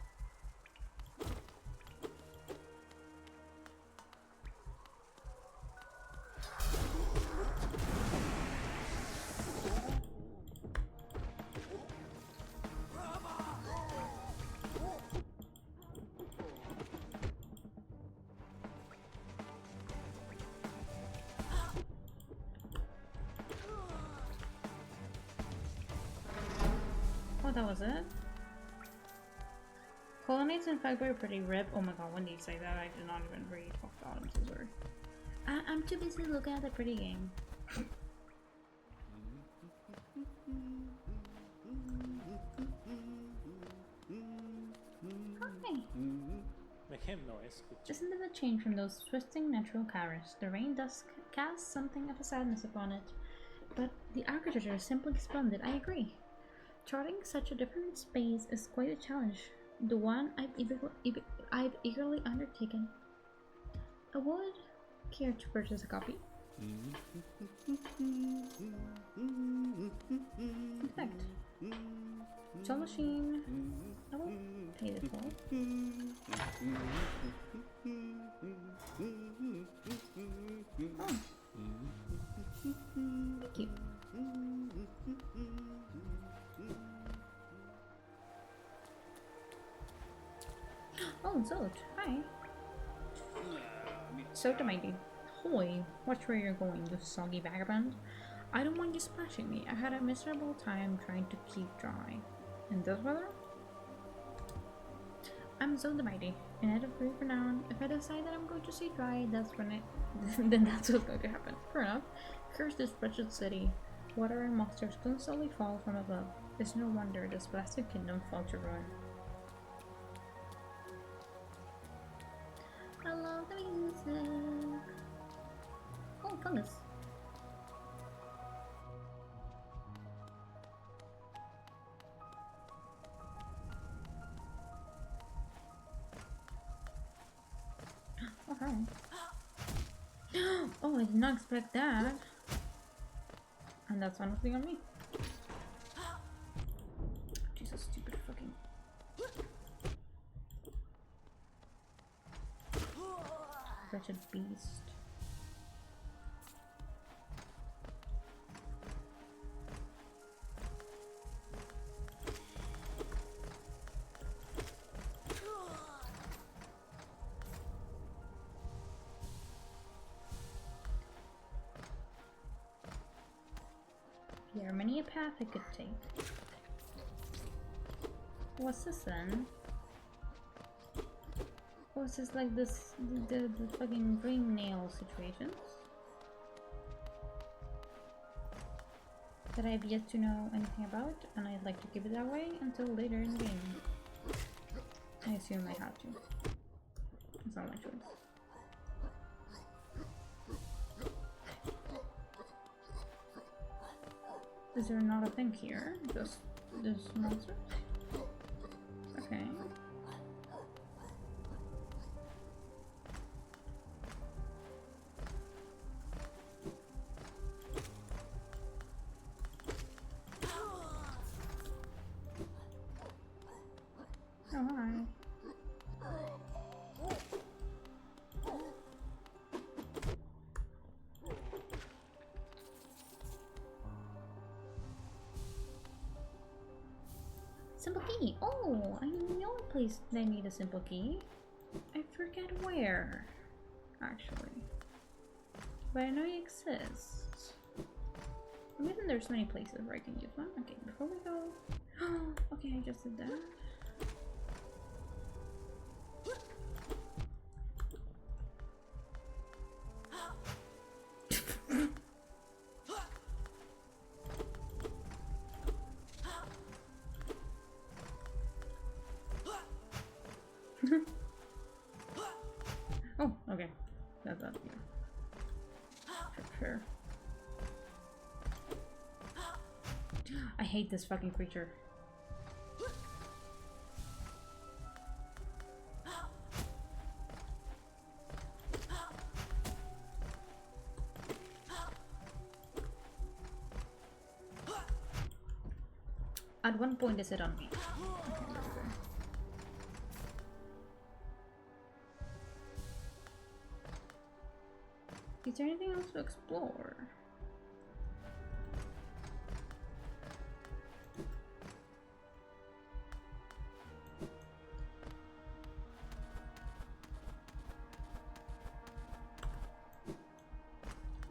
S1: Oh, that was it? Colonies in fact were pretty rip. Oh my god, when do you say that? I did not even read. Oh god, I'm so sorry. I'm too busy looking at the pretty game. Hi! Isn't it a change from those twisting natural colors? The rain does cast something of a sadness upon it. But the architecture is simply splendid, I agree. Charting such a different space is quite a challenge. The one I've eagerly undertaken. I would care to purchase a copy. In fact, Toll Machine, I will pay this for. Oh. Thank you. Oh, Zod, hi. So mighty. Hoy, watch where you're going, you soggy vagabond. I don't want you splashing me. I had a miserable time trying to keep dry. In this weather? I'm so mighty, and out of renown, if I decide that I'm going to stay dry, that's when then that's what's going to happen. Fair enough. Curse this wretched city. Water and monsters constantly fall from above. It's no wonder this blasted kingdom fall to ruin. I love the music. Oh, fungus. Okay. Oh, I did not expect that. And that's honestly on me. Jesus, stupid fucking. Wretched beast. There are many a path I could take. What's this then? Oh, it's just like this, the fucking green nail situations that I've yet to know anything about, and I'd like to keep it that way until later in the game. I assume I have to. It's not my choice. Is there not a thing here? Just this monster? Okay. Oh, hi. Simple key! Oh, I know a place that I need a simple key. I forget where, actually. But I know it exists. Maybe there's many places where I can use one. Okay, before we go... okay, I just did that. Oh, okay. That's up here. Sure. I hate this fucking creature. At one point is it on me? Is there anything else to explore?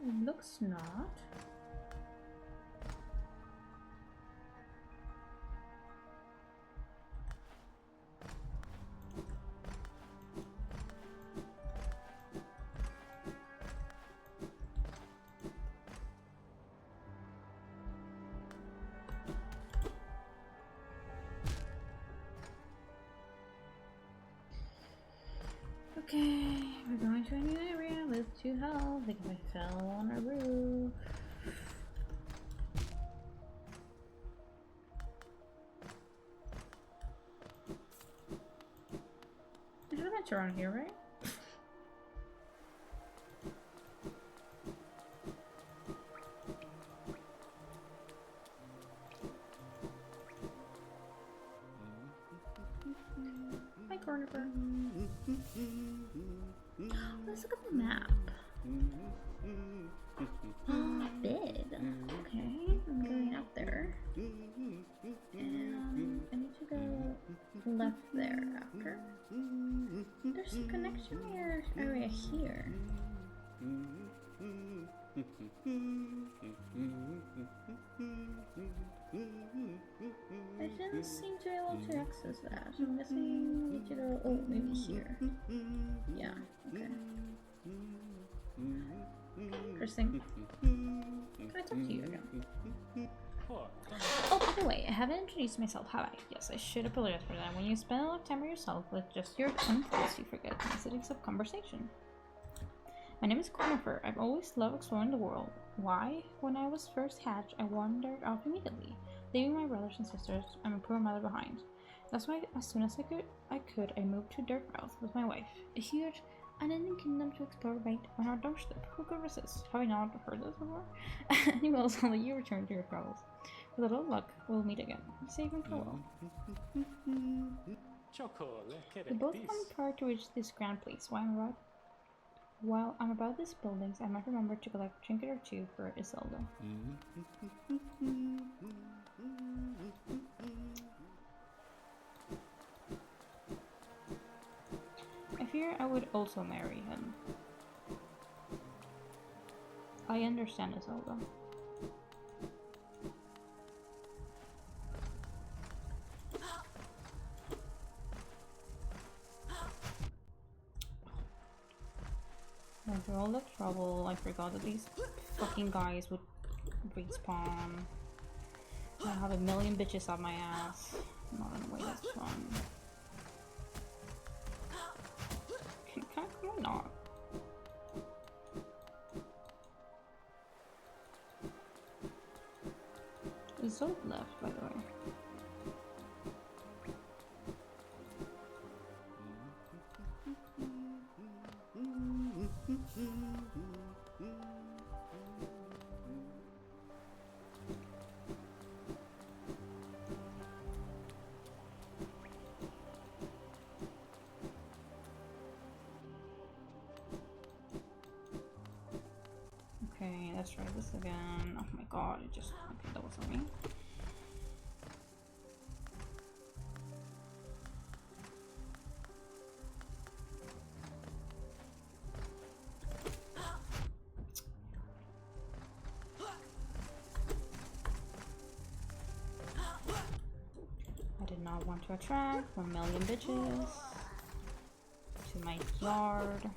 S1: It looks not. Okay, we're going to a new area with 2 health because I fell on a roof. There's a bunch around here, right? Hi, Cornifer. Let's look at the map. Oh, big. Okay, I'm going up there. And I need to go left there after. There's a connection area here. I didn't seem to be able to access that. I'm guessing I need to go. Oh, maybe here. Yeah, okay. Interesting. Can I talk to you again? Oh, by the way, I haven't introduced myself, have I? Yes, I should apologize for that. When you spend a lot of time with yourself with just your own thoughts, you forget the necessities of conversation. My name is Cornifer. I've always loved exploring the world. Why? When I was first hatched, I wandered off immediately, leaving my brothers and sisters and my poor mother behind. That's why, as soon as I moved to Dirtmouth with my wife, a huge, unending kingdom to explore right on our doorstep. Who could resist? Have I not heard this before? Anyway, I'll let you return to your travels. With a little luck, we'll meet again. Safe and farewell. We both come prior to reach this grand place. While I'm about these buildings, I might remember to collect a trinket or two for Isolde. I fear I would also marry him. I understand Isolde. After all that trouble, I forgot that these fucking guys would respawn. I have a million bitches up my ass. Not in a way that's fun. Can I not? Zolt left, by the way. Okay, let's try this again. Oh my god, it just... Okay, that wasn't me. I did not want to attract 1 million bitches to my yard.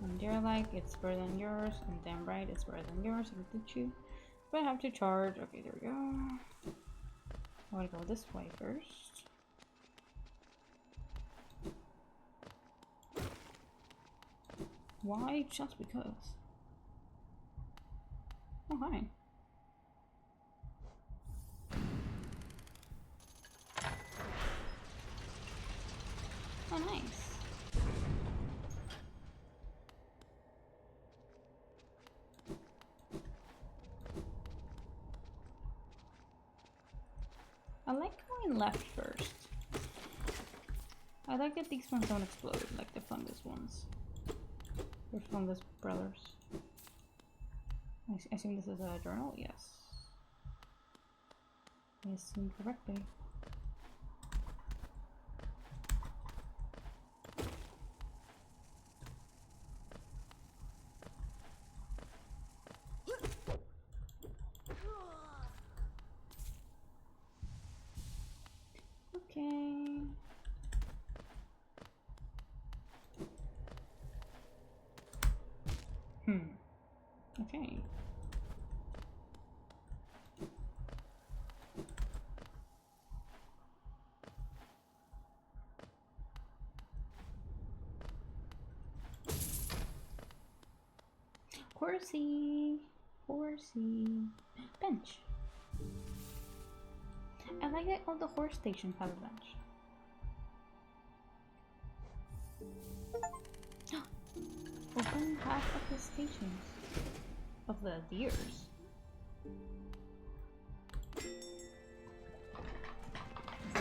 S1: And they're like, it's better than yours, and damn right, it's better than yours. I looked at you. But I have to charge. Okay, there we go. I want to go this way first. Why? Just because. Oh, hi. Oh, nice. I like going left first. I like that these ones don't explode like the fungus ones. They're fungus brothers. I assume this is a journal? Yes. I assumed correctly. Okay. Okay. Horsey. Horsey. Bench. I like that all the horse stations have a bench. Open half of the stations. Of the deers. This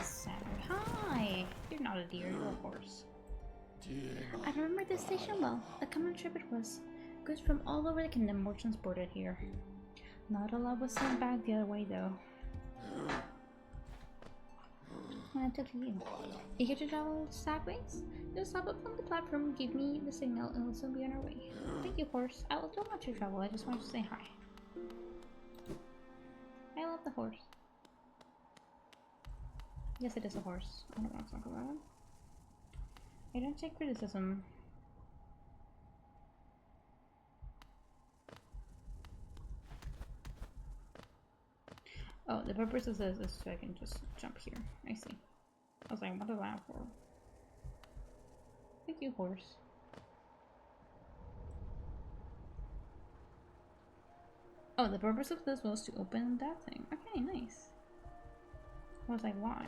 S1: is sad. Hi! You're not a deer, you're a horse. I remember this station well. A common trip it was. Goods from all over the kingdom were transported here. Not a lot was sent back the other way though. I took you. Eager to travel sideways? Just hop up on the platform, give me the signal, and we'll soon be on our way. Thank you, horse. I don't want to travel, I just wanted to say hi. I love the horse. Yes, it is a horse. I don't want to talk about it. I don't take criticism. Oh, the purpose of this is so I can just jump here. I see. I was like, what is that for? Thank you, horse. Oh, the purpose of this was to open that thing. Okay, nice. I was like, why?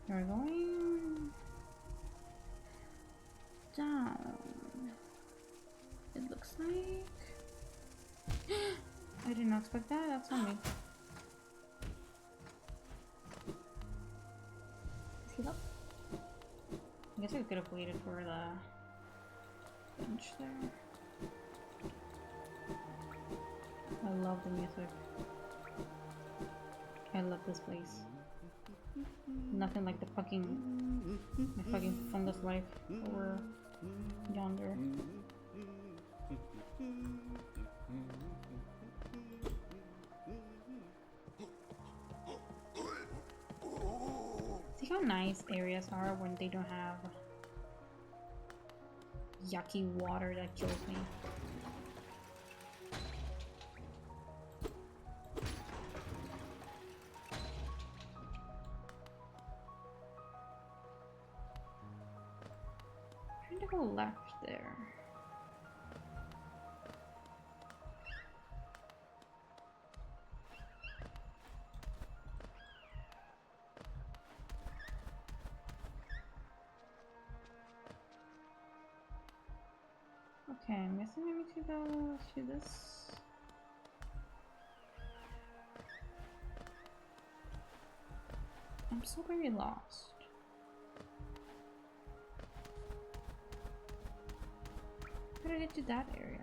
S1: We're going down. It looks like I did not expect that. That's on me. Is he up? I guess I could have waited for the bench there. I love the music. I love this place. Nothing like the fucking fungus life over yonder. See how nice areas are when they don't have yucky water that kills me. I'm trying to go left there. Okay, I'm guessing I need to go to this. I'm so very lost. How do I get to that area?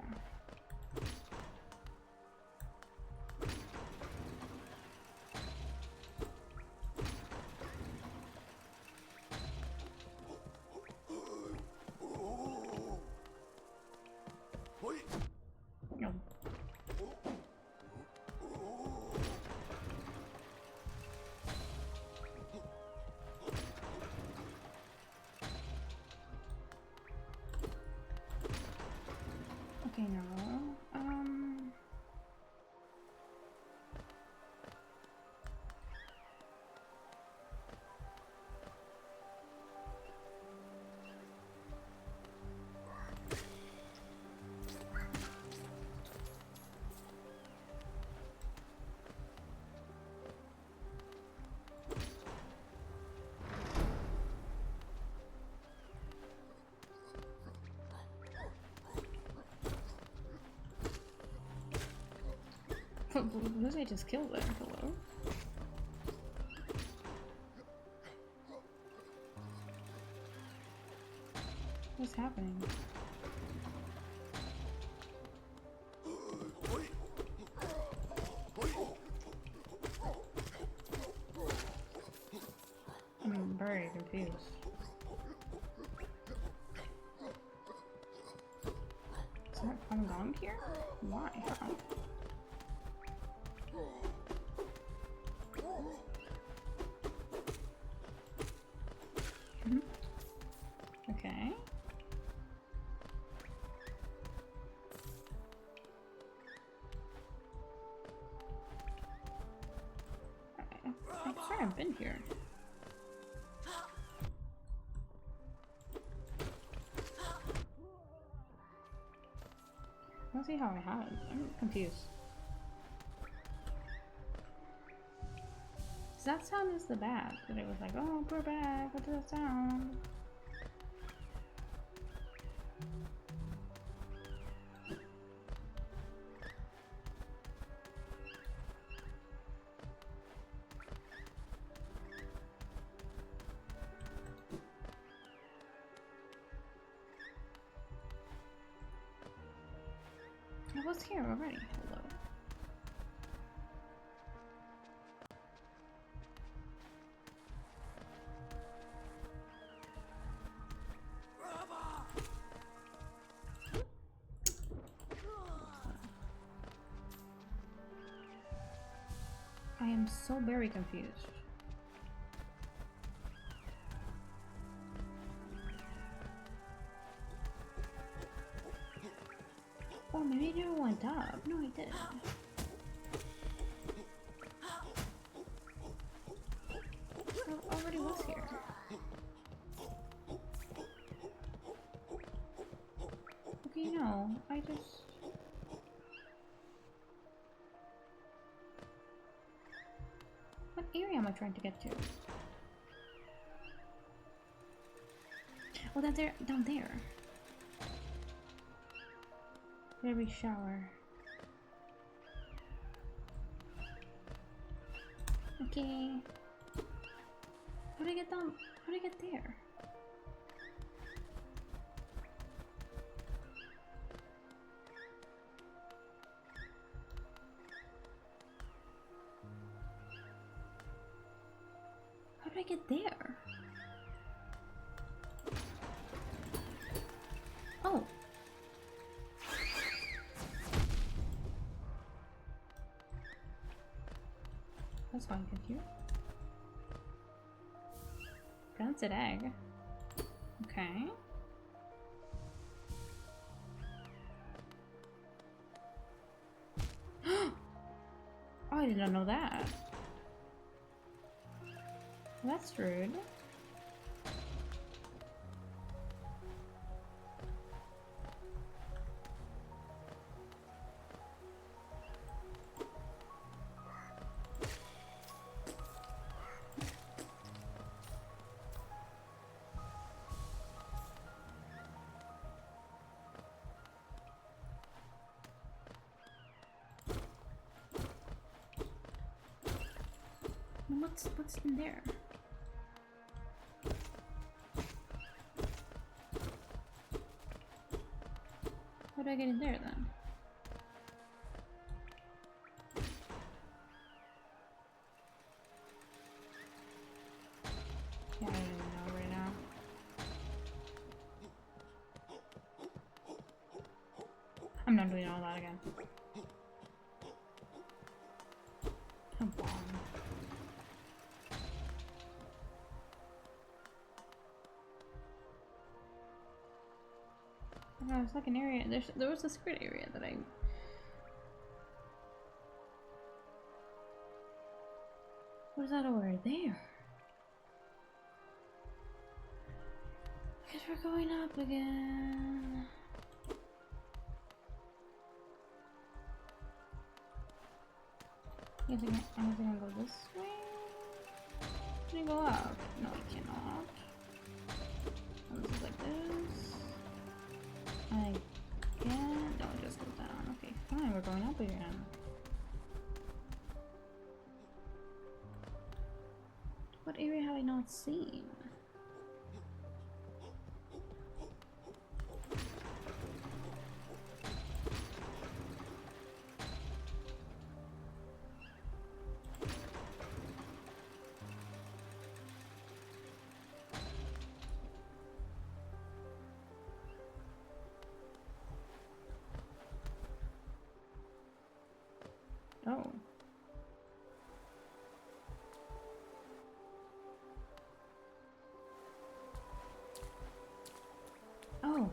S1: No. Okay, no. What did I just kill there? Hello? What's happening? I'm very confused. Is that I'm gone here? Why? How? Okay. I swear I've been here. I don't see how I haven't. I'm confused. Does that sound is the bat? That it was like, oh, we're back. What does that sound? I was here already. Hello. I am so very confused. Oh, maybe I never went up. No, I didn't. I already was here. Okay, no, I just... What area am I trying to get to? Oh, down there, down there. Every shower. Okay. How do I get down? How do I get there? How do do I get there? Oh. That's fine, confused. Bounced egg. Okay. Oh, I did not know that. That's rude. What's in there? How do I get in there then? Yeah, I don't even know right now. I'm not doing all that again. Come on. Oh, it's like an area. There was a secret area that I. What is that over there? I guess we're going up again. I'm gonna go this way. Can you go up? No, I cannot. Oh, this is like this. I can't. No, it just goes down. Okay, fine. We're going up again. What area have I not seen? Oh. Oh.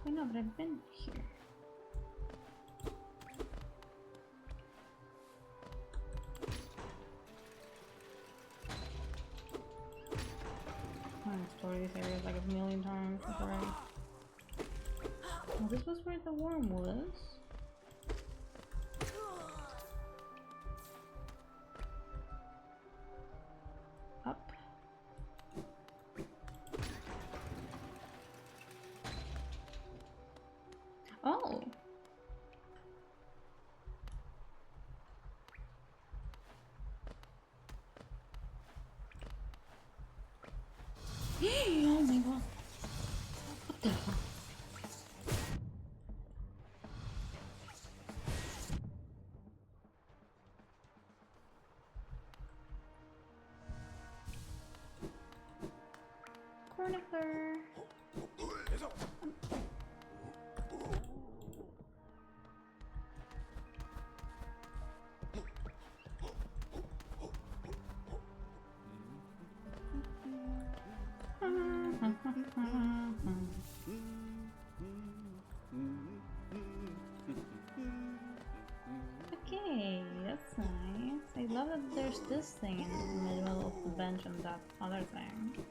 S1: I know, but I've been here. I've explored these areas like a million times before Well, this was where the worm was. Up. Oh! Oh my god. What the hell? Cornifer. Okay, that's nice. I love that there's this thing in the middle of the bench and that other thing.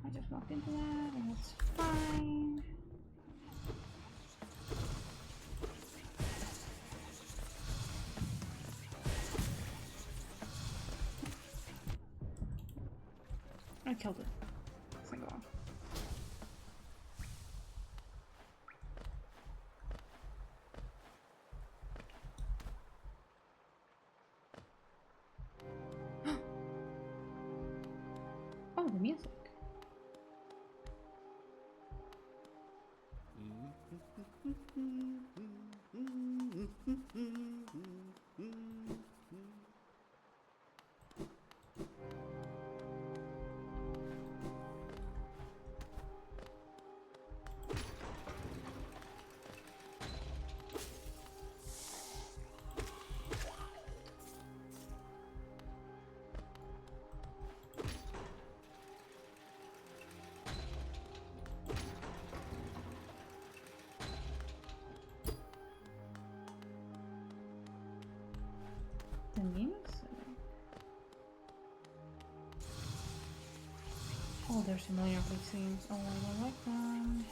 S1: I just walked into that and it's fine. I killed it. Single one. The news? Oh, there's a million of these scenes. Oh, I don't like them.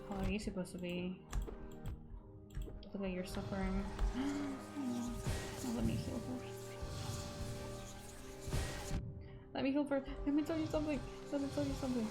S1: How are you supposed to be? Look like you're suffering. Oh, let me heal first. Let me heal first. Let me tell you something. Let me tell you something.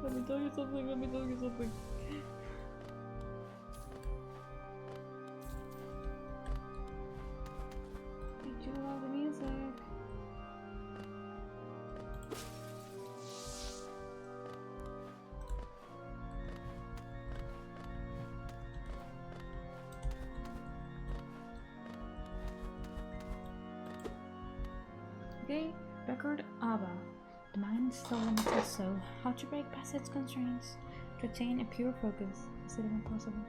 S1: Let me tell you something, let me tell you something. I do love the music. Okay, record ABBA. The mind is still limited, so how to break past its constraints to attain a pure focus is it impossible?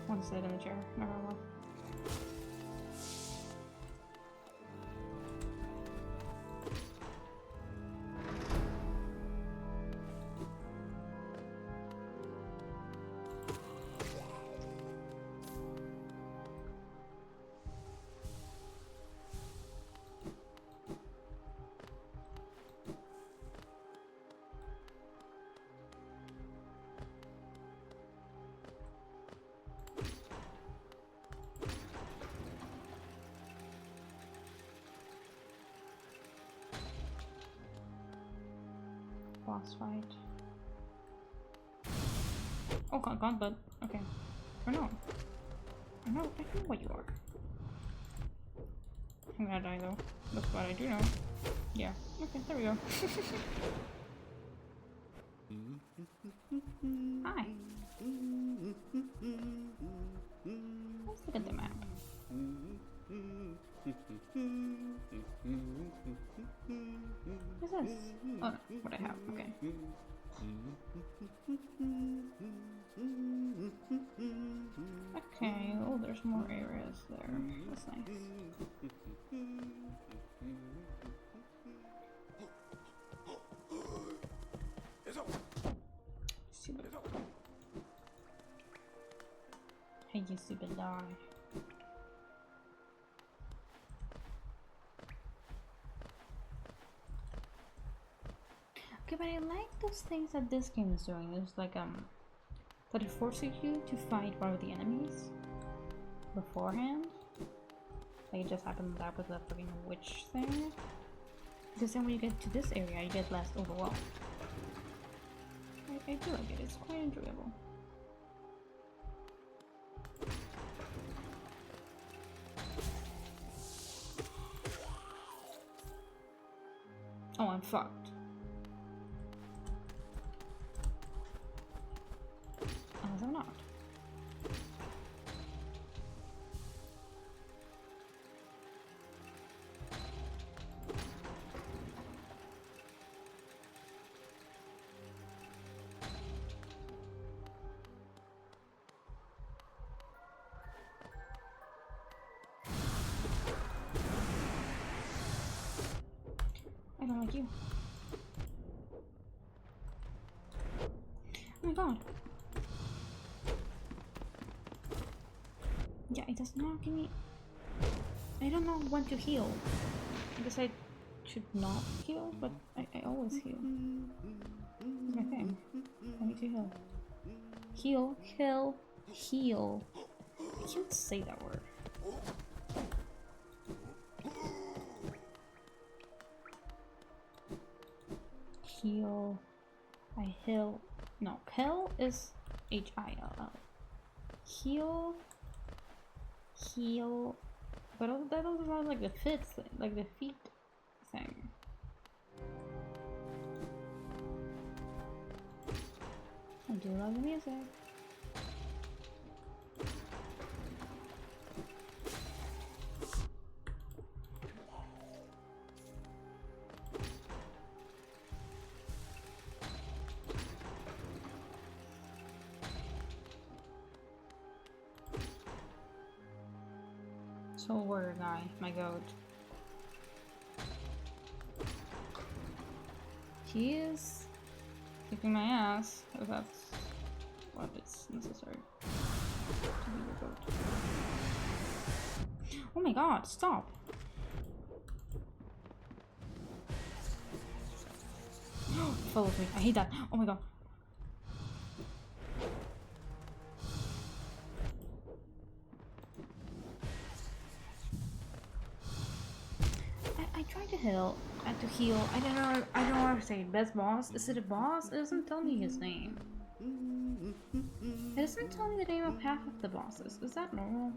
S1: Want to sit in the chair, never will. Boss fight. Oh god, but okay. Or no. I know what you are. I'm gonna die though. That's what I do know. Yeah. Okay, there we go. Hi. Let's look at the map. What's this? Oh no, what I have, okay. Okay, oh there's more areas there. That's nice. Stupid. Hey, you stupid dog. Okay, but I like those things that this game is doing. There's like that it forces you to fight one of the enemies beforehand. Like it just happened that with the fucking witch thing. Because then when you get to this area, you get less overwhelmed. I do like it. It's quite enjoyable. Oh, I'm fucked. Unless I'm not. I don't like you. Oh my god. Yeah, it does not give me I don't know when to heal. I guess I should not heal, but I always heal. That's my thing. I need to heal. Heal, heal, heal. I can't say that word. Heal. I heal. No, kill is H-I-L-L. Heal. Heal. But that also sounds like the feet thing, like the feet thing. I do love the music. So warrior guy, my goat. He is kicking my ass, if that's what is necessary to be your goat. Oh my god, stop! Follows me, I hate that. Oh my god. I tried to heal. To heal. I don't know how to say it. Best boss? Is it a boss? It doesn't tell me his name. It doesn't tell me the name of half of the bosses. Is that normal?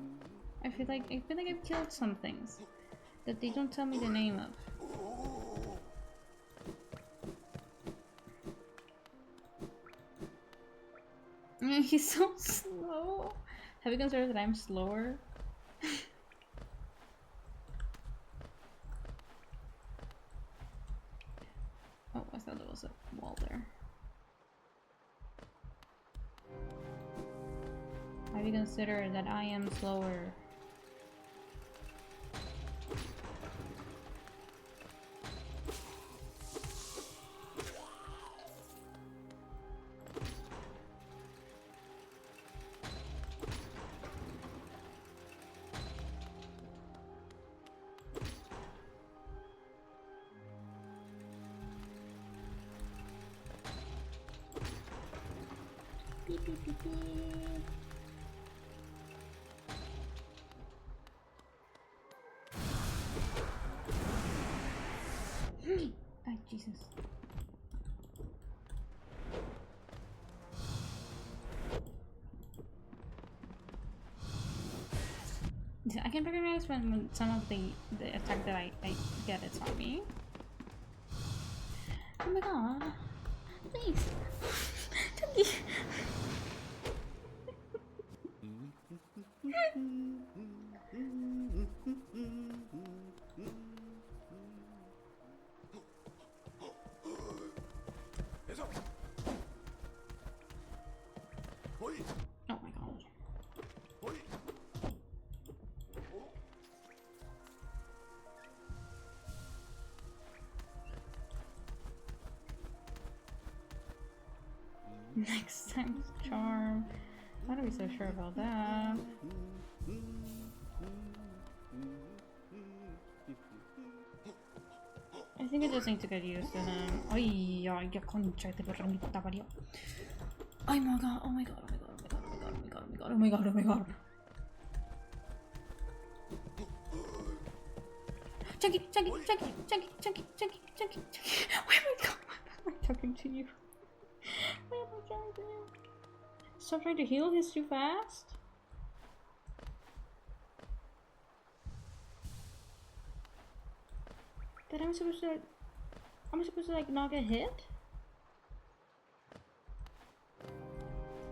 S1: I feel like I've killed some things that they don't tell me the name of. He's so slow. Have you considered that I'm slower? Oh, I thought there was a wall there. Have you considered that I am slower? Beep, beep, beep, beep. Ah, Jesus. I can recognize when some of the attack that I get is on me. Oh my god. Please. Chucky. Oh my god. Next time's charm. Why are we so sure about that? I think I just need to get used to him. Ay, ya concha de perramita parió. Oh my god, oh my god, oh my god, oh my god, oh my god, oh my god, oh my god, oh my god. Chunky, Chunky, Chunky, Chunky, Chunky, Chunky, Chunky, Chunky. Why am I talking to you? Why am I talking to you? Stop trying to heal, he's too fast. But I'm supposed to like not get hit?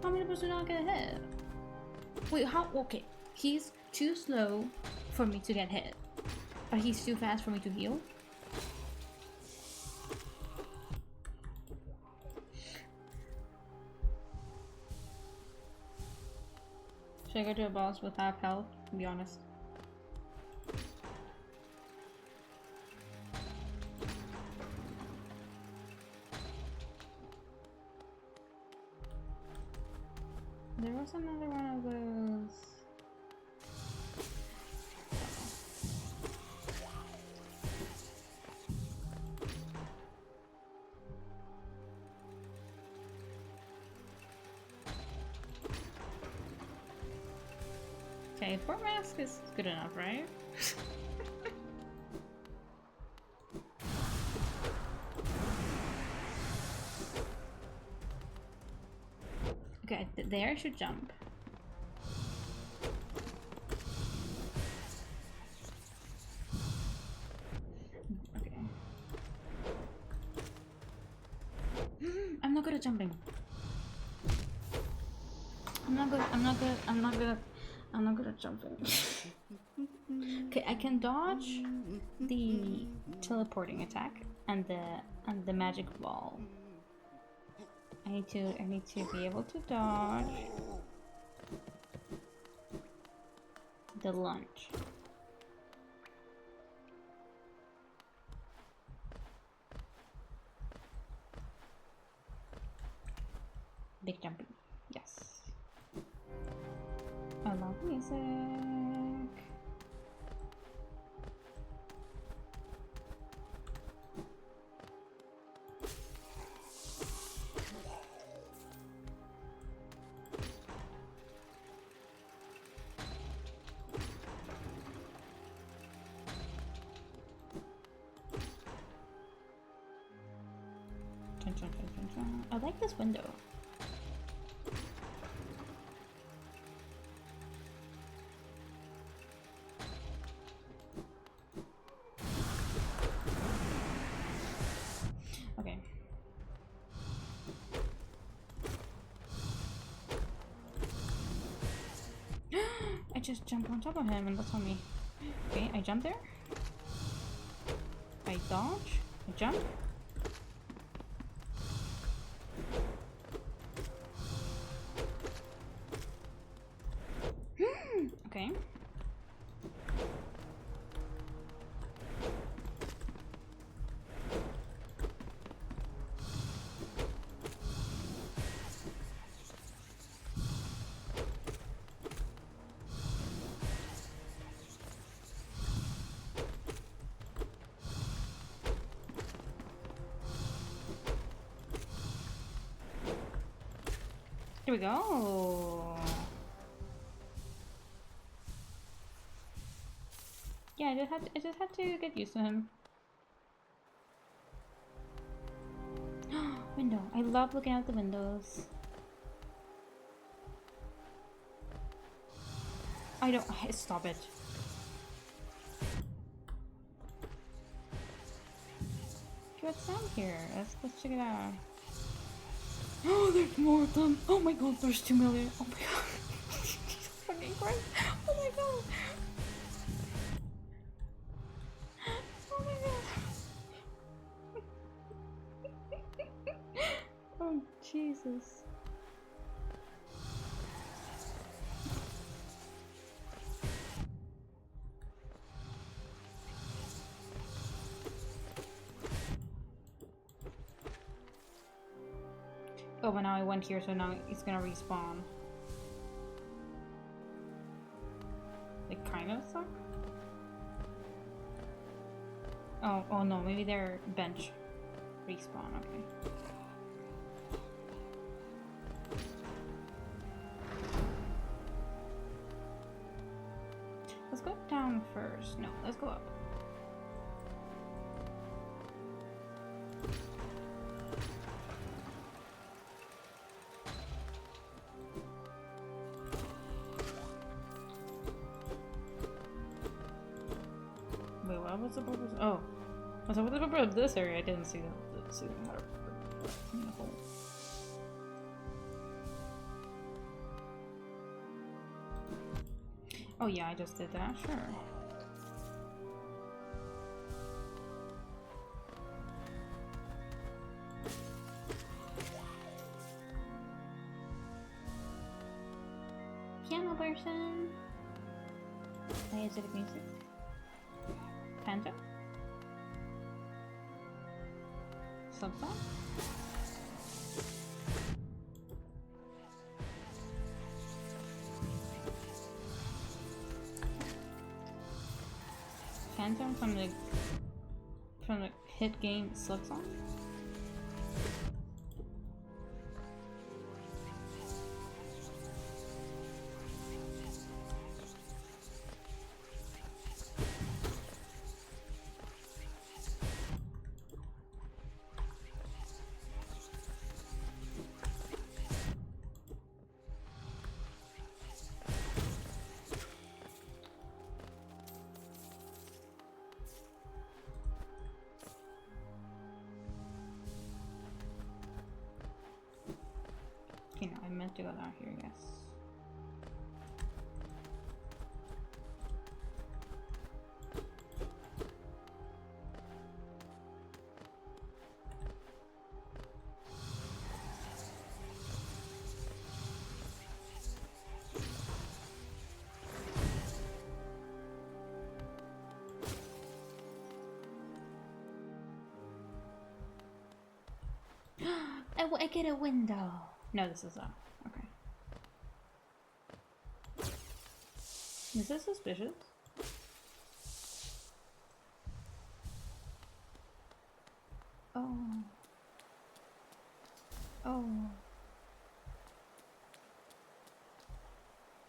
S1: How am I supposed to not get hit? Wait, how? Okay, he's too slow for me to get hit, but he's too fast for me to heal. Should I go to a boss with half health? To be honest. There was another one of those. mean, 4 masks is good enough, right? Okay, there I should jump. Okay. I'm not good at jumping. I'm not good at jumping. Okay, I can dodge the teleporting attack and the magic ball. I need to be able to dodge the lunge. Big jumping. Yes. I love music. I like this window. Okay. I just jumped on top of him and that's on me. Okay, I jump there. I dodge. I jump. Okay. Here we go. Yeah, I just had to get used to him. Window. I love looking out the windows. I don't. Stop it. What's down here? Let's check it out. Oh, there's more of them. Oh my god, there's 2 million. Oh my god. Jesus fucking Christ. Oh my god. Oh my god. Oh Jesus. Oh, but now I went here, so now it's gonna respawn. Like, kind of suck? Oh no, maybe they're bench respawn, okay. Let's go down first. No, let's go up. Wait, what was the purpose? Oh, what's the purpose of this area? I didn't see the water in the hole. Oh yeah, I just did that. Sure. Piano person. Music. Phantom? Subsong? Phantom from the hit game Subsong? to go down here, yes. I get a window. No, this is a... Okay. Is this suspicious? Oh. Oh.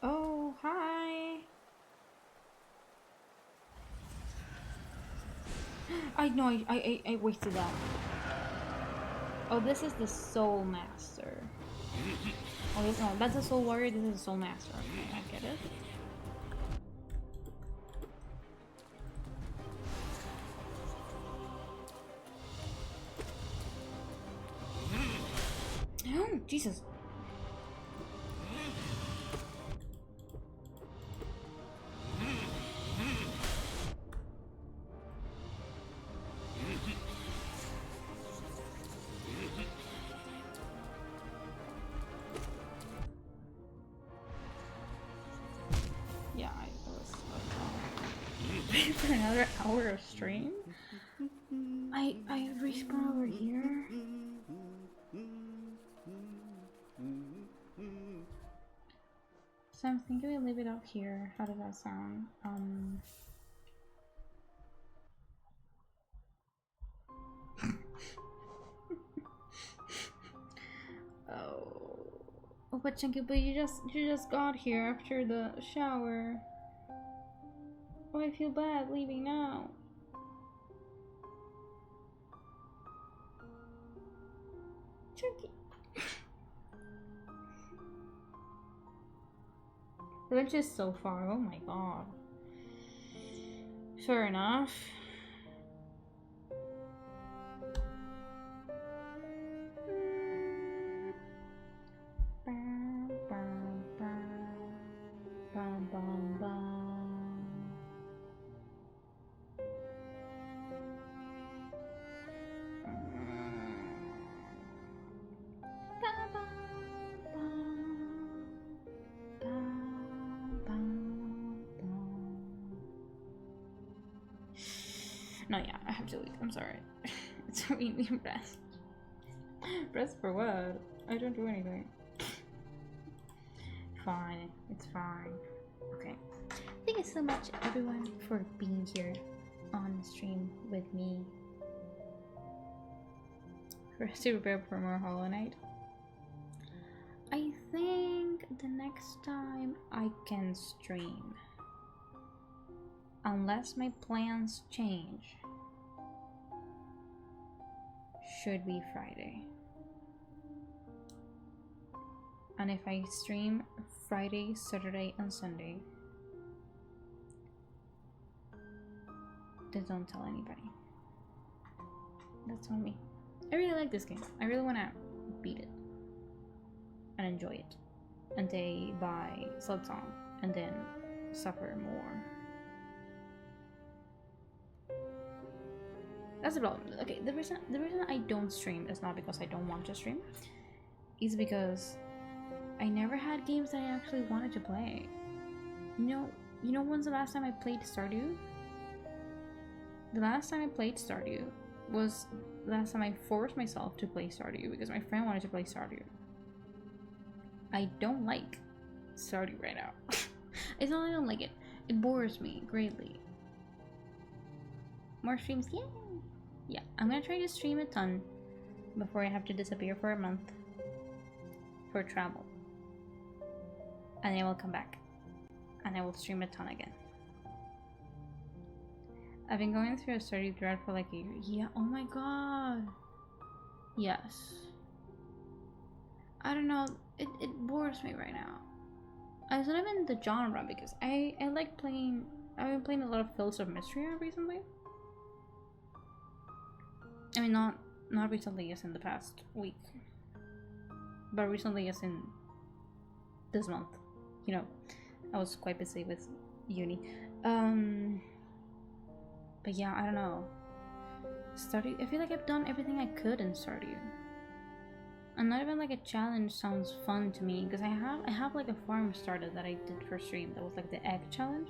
S1: Oh, hi. I know, I wasted that. Oh, this is the Soul Master. Oh, this, no, that's a Soul Warrior, this is a Soul Master. Okay, I get it. Oh, Jesus. Yeah, I was for another hour of stream. I respawn over here. So I'm thinking we leave it up here. How does that sound? Oh, but Chunky, but you just got here after the shower. Oh, I feel bad leaving now. Chunky. The bench is so far. Oh my god. Fair enough. Bam, bam, bam. Bam, bam, bam. Bam, bam, bam. Bam, bam, bam. No, yeah, I have to leave. I'm sorry. It's really rest. Rest for what? I don't do anything. Fine, it's fine. Okay. Thank you so much, everyone, for being here on the stream with me. To prepare for more Hollow Knight. I think the next time I can stream, unless my plans change, should be Friday. And if I stream Friday, Saturday, and Sunday, then don't tell anybody. That's on me. I really like this game. I really want to beat it and enjoy it until by Silksong and then suffer more. That's the problem. Okay, the reason I don't stream is not because I don't want to stream. It's because I never had games that I actually wanted to play. You know when's the last time I played Stardew? The last time I played Stardew was the last time I forced myself to play Stardew because my friend wanted to play Stardew. I don't like Stardew right now. It's not that I don't like it. It bores me greatly. More streams, yay! Yeah, I'm gonna try to stream a ton before I have to disappear for a month for travel. And then I will come back. And I will stream a ton again. I've been going through a Stardew thread for like a year. Yeah, oh my god. Yes. I don't know, it bores me right now. It's not even the genre because I like playing, I've been playing a lot of Fields of Mystery recently. I mean, not recently as in the past week, but recently as in this month. You know, I was quite busy with uni. But yeah, I don't know. Stardew, I feel like I've done everything I could in Stardew. And not even like a challenge sounds fun to me, because I have like a farm started that I did for stream that was like the egg challenge.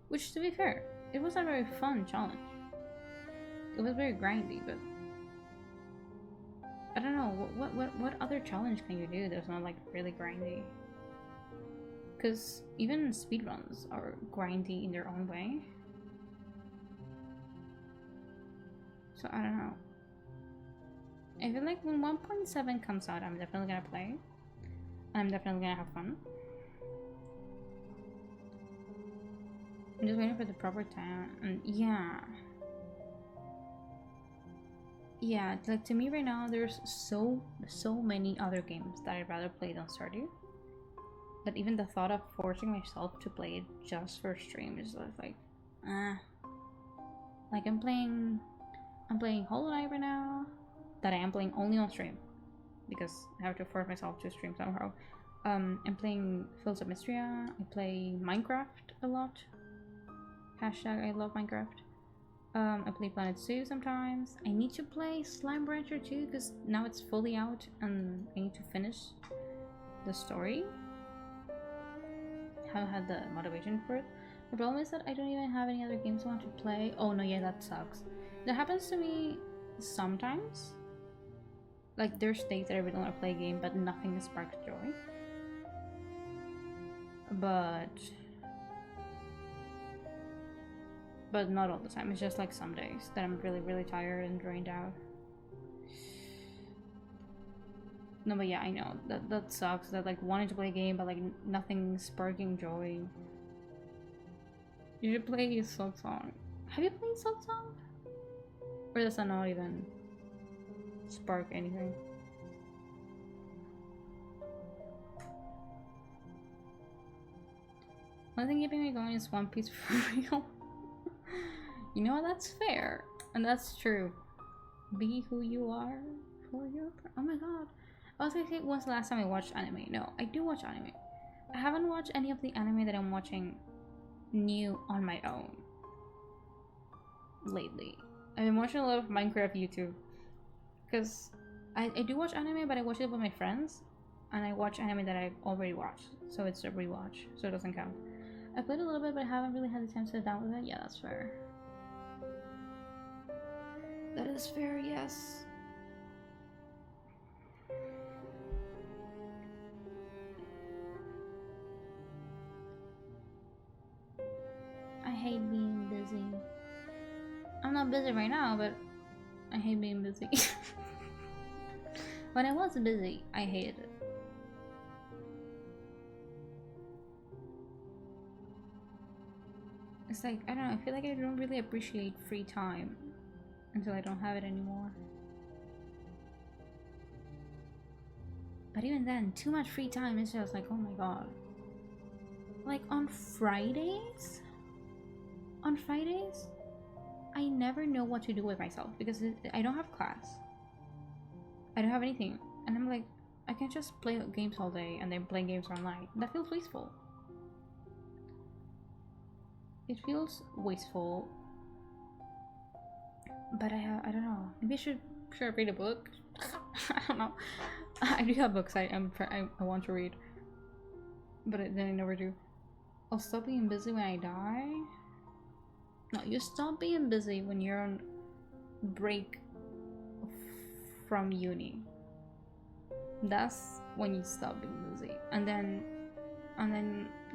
S1: Which, to be fair, it was a very fun challenge. It was very grindy, but I don't know, what other challenge can you do that's not like really grindy? Because even speedruns are grindy in their own way. So I don't know. I feel like when 1.7 comes out, I'm definitely gonna play. And I'm definitely gonna have fun. I'm just waiting for the proper time. And yeah. Yeah, like to me right now, there's so many other games that I'd rather play than Stardew. But even the thought of forcing myself to play it just for stream is like, like I'm playing Hollow Knight right now, that I am playing only on stream because I have to force myself to stream somehow. I'm playing Fields of Mystria. I play Minecraft a lot. Hashtag I love Minecraft. I play Planet Zoo sometimes. I need to play Slime Rancher too because now it's fully out and I need to finish the story. Haven't had the motivation for it. The problem is that I don't even have any other games I want to play. Oh no, yeah, that sucks. That happens to me sometimes. Like there's days that I really want to play a game but nothing sparks joy. But not all the time. It's just like some days that I'm really tired and drained out. No, but yeah, I know that sucks. That like wanting to play a game but like nothing sparking joy. You should play Silk Song. Have you played Silk Song? Or does that not even spark anything? One thing keeping me going is One Piece for real. You know what? That's fair. And that's true. Be who you are for your... Oh my god. I was gonna say, when's the last time I watched anime? No, I do watch anime. I haven't watched any of the anime that I'm watching new on my own lately. I've been watching a lot of Minecraft YouTube. Because I do watch anime, but I watch it with my friends. And I watch anime that I've already watched. So it's a rewatch, so it doesn't count. I played a little bit, but I haven't really had the time to sit down with it. Yeah, that's fair. That is fair, yes. I hate being busy. I'm not busy right now, but I hate being busy. When I was busy, I hated it. It's like, I don't know, I feel like I don't really appreciate free time until I don't have it anymore. But even then, too much free time is just like, oh my god. Like on Fridays, I never know what to do with myself because I don't have class. I don't have anything. And I'm like, I can't just play games all day and then play games online. That feels wasteful. It feels wasteful. But I don't know. Maybe I should read a book. I don't know. I do have books I want to read. But then I never do. I'll stop being busy when I die. No, you stop being busy when you're on break from uni. That's when you stop being busy. And then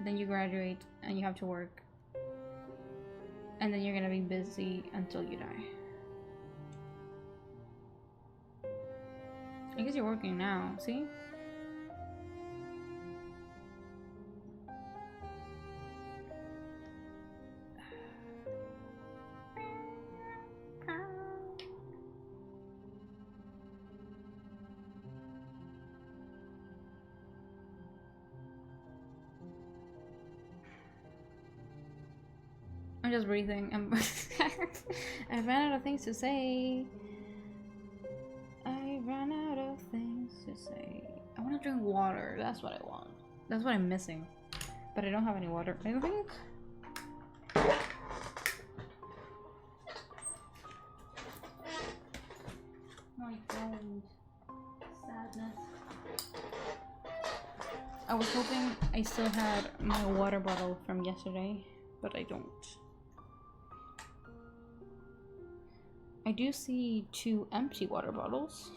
S1: you graduate and you have to work. And then you're gonna be busy until you die. I guess you're working now, see? I'm just breathing. I ran out of things to say. I ran out of things to say. I want to drink water. That's what I want. That's what I'm missing. But I don't have any water, I don't think. My God. Sadness. I was hoping I still had my water bottle from yesterday, but I don't. I do see 2 empty water bottles.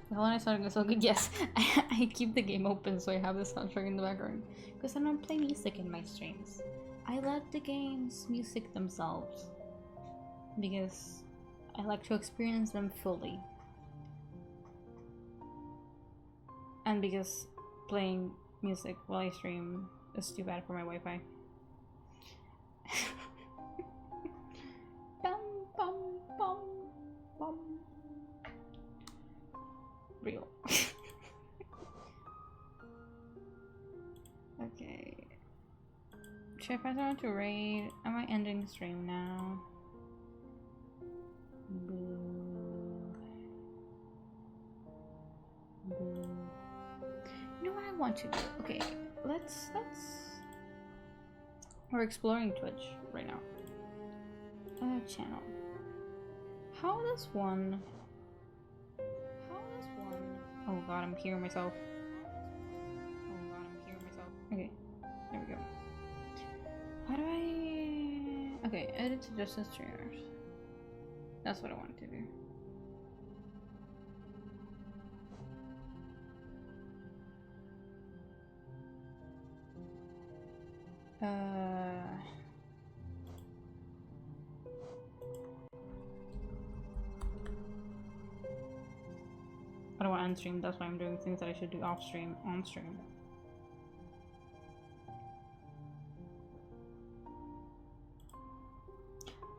S1: The line starting so good. Yes, I keep the game open so I have the soundtrack in the background because I don't play music in my streams. I let the game's music themselves because I like to experience them fully, and because playing music while I stream is too bad for my Wi-Fi. Bum, bum, bum, bum. Real. Okay. Should I pass around to raid? Am I ending the stream now? Boo. Boo. You know what I want to do? Okay, let's we're exploring Twitch right now. Channel. How does one Oh god, I'm hearing myself. Okay, there we go. How do I... Okay, edit suggested streamers. That's what I wanted to do. I don't want to end stream, that's why I'm doing things that I should do off stream, on stream.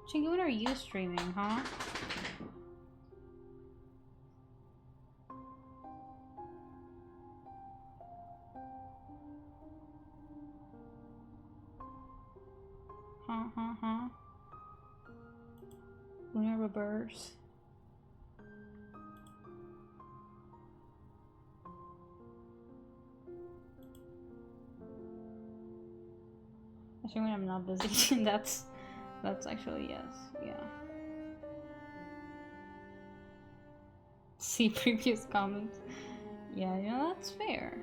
S1: Chingy, when are you streaming, huh? Huh? Lunar reverse. Actually, when I'm not busy, that's actually yes, yeah. See previous comments. Yeah, that's fair.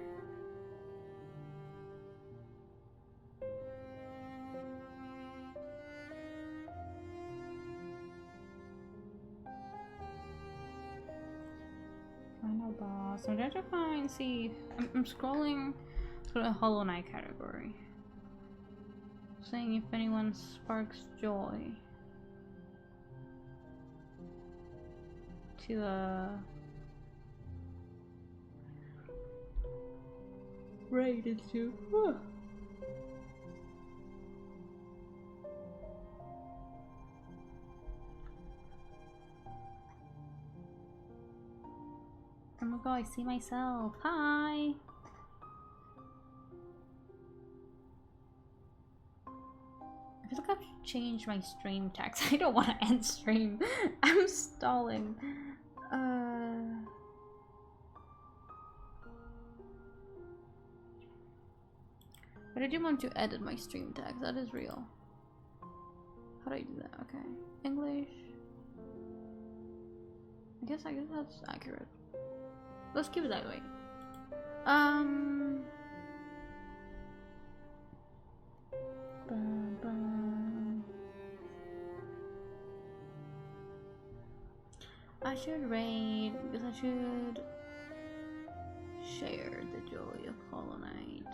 S1: Final boss. I'm trying to find. See, I'm scrolling through the Hollow Knight category. Saying if anyone sparks joy to raid into. Oh my god, I see myself. Hi. I feel like I have to change my stream text. I don't want to end stream. I'm stalling. But I do want to edit my stream text. That is real. How do I do that? Okay. English. I guess that's accurate. Let's keep it that way. I should raid because I should share the joy of Hollow Knight.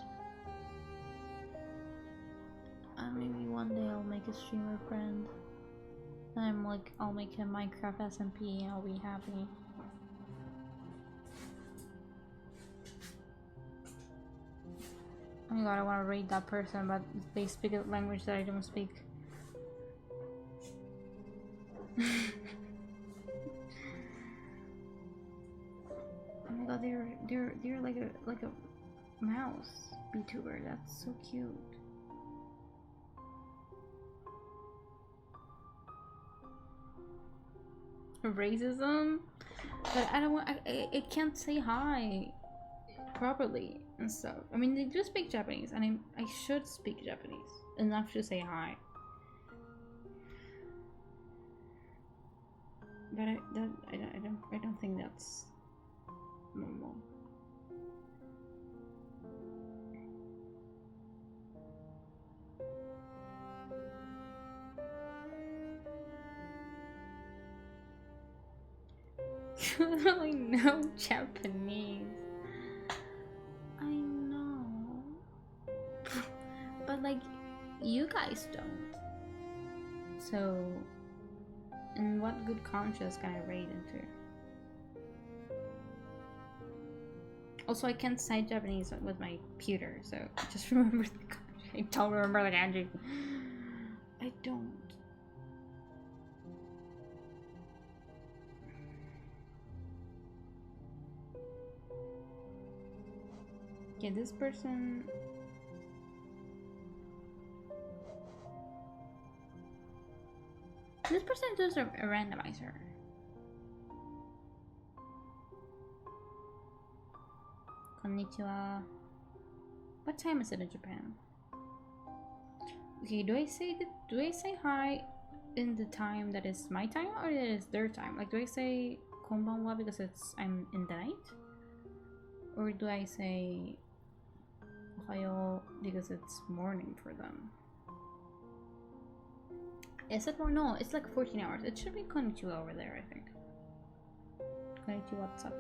S1: Maybe one day I'll make a streamer friend. And I'm like, I'll make him Minecraft SMP and I'll be happy. Oh my god, I want to rate that person, but they speak a language that I don't speak. Oh my god, they're like a mouse VTuber. That's so cute. Racism, but I don't want. I can't say hi properly and stuff. I mean, they do speak Japanese, and I should speak Japanese enough to say hi. But I don't think that's normal. You literally know Japanese. I know. But like, you guys don't. So, in what good conscience can I raid into? Also, I can't cite Japanese with my computer, so just remember the kanji. I don't remember the kanji. I don't. Yeah, this person... This person does a randomizer. Konnichiwa. What time is it in Japan? Okay, do I say hi in the time that is my time or that is their time? Like, do I say konbanwa because I'm in the night? Or do I say ohayo because it's morning for them? Is it more? No, it's like 14 hours. It should be konnichiwa over there, I think. Konnichiwa, what's up?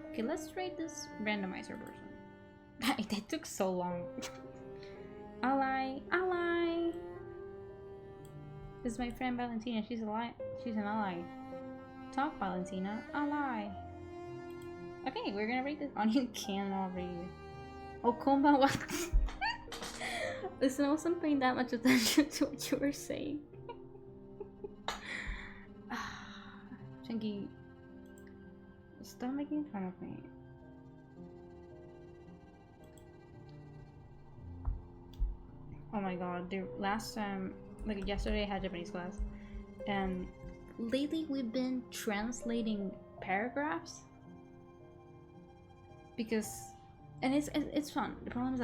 S1: Okay, let's rate this randomizer person. That took so long. Ally. This is my friend Valentina. She's an ally. Talk, Valentina. Ally. Okay, we're gonna rate this. Onion cannot read. Oh, konbanwa. Listen, I wasn't paying that much attention to what you were saying. Chinky, stop making fun of me. Oh my god, the last time, like yesterday I had Japanese class, and lately we've been translating paragraphs because, and it's fun. The problem is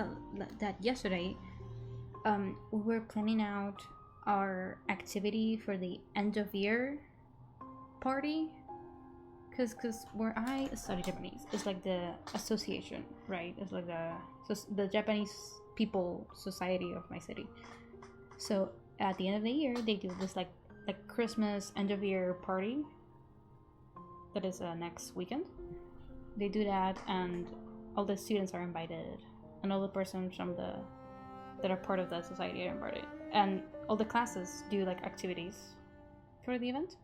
S1: that yesterday we were planning out our activity for the end of year party, because where I study Japanese, it's like the association, right? It's like the Japanese people society of my city. So at the end of the year they do this like Christmas end of year party that is next weekend. They do that and all the students are invited and all the persons from that are part of the society are invited, and all the classes do like activities for the event.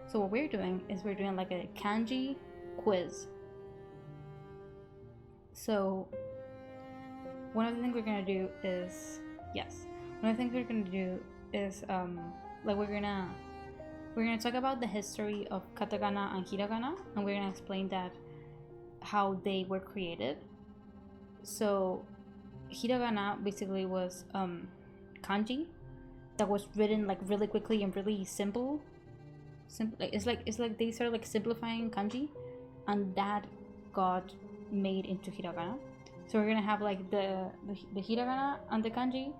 S1: So what we're doing is we're doing like a kanji quiz. So one of the things we're gonna do is like we're gonna talk about the history of katakana and hiragana, and we're gonna explain that how they were created. So hiragana basically was kanji that was written like really quickly and really simple. It's like they started like simplifying kanji, and that got made into hiragana. So we're gonna have like the hiragana and the kanji,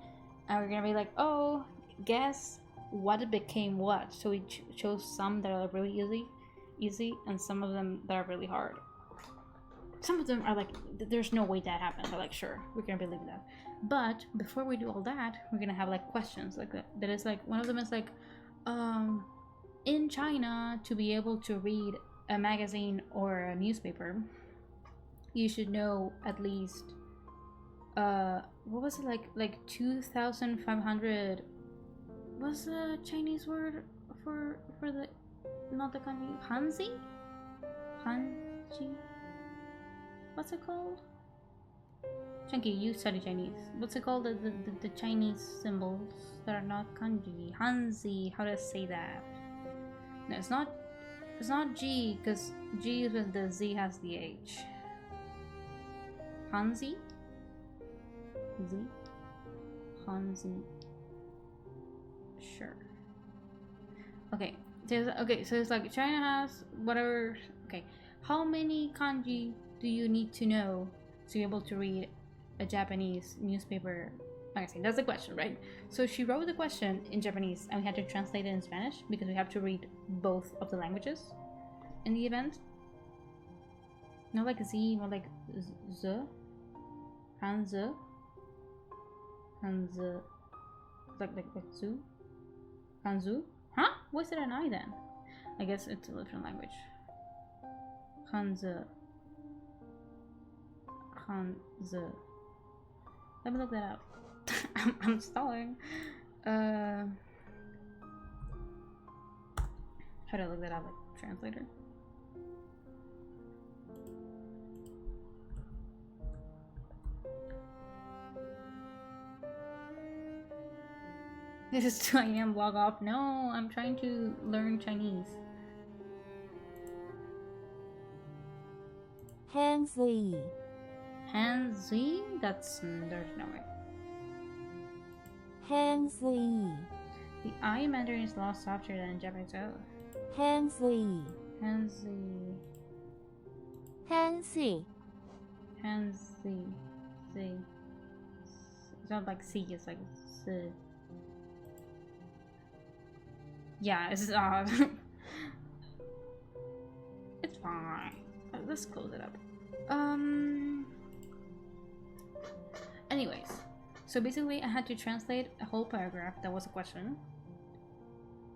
S1: and we're gonna be like, oh, guess what became what. So we chose some that are really easy, and some of them that are really hard. Some of them are like, there's no way that happened. They're like, sure, we're gonna believe that. But before we do all that, we're gonna have like questions like that is like, one of them is like, in China, to be able to read a magazine or a newspaper, you should know at least what was it, like 2,500, what's the Chinese word for the, not the kanji, Hanji, what's it called? Chunky, you study Chinese. What's it called? The Chinese symbols that are not kanji. Hanzi. How do I say that? No, it's not. It's not G, because G is when the Z has the H. Hanzi. Z. Hanzi. Sure. Okay. So it's like China has whatever. Okay. How many kanji do you need to know to be able to read a Japanese newspaper magazine? That's the question, right? So she wrote the question in Japanese and we had to translate it in Spanish because we have to read both of the languages in the event. Not like Z, more like Z. Hanzi. Hanzi. Like Zu. Hanzu? Huh? What's it an I then? I guess it's a different language. Hanzi. Hanzi. Let me look that up. I'm stalling. How do I look that up? Like translator? This is 2 a.m. log off. No, I'm trying to learn Chinese.
S6: Hanzi.
S1: Hanzi? There's no way.
S6: Hanzi.
S1: The I in Mandarin is a lot softer than Japanese. Oh.
S6: Hanzi.
S1: Hanzi.
S6: Hanzi.
S1: Hanzi. Z. It's not like C, it's like Z. Yeah, it's it's fine. Let's close it up. Anyways, so basically I had to translate a whole paragraph that was a question,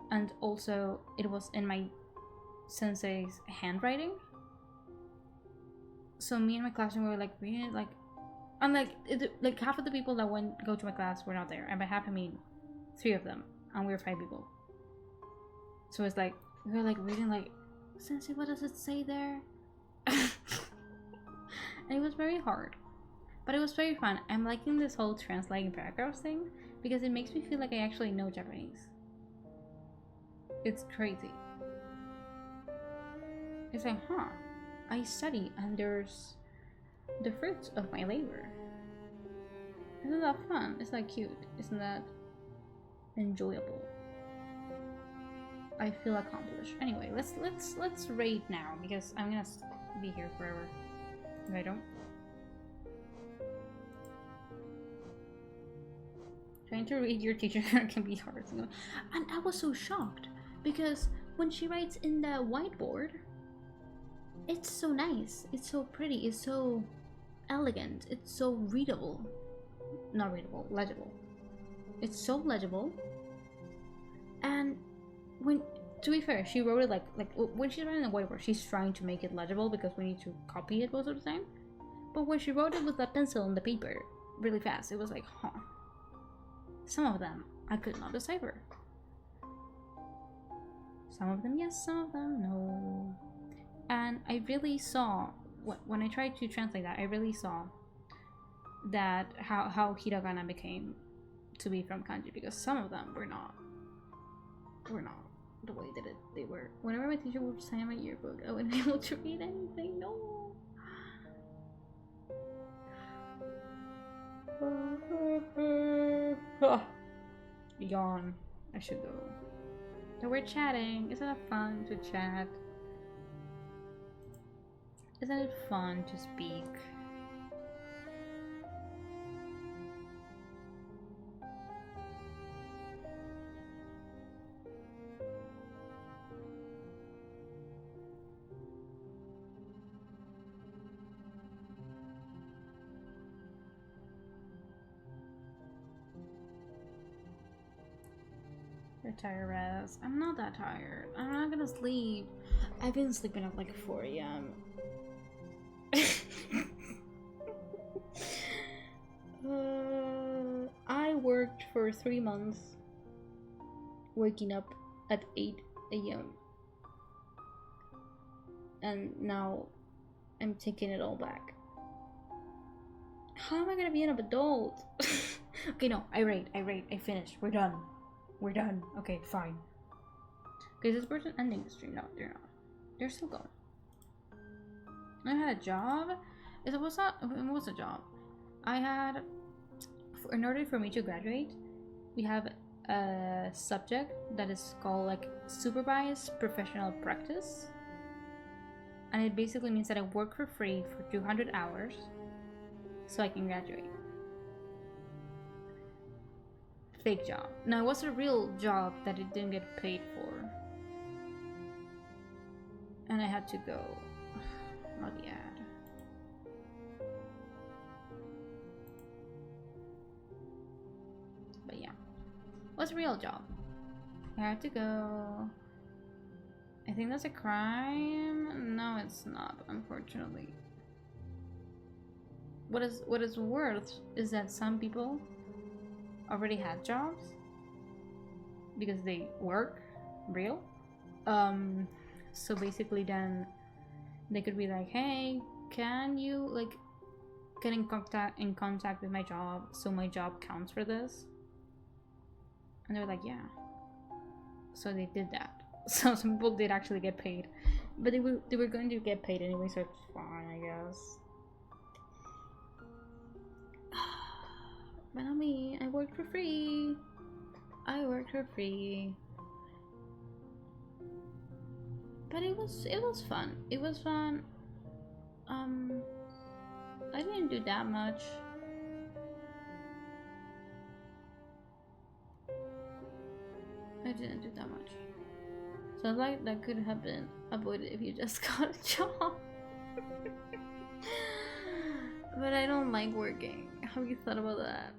S1: and also it was in my sensei's handwriting. So me and my classroom were like reading it, like, and like half of the people that go to my class were not there, and by half I mean 3 of them, and we were 5 people. So it's like we were like reading like, Sensei, what does it say there? And it was very hard, but it was very fun. I'm liking this whole translating paragraphs thing because it makes me feel like I actually know Japanese. It's crazy. It's like, huh, I study and there's the fruits of my labor. Isn't that fun? Isn't that cute? Isn't that enjoyable? I feel accomplished. Anyway, let's raid now because I'm gonna be here forever if I don't. Trying to read your teacher can be hard. And I was so shocked because when she writes in the whiteboard, it's so nice, it's so pretty, it's so elegant, it's so readable. Not readable, legible. It's so legible. And when, to be fair, she wrote it like when she's writing the whiteboard, she's trying to make it legible because we need to copy it most of the time. But when she wrote it with a pencil on the paper really fast, it was like, huh. Some of them I could not decipher. Some of them yes, some of them no. And I really saw, when I tried to translate that, I really saw that how hiragana became to be from kanji, because some of them were not the way that they were. Whenever my teacher would sign my yearbook, I wouldn't be able to read anything. No. Yawn. I should go. So we're chatting. Isn't it fun to chat? Isn't it fun to speak? Retire rest. I'm not that tired. I'm not gonna sleep. I've been sleeping at like 4 a.m. for 3 months, waking up at 8 a.m. And now I'm taking it all back. How am I gonna be an adult? Okay, no, I finished. We're done. Okay, fine. Okay, this person ending the stream. No, they're not. They're still going. I had a job. It was a job. I had, in order for me to graduate, we have a subject that is called like supervised professional practice, and it basically means that I work for free for 200 hours so I can graduate. Fake job. No, it was a real job that it didn't get paid for, and I had to go. Not the ad. But yeah, it was a real job. I had to go. I think that's a crime. No, it's not, unfortunately. What is worth is that some people already had jobs because they work real. So basically then they could be like, hey, can you like get in contact with my job so my job counts for this? And they're like, yeah. So they did that. So some people did actually get paid, but they were going to get paid anyway, so it's fine, I guess. But not me. I worked for free. But it was fun. It was fun. I didn't do that much. So like that could have been avoided if you just got a job. But I don't like working. Have you thought about that?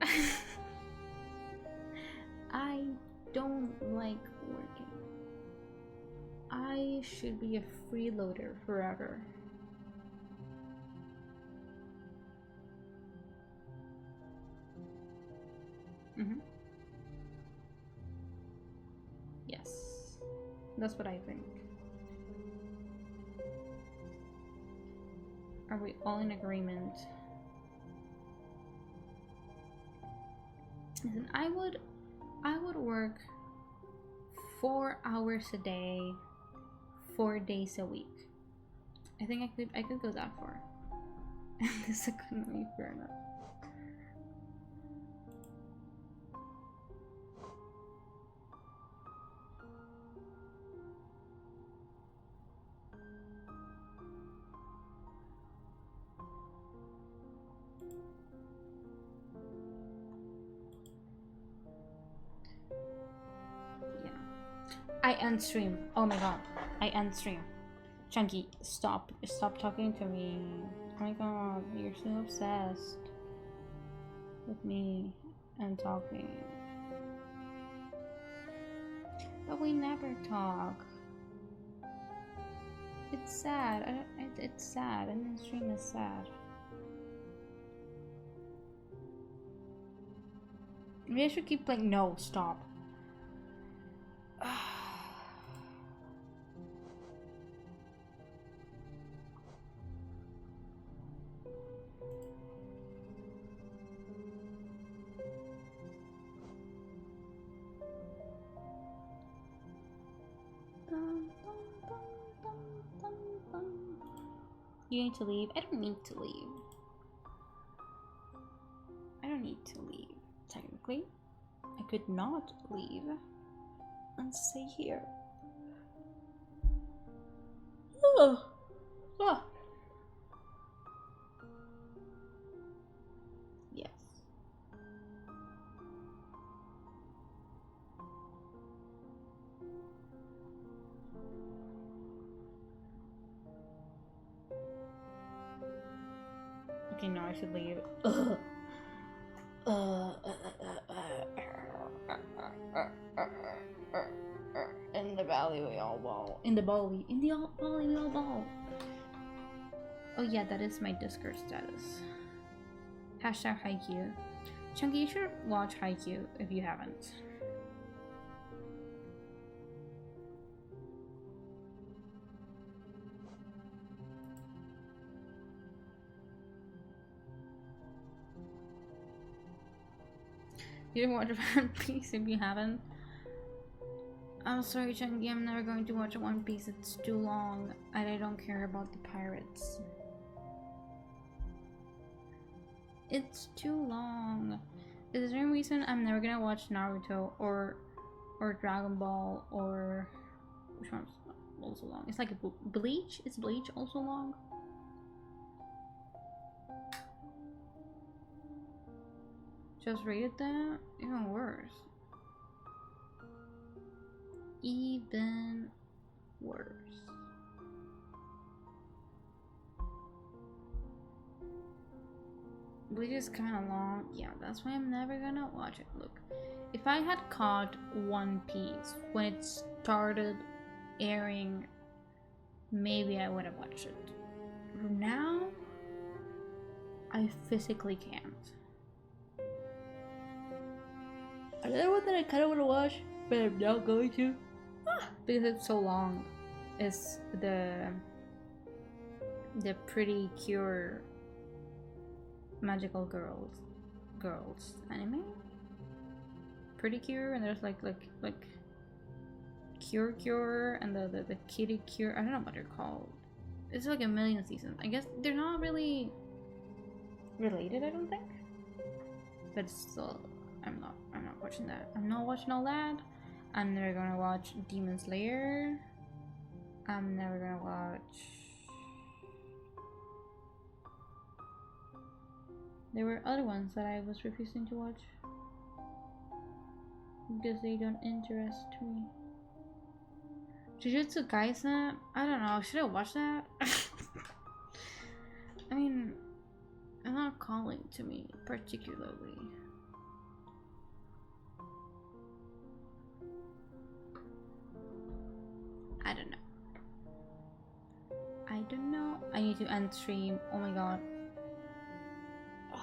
S1: I don't like working. I should be a freeloader forever. Yes, that's what I think. Are we all in agreement? Listen, I would work 4 hours a day, 4 days a week. I think I could go that far. And this couldn't be fair enough. I end stream. Oh my god. I end stream. Chunky, stop talking to me. Oh my god, you're so obsessed with me and talking. But we never talk. It's sad. It's sad. And the stream is sad. Maybe I should keep playing. No, stop. You need to leave? I don't need to leave. I don't need to leave, technically. I could not leave and stay here. Oh. Oh. Yes. Okay, no, I should leave. In the valley we all ball. In the valley we all ball. Oh yeah, that is my Discord status. Hashtag haiku. Chunky, you should watch Haikyuu if you haven't. You should watch One Piece if you haven't. I'm sorry, Chunky, I'm never going to watch One Piece. It's too long, and I don't care about the pirates. It's too long. Is there any reason I'm never gonna watch Naruto or Dragon Ball or which one's also long? It's like Bleach. Is Bleach also long? Just rated that? Even worse. Even worse. Bleach is kind of long. Yeah, that's why I'm never gonna watch it. Look, if I had caught One Piece when it started airing, maybe I would have watched it. Now, I physically can't. Another one that I kind of want to watch, but I'm not going to, because it's so long, is the Pretty Cure Magical Girls anime. Pretty Cure, and there's like Cure and the Kitty Cure. I don't know what they're called. It's like a million seasons. I guess they're not really related, I don't think. But still, I'm not watching that. I'm not watching all that. I'm never gonna watch Demon Slayer. I'm never gonna watch. There were other ones that I was refusing to watch because they don't interest me. Jujutsu Kaisen? I don't know. Should I watch that? I mean, it's not calling to me particularly. I don't know. I don't know. I need to end stream. Oh my god. Oh,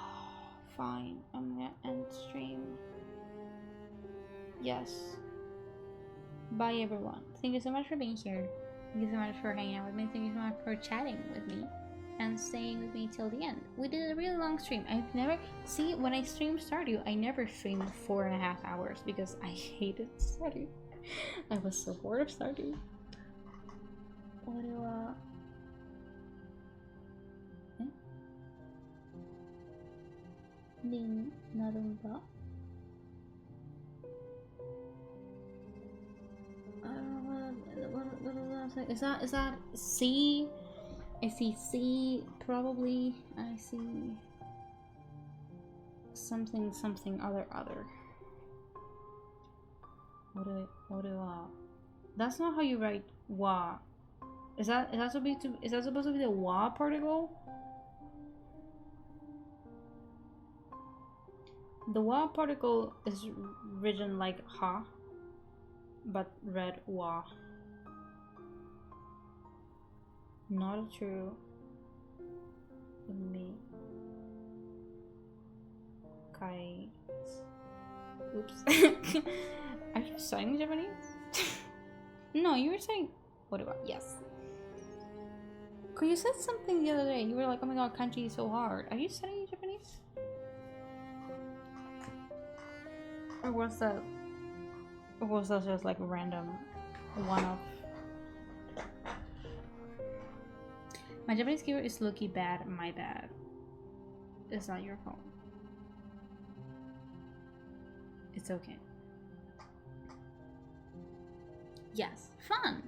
S1: fine. I'm gonna end stream. Yes. Bye everyone. Thank you so much for being here. Thank you so much for hanging out with me. Thank you so much for chatting with me and staying with me till the end. We did a really long stream. I've never see when I stream Stardew, I never streamed 4.5 hours because I hated Stardew. I was so bored of Stardew. What do 나름바? I don't know what was I saying? Is that C? I see C probably. I see something other. What do that's not how you write wa. Is that supposed to be the wa particle? The wa particle is written like ha, but read wa. Not true. Me. Kai. Oops. Are you studying Japanese? No, you were saying. What about yes? Cause you said something the other day. You were like, "Oh my god, kanji is so hard." Are you studying Japanese? Or was that just like random one-off? My Japanese keyboard is looking bad. My bad. It's not your fault. It's okay. Yes, fun.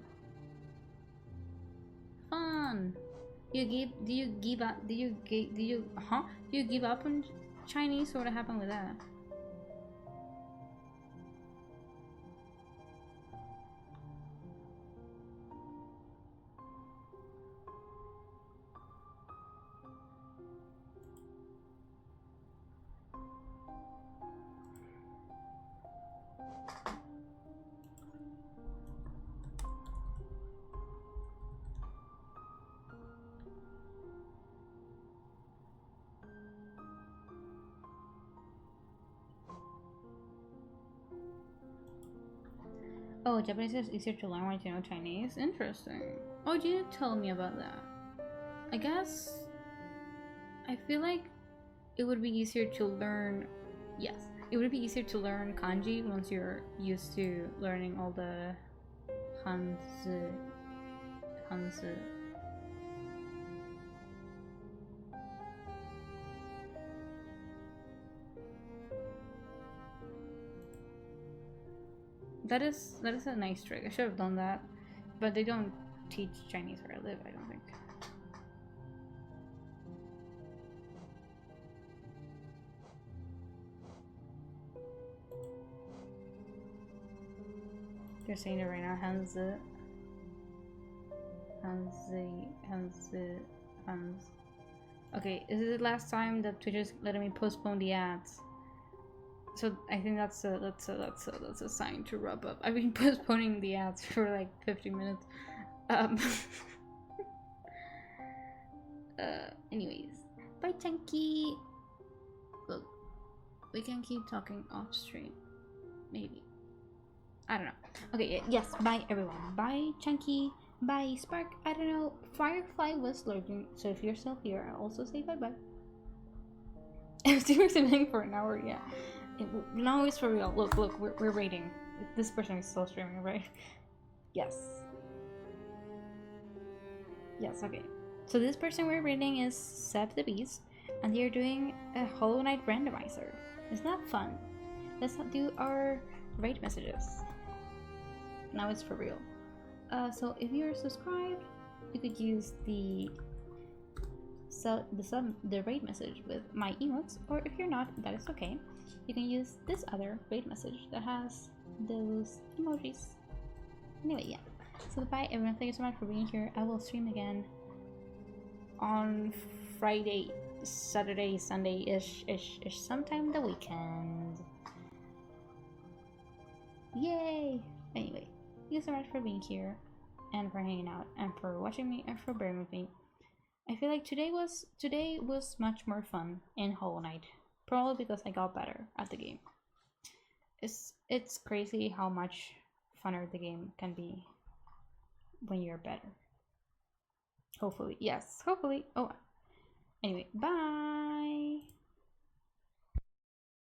S1: Fun. Do you give up on Chinese, or what happened with that? Oh, Japanese is easier to learn once you know Chinese? Interesting. Oh, you didn't tell me about that. I guess... I feel like it would be easier to learn... Yes, it would be easier to learn kanji once you're used to learning all the Hanzi... Hanzi... That is a nice trick. I should have done that, but they don't teach Chinese where I live, I don't think. They're saying it right now. Hanzi. Okay, is it the last time that Twitch is letting me postpone the ads? So I think that's a sign to wrap up. I've been postponing the ads for like 50 minutes. Anyways, bye Chunky. Look, we can keep talking off stream, maybe. I don't know. Okay, yes. Bye everyone. Bye Chunky. Bye Spark. I don't know. Firefly was lurking, so if you're still here, I'll also say bye bye. I'm still streaming for an hour. Yeah. No, it's for real. Look, we're rating. This person is still streaming, right? Yes. Yes, okay. So this person we're rating is Seb the Beast, and they're doing a Hollow Knight randomizer. Isn't that fun? Let's not do our rate messages. Now it's for real. So if you're subscribed, you could use the rate message with my emotes, or if you're not, that is okay. You can use this other rate message that has those emojis. Anyway, yeah. So bye everyone, thank you so much for being here. I will stream again on Friday, Saturday, Sunday-ish, sometime the weekend. Yay! Anyway, thank you so much for being here, and for hanging out, and for watching me, and for bearing with me. I feel like today was much more fun in Hollow Knight. Probably because I got better at the game. It's crazy how much funner the game can be when you're better. Hopefully, yes, hopefully. Oh, anyway, bye.